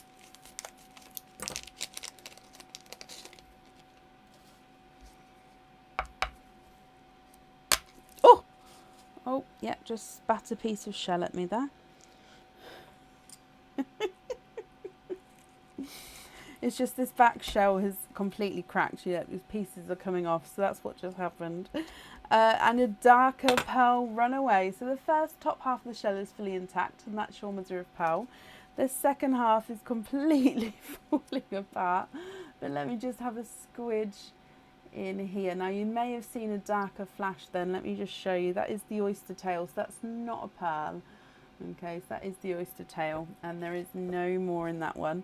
Oh, yeah, just spat a piece of shell at me there. It's just this back shell has completely cracked. Yeah, these pieces are coming off, so that's what just happened. And a darker pearl runaway. So the first top half of the shell is fully intact, and that's your mother of pearl. The second half is completely falling apart. But let me just have a squidge in here. Now you may have seen a darker flash then. Let me just show you. That is the oyster tail, so that's not a pearl. Okay, so that is the oyster tail, and there is no more in that one.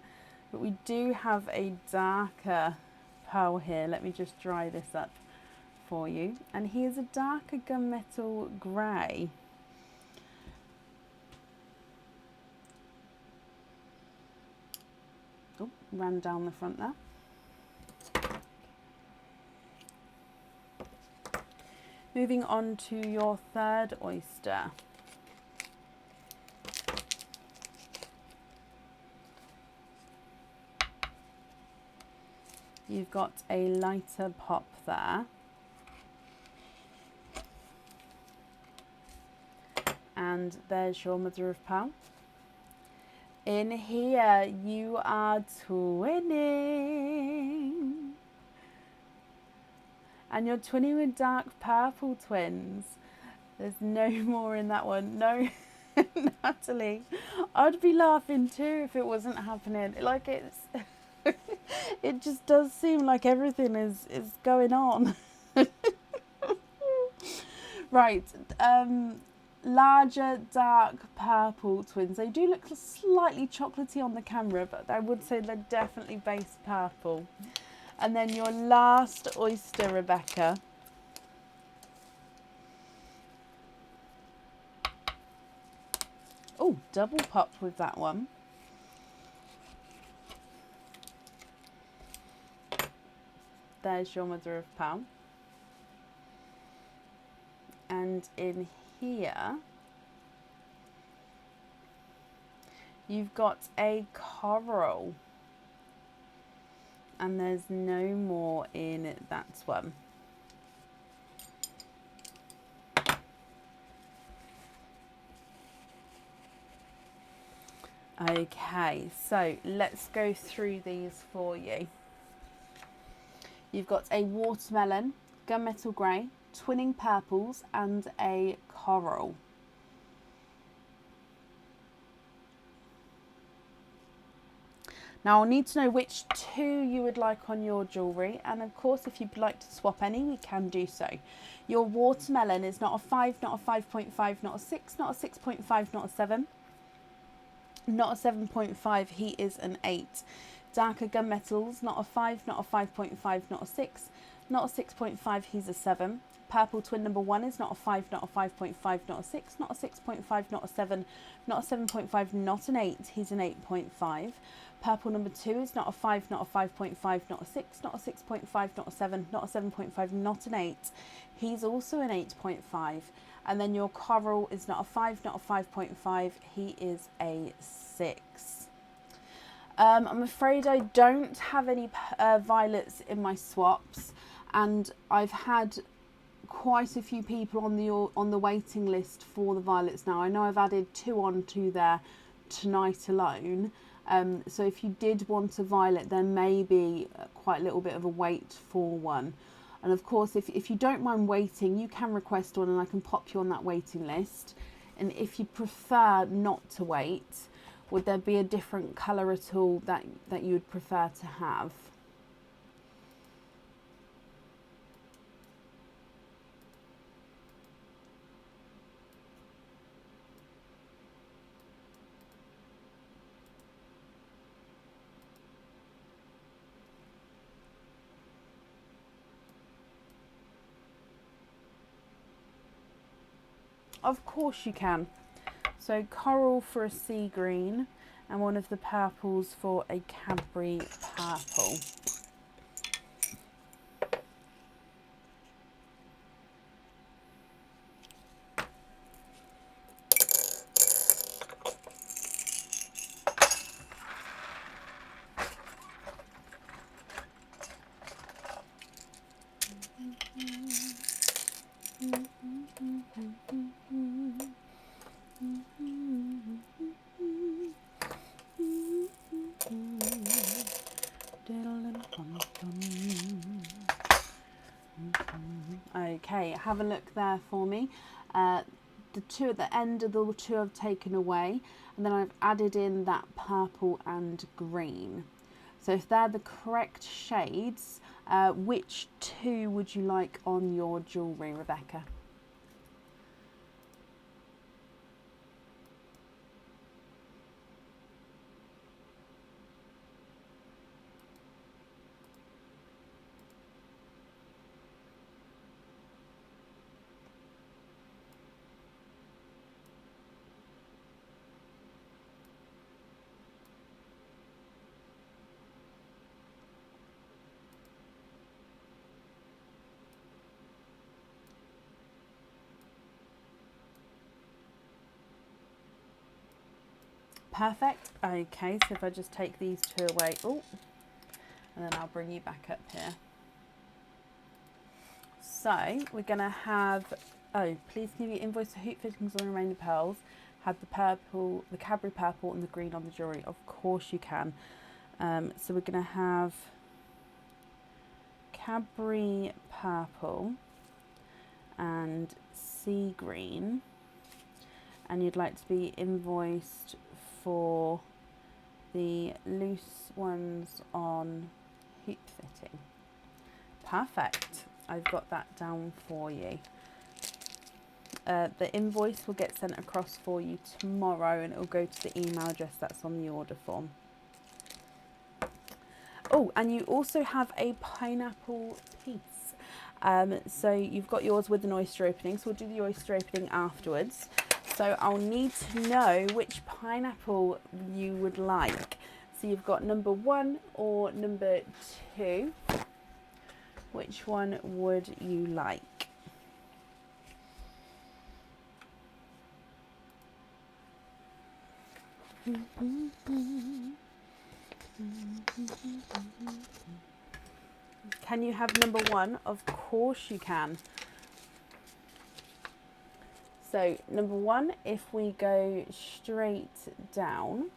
But we do have a darker pearl here. Let me just dry this up for you. And here's a darker gunmetal grey. Oh, ran down the front there. Moving on to your third oyster. You've got a lighter pop there. And there's your mother of pearl. In here you are twinning. And you're twinning with dark purple twins. There's no more in that one. No, Natalie. I'd be laughing too if it wasn't happening. Like it's... It just does seem like everything is going on. Right, larger dark purple twins. They do look slightly chocolatey on the camera, but I would say they're definitely base purple. And then your last oyster, Rebecca. Oh, double pop with that one. There's your mother of pearl. And in here, you've got a coral. And there's no more in that one. Okay, so let's go through these for you. You've got a watermelon, gunmetal grey, twinning purples and a coral. Now I'll need to know which two you would like on your jewellery, and of course if you'd like to swap any, we can do so. Your watermelon is not a 5, not a 5.5, not a 6, not a 6.5, not a 7, not a 7.5, he is an 8. Darker gunmetals, not a 5, not a 5.5, not a 6, not a 6.5, he's a 7. Purple twin number 1 is not a 5, not a 5.5, not a 6, not a 6.5, not a 7, not a 7.5, not an 8, he's an 8.5. Purple number 2 is not a 5, not a 5.5, not a 6, not a 6.5, not a 7, not a 7.5, not an 8, he's also an 8.5. And then your coral is not a 5, not a 5.5, he is a 6. I'm afraid I don't have any violets in my swaps, and I've had quite a few people on the waiting list for the violets now. I know I've added 2 onto there tonight alone. So if you did want a violet, there may be quite a little bit of a wait for one. And of course, if you don't mind waiting, you can request one and I can pop you on that waiting list. And if you prefer not to wait, would there be a different colour at all that you would prefer to have? Of course you can. So coral for a sea green and one of the purples for a Cadbury purple. Okay, have a look there for me. The 2 at the end are the 2 I've taken away, and then I've added in that purple and green. So if they're the correct shades, which 2 would you like on your jewellery, Rebecca? Perfect. Okay, so if I just take these 2 away, oh, and then I'll bring you back up here. So we're going to have, please give you invoice for hoop fittings on the remainder pearls. Have the purple, the Cadbury purple and the green on the jewellery. Of course you can. So we're going to have Cadbury purple and sea green. And you'd like to be invoiced for the loose ones on hoop fitting. Perfect. I've got that down for you. The invoice will get sent across for you tomorrow and it will go to the email address that's on the order form. Oh, and you also have a pineapple piece. So you've got yours with an oyster opening, so we'll do the oyster opening afterwards. So I'll need to know which pineapple you would like. So you've got number 1 or number 2. Which one would you like? Can you have number 1? Of course you can. So number 1, if we go straight down,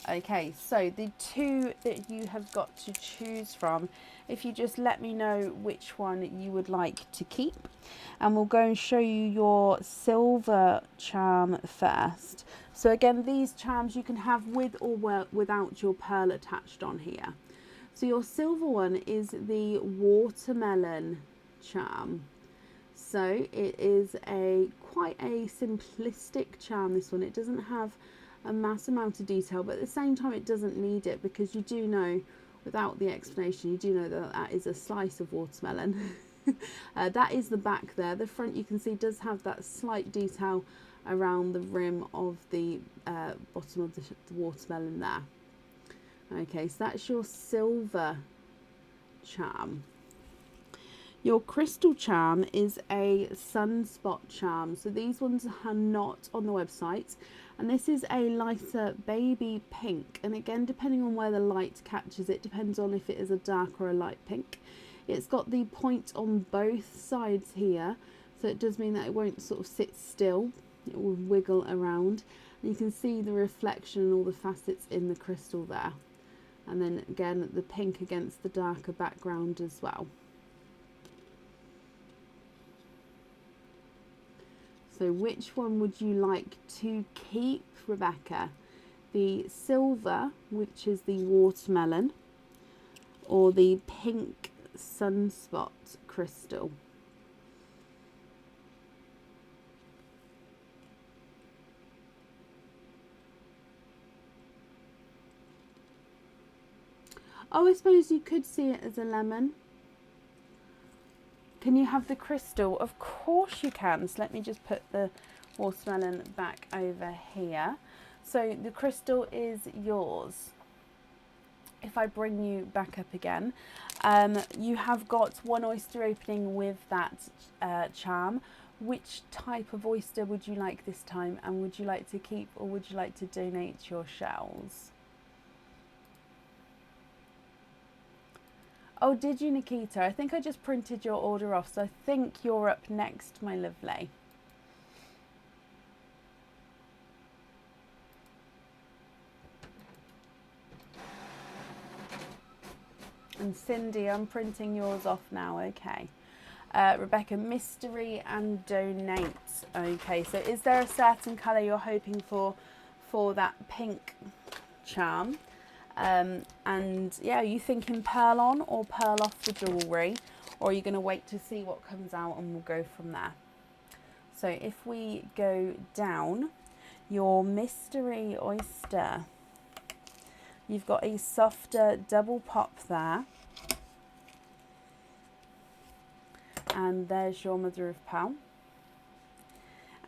Okay, so the two that you have got to choose from, if you just let me know which one you would like to keep, and we'll go and show you your silver charm first. So again, these charms you can have with or without your pearl attached on here. So your silver one is the watermelon charm. So it is quite a simplistic charm, this one. It doesn't have a mass amount of detail, but at the same time it doesn't need it, because you do know, without the explanation, you do know that that is a slice of watermelon. That is the back there. The front, you can see, does have that slight detail around the rim of the bottom of the watermelon there. Okay, so that's your silver charm. Your crystal charm is a sunspot charm. So these ones are not on the website. And this is a lighter baby pink. And again, depending on where the light catches it, depends on if it is a dark or a light pink. It's got the point on both sides here. So it does mean that it won't sort of sit still. It will wiggle around. And you can see the reflection and all the facets in the crystal there. And then again, the pink against the darker background as well. So which one would you like to keep, Rebecca? The silver, which is the watermelon, or the pink sunspot crystal? Oh, I suppose you could see it as a lemon. Can you have the crystal? Of course you can. So let me just put the watermelon back over here. So the crystal is yours. If I bring you back up again, you have got one oyster opening with that charm. Which type of oyster would you like this time? And would you like to keep, or would you like to donate your shells? Oh, did you, Nikita? I think I just printed your order off, so I think you're up next, my lovely. And Cindy, I'm printing yours off now, okay. Rebecca, mystery and donate. Okay, so is there a certain colour you're hoping for that pink charm? And yeah, are you thinking pearl on or pearl off the jewellery, or are you going to wait to see what comes out and we'll go from there? So if we go down, your mystery oyster, you've got a softer double pop there, and there's your mother of pearl.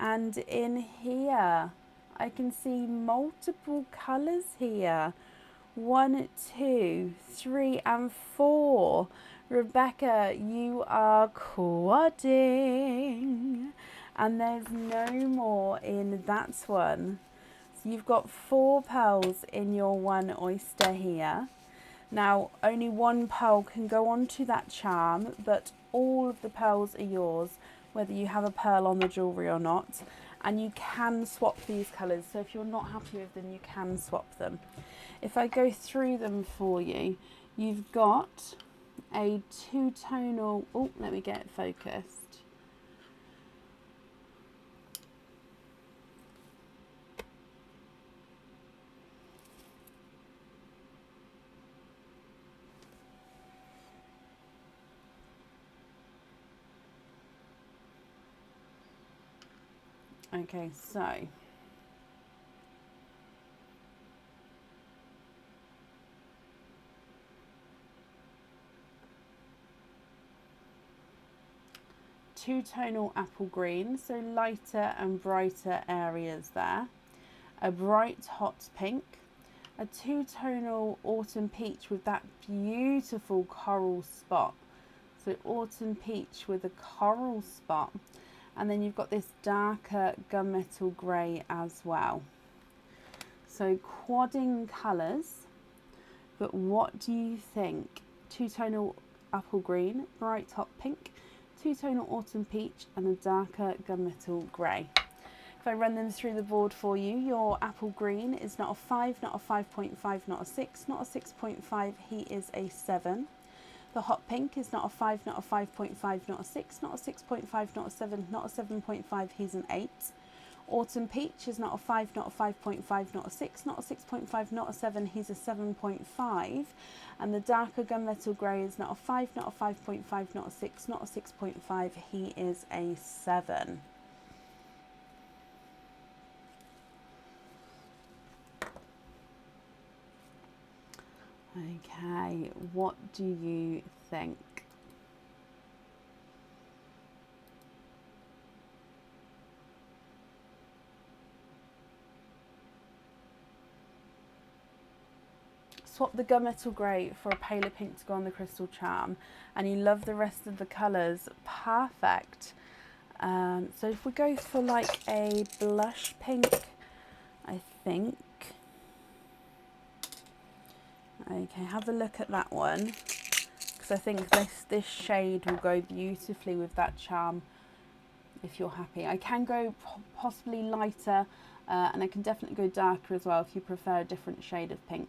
And in here I can see multiple colours here. 1, 2, 3 and 4. Rebecca, you are quadding, and there's no more in that one. So you've got 4 pearls in your one oyster here. Now only 1 pearl can go onto that charm, but all of the pearls are yours, whether you have a pearl on the jewellery or not. And you can swap these colours, so if you're not happy with them, you can swap them. If I go through them for you, you've got a 2-tonal, oh, let me get it focused. Okay, so two-tonal apple green, so lighter and brighter areas there. A bright hot pink, a 2-tonal autumn peach with that beautiful coral spot. So autumn peach with a coral spot. And then you've got this darker gunmetal grey as well. So quadding colours, but what do you think? 2-tonal apple green, bright hot pink, 2-tonal autumn peach and a darker gunmetal grey. If I run them through the board for you, your apple green is not a 5, not a 5.5, not a 6, not a 6.5, he is a 7. The hot pink is not a 5, not a 5.5, not a 6, not a 6.5, not a 7, not a 7.5, he's an 8. Autumn peach is not a 5, not a 5.5, not a 6, not a 6.5, not a 7, he's a 7.5. And the darker gunmetal grey is not a 5, not a 5.5, not a 6, not a 6.5, he is a 7. Okay, what do you think? Swap the gunmetal grey for a paler pink to go on the crystal charm, and you love the rest of the colours. Perfect. So if we go for like a blush pink, I think. Okay, have a look at that one, because I think this shade will go beautifully with that charm if you're happy. I can go possibly lighter, and I can definitely go darker as well if you prefer a different shade of pink.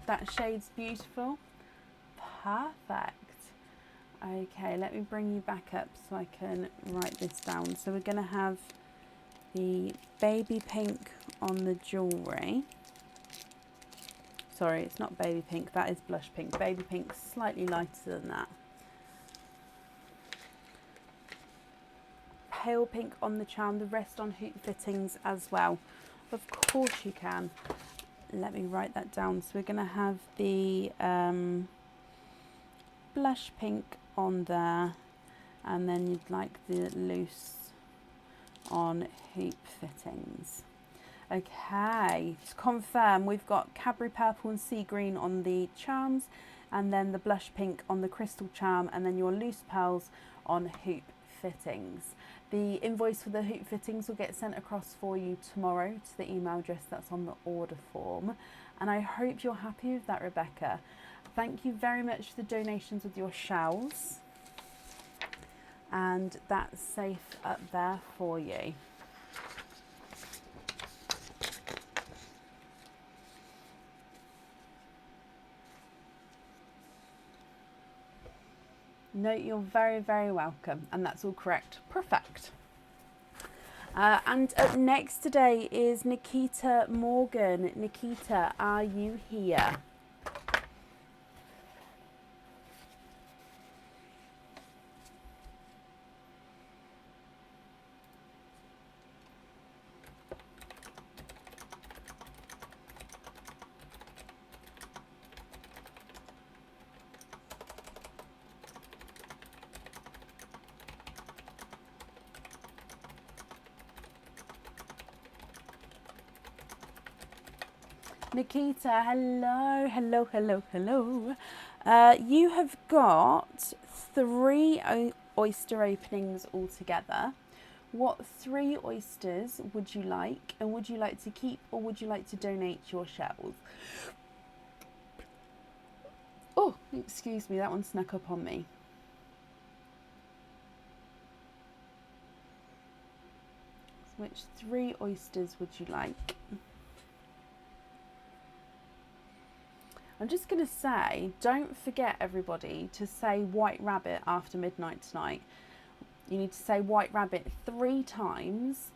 That shade's beautiful. Perfect. Okay, let me bring you back up so I can write this down. So we're going to have the baby pink on the jewellery. Sorry, it's not baby pink, that is blush pink. Baby pink's slightly lighter than that. Pale pink on the charm, the rest on hoop fittings as well. Of course you can. Let me write that down. So we're going to have the blush pink on there, and then you'd like the loose on hoop fittings. Okay, to confirm, we've got Cadbury purple and sea green on the charms, and then the blush pink on the crystal charm, and then your loose pearls on hoop fittings. The invoice for the hoop fittings will get sent across for you tomorrow to the email address that's on the order form. And I hope you're happy with that, Rebecca. Thank you very much for the donations with your shells. And that's safe up there for you. No, you're very, very welcome. And that's all correct. Perfect. And up next today is Nikita Morgan. Nikita, are you here? Nikita, hello, hello, hello, hello. You have got 3 oyster openings altogether. What 3 oysters would you like, and would you like to keep or would you like to donate your shells? Oh, excuse me, that one snuck up on me. So which 3 oysters would you like? I'm just going to say, don't forget everybody to say White Rabbit after midnight tonight. You need to say White Rabbit 3 times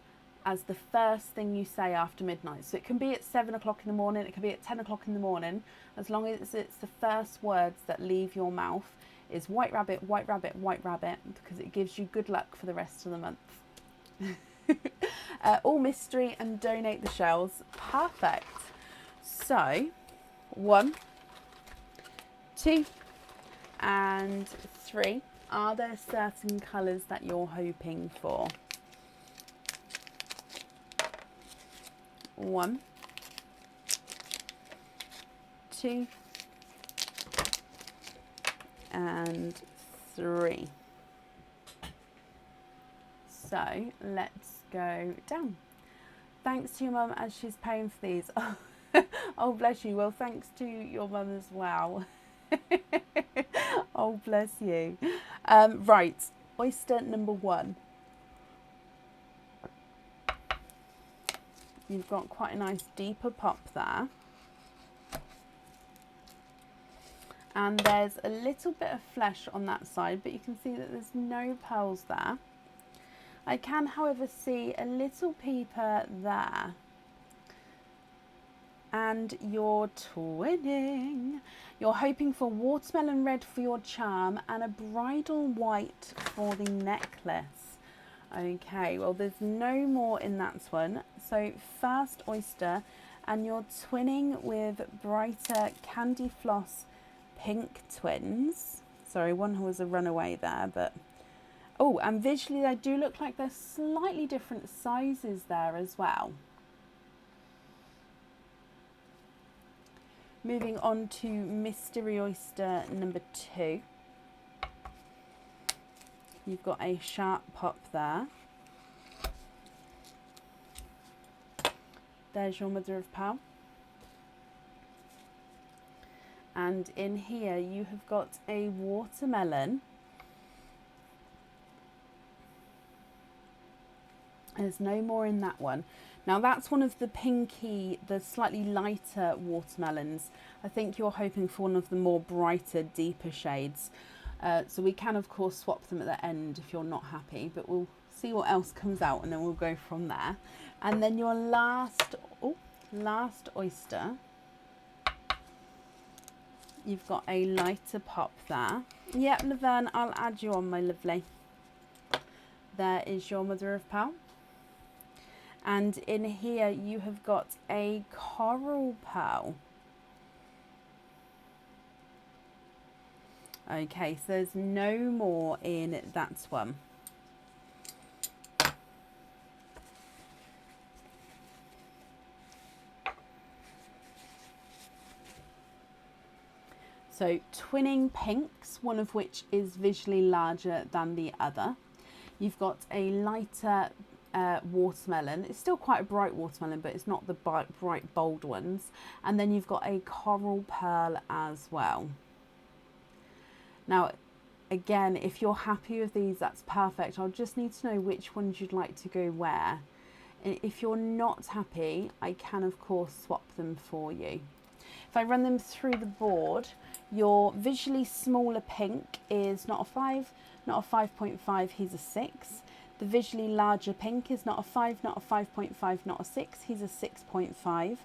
as the first thing you say after midnight. So it can be at 7 o'clock in the morning, it can be at 10 o'clock in the morning, as long as it's the first words that leave your mouth is White Rabbit, White Rabbit, White Rabbit, because it gives you good luck for the rest of the month. All mystery and donate the shells. Perfect. So, 1, 2 and 3. Are there certain colours that you're hoping for? 1, 2, and 3. So let's go down. Thanks to your mum as she's paying for these. Oh, bless you. Well, thanks to your mum as well. Oh, bless you. Right, oyster number 1. You've got quite a nice deeper pop there. And there's a little bit of flesh on that side, but you can see that there's no pearls there. I can, however, see a little peeper there. And you're twinning. You're hoping for watermelon red for your charm and a bridal white for the necklace. Okay, well, there's no more in that one. So first oyster, and you're twinning with brighter candy floss pink twins. Sorry, one was a runaway there, but oh, and visually they do look like they're slightly different sizes there as well. Moving on to mystery oyster number 2. You've got a sharp pop there. There's your mother of pearl. And in here you have got a watermelon. There's no more in that one. Now that's one of the pinky, the slightly lighter watermelons. I think you're hoping for one of the more brighter, deeper shades. So we can of course swap them at the end if you're not happy, but we'll see what else comes out and then we'll go from there. And then your last oyster. You've got a lighter pop there. Yep, Laverne, I'll add you on, my lovely. There is your mother of pearl. And in here you have got a coral pearl. Okay, so there's no more in that one. So twinning pinks, one of which is visually larger than the other. You've got a lighter watermelon. It's still quite a bright watermelon, but it's not the bright bold ones. And then you've got a coral pearl as well. Now, again, if you're happy with these, that's perfect. I'll just need to know which ones you'd like to go where. If you're not happy, I can of course swap them for you. If I run them through the board, your visually smaller pink is not a 5, not a 5.5, he's a 6. The visually larger pink is not a 5, not a 5.5, not a 6, he's a 6.5.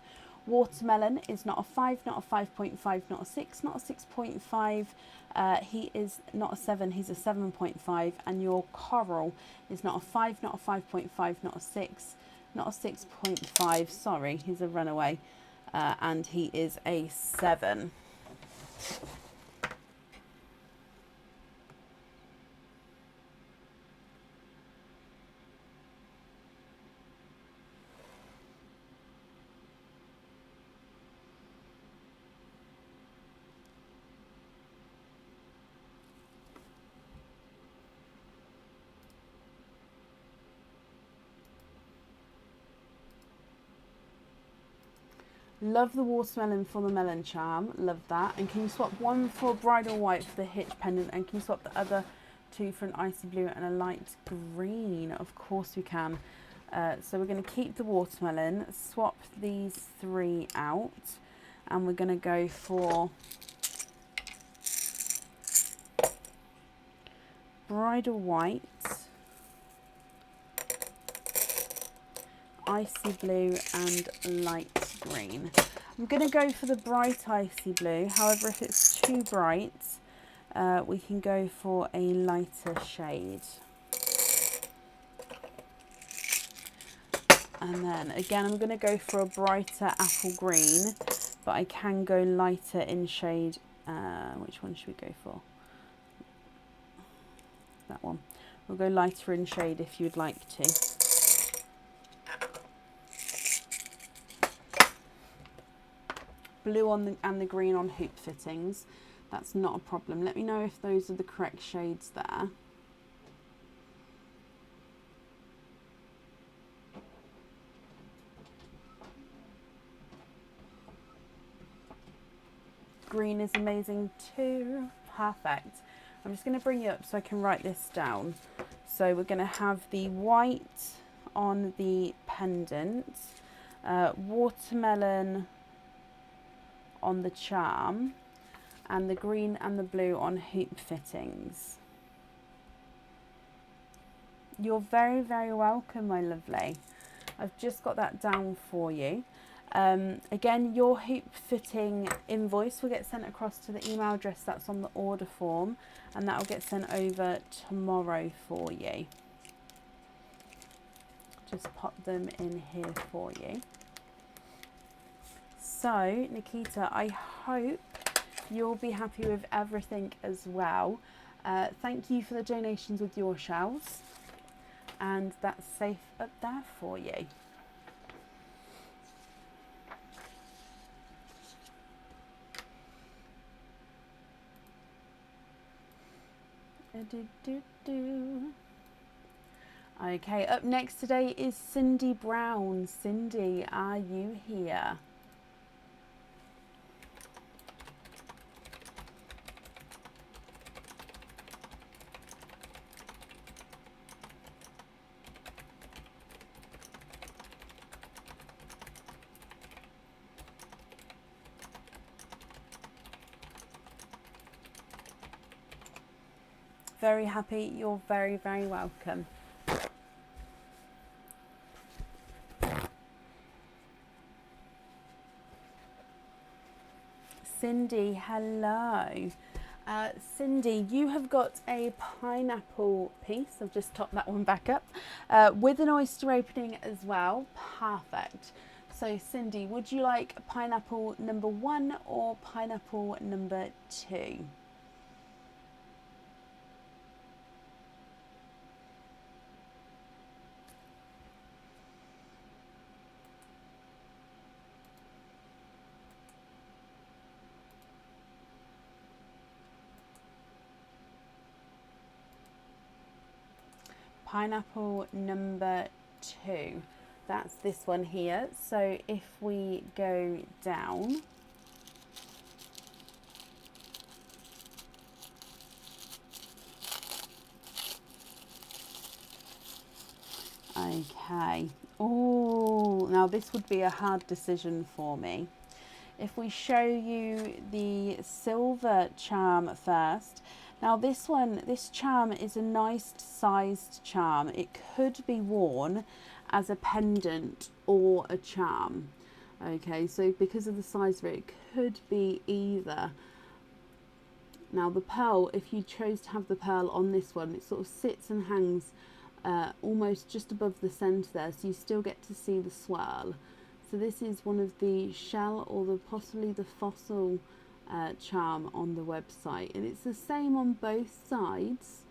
Watermelon is not a 5, not a 5.5, not a 6, not a 6.5. He is not a 7, he's a 7.5. And your coral is not a 5, not a 5.5, not a 6, not a 6.5. Sorry, he's a runaway. And he is a 7. Love the watermelon for the melon charm. Love that. And can you swap one for bridal white for the hitch pendant? And can you swap the other 2 for an icy blue and a light green? Of course we can. So we're going to keep the watermelon, swap these 3 out, and we're going to go for bridal white, icy blue and light green. I'm going to go for the bright icy blue. However, if it's too bright, we can go for a lighter shade. And then again, I'm going to go for a brighter apple green, but I can go lighter in shade. Which one should we go for? That one. We'll go lighter in shade if you'd like to. blue on and the green on hoop fittings. That's not a problem. Let me know if those are the correct shades there. Green is amazing too. Perfect. I'm just going to bring you up so I can write this down. So we're going to have the white on the pendant, watermelon on the charm, and the green and the blue on hoop fittings. You're very, very welcome, my lovely. I've just got that down for you. Again, your hoop fitting invoice will get sent across to the email address that's on the order form, and that will get sent over tomorrow for you. Just pop them in here for you. So, Nikita, I hope you'll be happy with everything as well. Thank you for the donations with your shells, and that's safe up there for you. Okay, up next today is Cindy Brown. Cindy, are you here? Very happy. You're very, very welcome. Cindy, hello. Cindy, you have got a pineapple piece. I've just topped that one back up with an oyster opening as well. Perfect. So Cindy, would you like pineapple number 1 or pineapple number 2? Pineapple number 2, that's this one here. So if we go down, okay. Oh, now this would be a hard decision for me. If we show you the silver charm first. Now this charm is a nice sized charm. It could be worn as a pendant or a charm. Okay, so because of the size of it, it could be either. Now the pearl, if you chose to have the pearl on this one, it sort of sits and hangs almost just above the centre there, so you still get to see the swirl. So this is one of the shell or possibly the fossil charm on the website, and it's the same on both sides.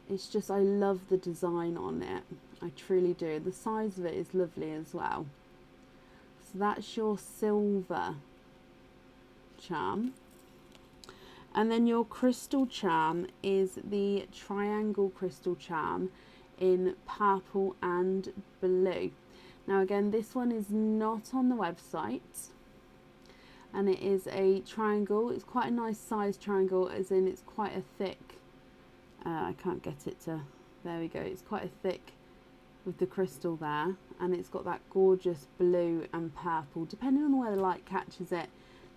It's just, I love the design on it. I truly do. The size of it is lovely as well. So that's your silver charm. And then your crystal charm is the triangle crystal charm in purple and blue. Now again, this one is not on the website, and it is a triangle. It's quite a nice size triangle, as in it's quite a thick, I can't get it to, there we go, it's quite a thick with the crystal there, and it's got that gorgeous blue and purple, depending on where the light catches it,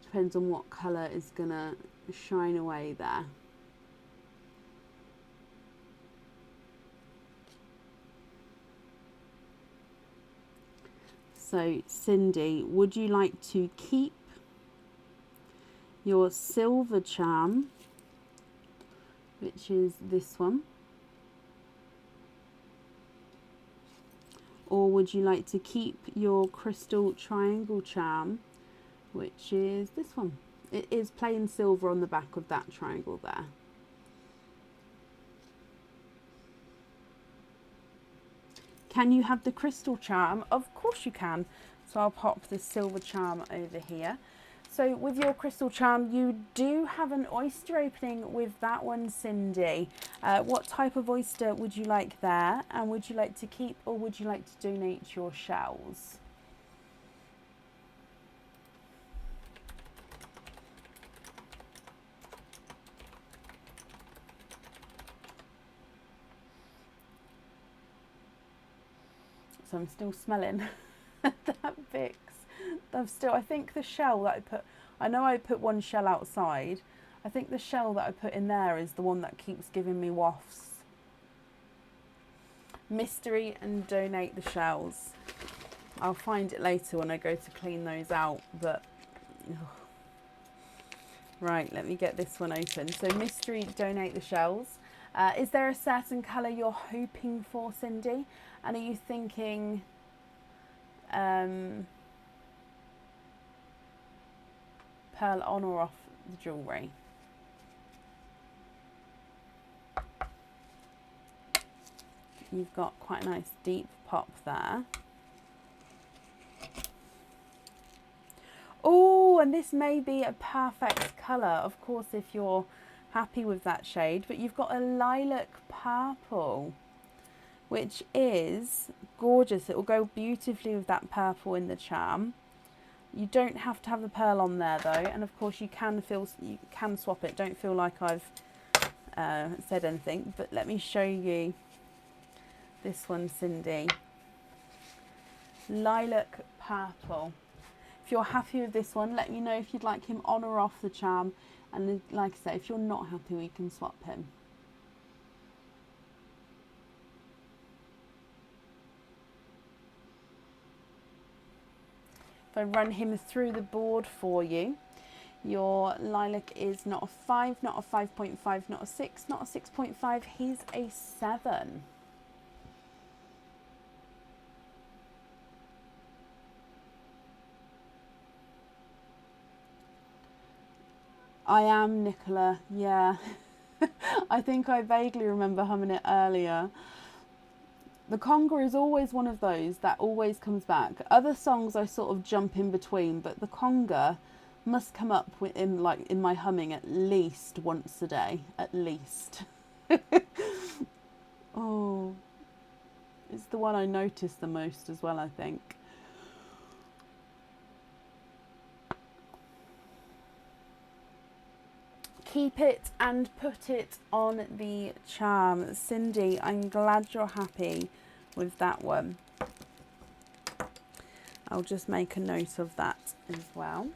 depends on what colour is gonna shine away there. So Cindy, would you like to keep your silver charm, which is this one, or would you like to keep your crystal triangle charm, which is this one? It is plain silver on the back of that triangle there. Can you have the crystal charm? Of course you can. So I'll pop the silver charm over here. So with your crystal charm, you do have an oyster opening with that one, Cindy. What type of oyster would you like there? And would you like to keep or would you like to donate your shells? So I'm still smelling that Vicks. I think the shell that I put, I know I put one shell outside. I think the shell that I put in there is the one that keeps giving me wafts. Mystery and donate the shells. I'll find it later when I go to clean those out, but ugh. Right, let me get this one open. So mystery, donate the shells. Is there a certain colour you're hoping for, Cindy? And are you thinking pearl on or off the jewellery? You've got quite a nice deep pop there. Oh, and this may be a perfect colour, of course, if you're happy with that shade, but you've got a lilac purple, which is gorgeous. It will go beautifully with that purple in the charm. You don't have to have the pearl on there though, and of course you can swap it. Don't feel like I've said anything, but let me show you this one, Cindy. Lilac purple. If you're happy with this one, let me know if you'd like him on or off the charm, and like I say, if you're not happy, we can swap him. If I run him through the board for you, your lilac is not a 5, not a 5.5, not a 6, not a 6.5, he's a 7. I am, Nicola, yeah. I think I vaguely remember humming it earlier. The conga is always one of those that always comes back. Other songs I sort of jump in between, but the conga must come up in my humming at least once a day, at least. Oh, it's the one I notice the most as well, I think. Keep it and put it on the charm. Cindy, I'm glad you're happy with that one. I'll just make a note of that as well.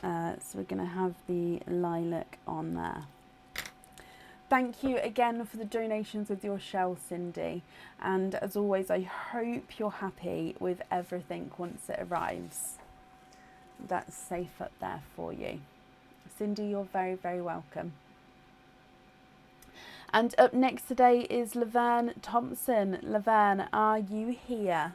So we're going to have the lilac on there. Thank you again for the donations with your shell, Cindy. And as always, I hope you're happy with everything once it arrives. That's safe up there for you. Cindy, you're very, very welcome. And up next today is Laverne Thompson. Laverne, are you here?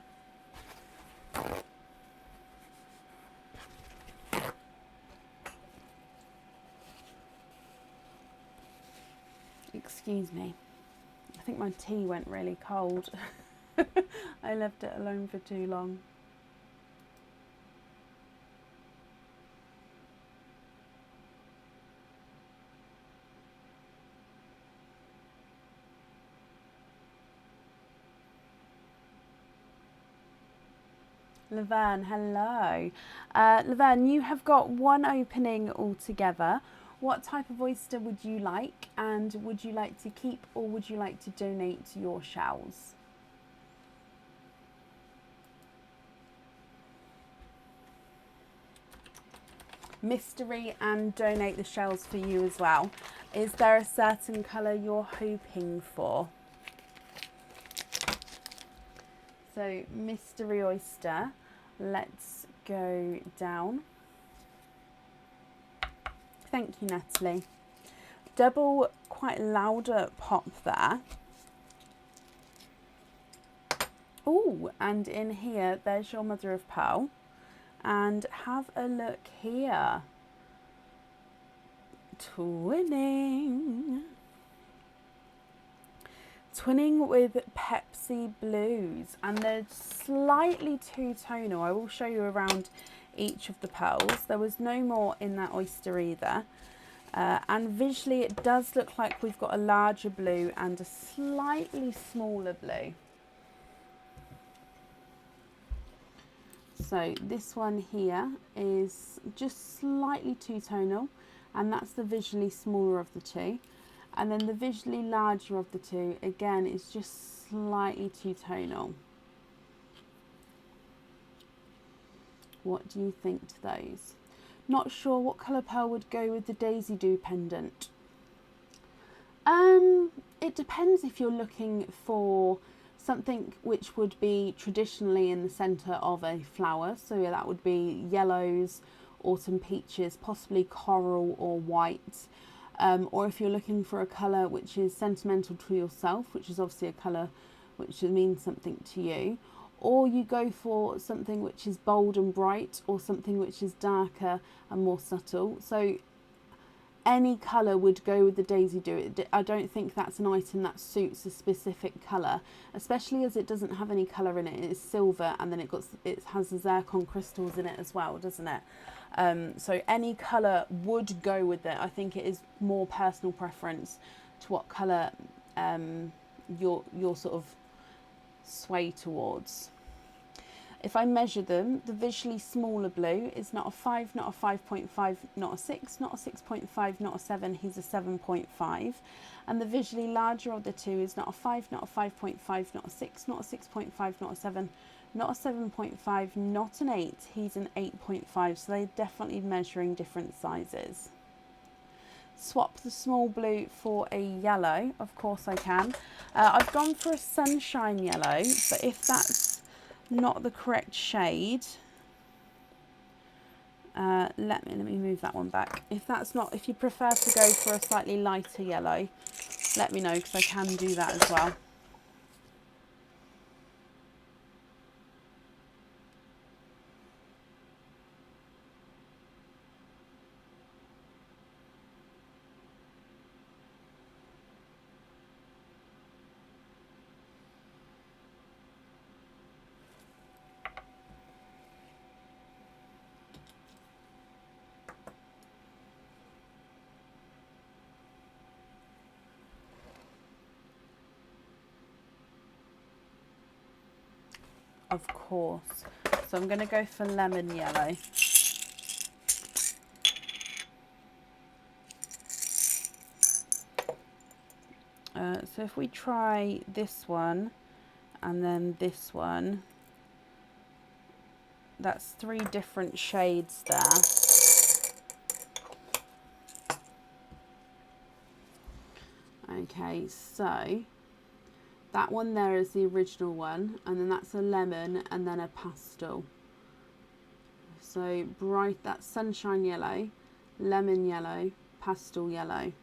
Excuse me. I think my tea went really cold. I left it alone for too long. Laverne, hello. Laverne, you have got one opening altogether. What type of oyster would you like, and would you like to keep or would you like to donate your shells? Mystery and donate the shells for you as well. Is there a certain colour you're hoping for? So mystery oyster, let's go down. Thank you, Natalie. Double, quite louder pop there. Oh, and in here, there's your mother of pearl. And have a look here. Twinning. Twinning with Pepsi Blues, and they're slightly two-tonal. I will show you around each of the pearls. There was no more in that oyster either. And visually it does look like we've got a larger blue and a slightly smaller blue. So this one here is just slightly two-tonal, and that's the visually smaller of the two. And then the visually larger of the two, again, is just slightly two-tonal. What do you think to those? Not sure what colour pearl would go with the Daisy Do pendant. It depends if you're looking for something which would be traditionally in the centre of a flower. So that would be yellows, autumn peaches, possibly coral or white. Or if you're looking for a colour which is sentimental to yourself, which is obviously a colour which means something to you. Or you go for something which is bold and bright, or something which is darker and more subtle. So any colour would go with the Daisy Do. I don't think that's an item that suits a specific colour, especially as it doesn't have any colour in it. It's silver, and then it has the zircon crystals in it as well, doesn't it? So any colour would go with it. I think it is more personal preference to what colour you're sort of sway towards. If I measure them, the visually smaller blue is not a 5, not a 5.5, not a 6, not a 6.5, not a 7, he's a 7.5. And the visually larger of the two is not a 5, not a 5.5, not a 6, not a 6.5, not a 7, not a 7.5, not an 8, he's an 8.5. So they're definitely measuring different sizes. Swap the small blue for a yellow, of course I can. I've gone for a sunshine yellow, but if that's not the correct shade, let me move that one back. If you prefer to go for a slightly lighter yellow, let me know, because I can do that as well. Of course. So I'm going to go for lemon yellow. So if we try this one and then this one, that's 3 different shades there. Okay, so that one there is the original one, and then that's a lemon and then a pastel. So bright, that's sunshine yellow, lemon yellow, pastel yellow.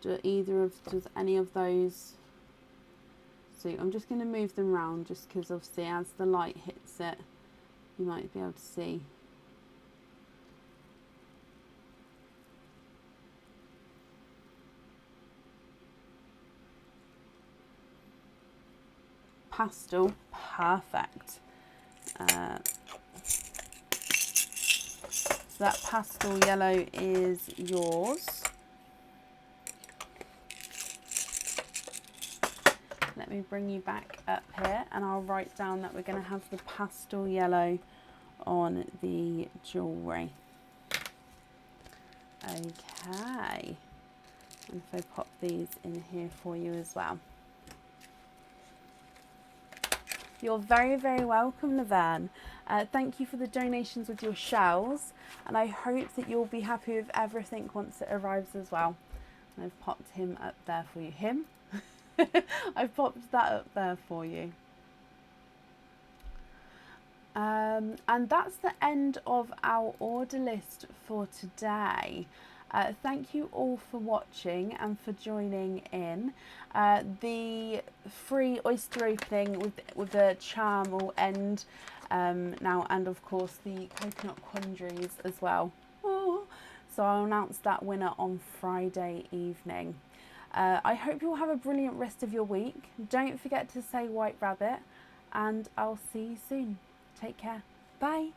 Does any of those? So I'm just going to move them round, just because obviously as the light hits it, you might be able to see. Pastel, perfect. So that pastel yellow is yours. Let me bring you back up here, and I'll write down that we're going to have the pastel yellow on the jewellery. Okay, and if I pop these in here for you as well. You're very, very welcome, Laverne. Thank you for the donations with your shells, and I hope that you'll be happy with everything once it arrives as well. And I've popped him up there for you. Him? I've popped that up there for you. And that's the end of our order list for today. Thank you all for watching and for joining in. The free oyster opening with the charm will end now, and of course the coconut quandaries as well. Oh, so I'll announce that winner on Friday evening. I hope you'll have a brilliant rest of your week. Don't forget to say White Rabbit, and I'll see you soon. Take care. Bye.